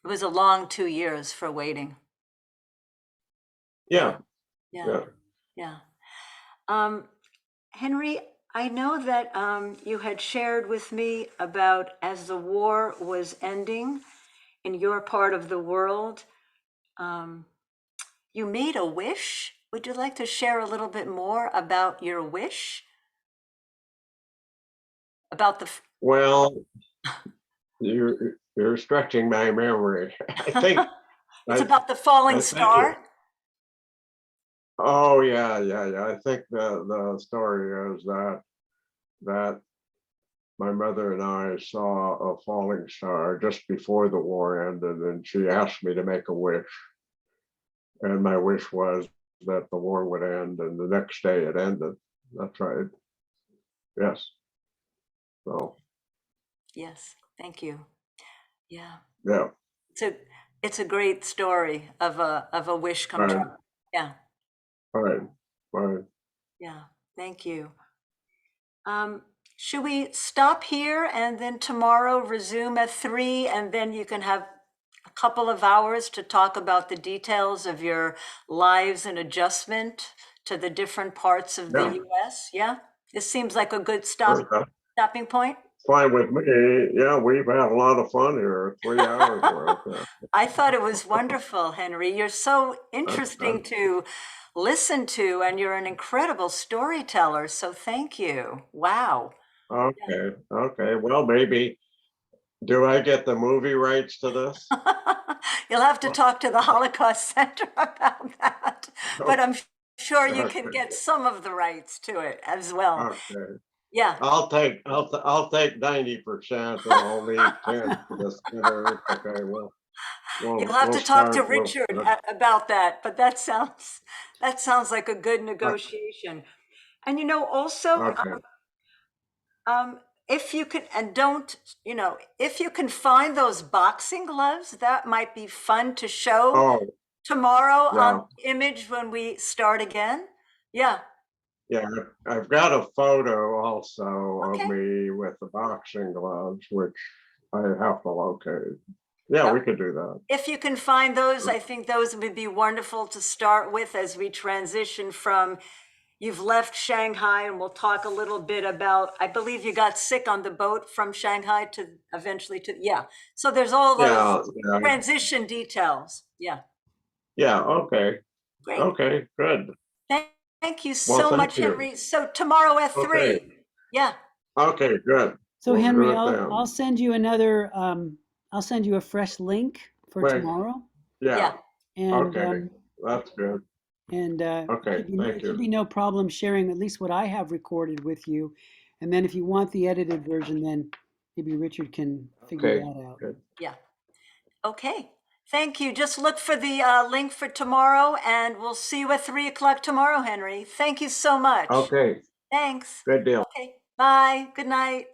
It was a long 2 years for waiting. Yeah. Yeah. Yeah. Henry, I know that you had shared with me about as the war was ending in your part of the world, you made a wish. Would you like to share a little bit more about your wish? About the. Well, you're stretching my memory. I think it's about the falling I star. Oh yeah. I think the story is that my mother and I saw a falling star just before the war ended, and she asked me to make a wish. And my wish was that the war would end, and the next day it ended. That's right. Yes. So. Yes, thank you. Yeah. Yeah. It's a great story of a wish come true. Yeah. Right. Yeah. Thank you. Should we stop here and then tomorrow resume at 3, and then you can have a couple of hours to talk about the details of your lives and adjustment to the different parts of the US? Yeah. This seems like a good stopping point. Fine with me. Yeah, we've had a lot of fun here. 3 hours worth. I thought it was wonderful, Henry. You're so interesting to listen to, and you're an incredible storyteller. So thank you. Wow. Okay. Well, maybe. Do I get the movie rights to this? You'll have to talk to the Holocaust Center about that. But I'm sure you can get some of the rights to it as well. Okay. Yeah. I'll take 90% and I'll leave 10 for the sinners. Okay, well, You'll have we'll to talk to start with, Richard about that, but that sounds like a good negotiation. And also, okay. if you can, and don't, if you can find those boxing gloves, that might be fun to show Oh, tomorrow on yeah, the image when we start again. Yeah. yeah. I've got a photo also of Okay. me with the boxing gloves, which I have to locate. Yeah, Yep. we could do that. If you can find those, I think those would be wonderful to start with as we transition from you've left Shanghai, and we'll talk a little bit about, I believe you got sick on the boat from Shanghai to eventually to, yeah. So there's all those Yeah, transition details. Yeah, yeah. Okay, great. okay, good. Thank you Well, so thank much, you. Henry. So tomorrow at Okay, 3. Yeah, okay, good. So We'll Henry, do it then. I'll send you another, I'll send you a fresh link for Wait, tomorrow. yeah, And, okay, that's good. Okay, thank it should you. be no problem sharing at least what I have recorded with you. And then if you want the edited version, then maybe Richard can figure Okay, that out. good. yeah. Okay. Thank you. Just look for the link for tomorrow, and we'll see you at 3 o'clock tomorrow, Henry. Thank you so much. Okay, Thanks. good deal. Okay. Bye. Good night.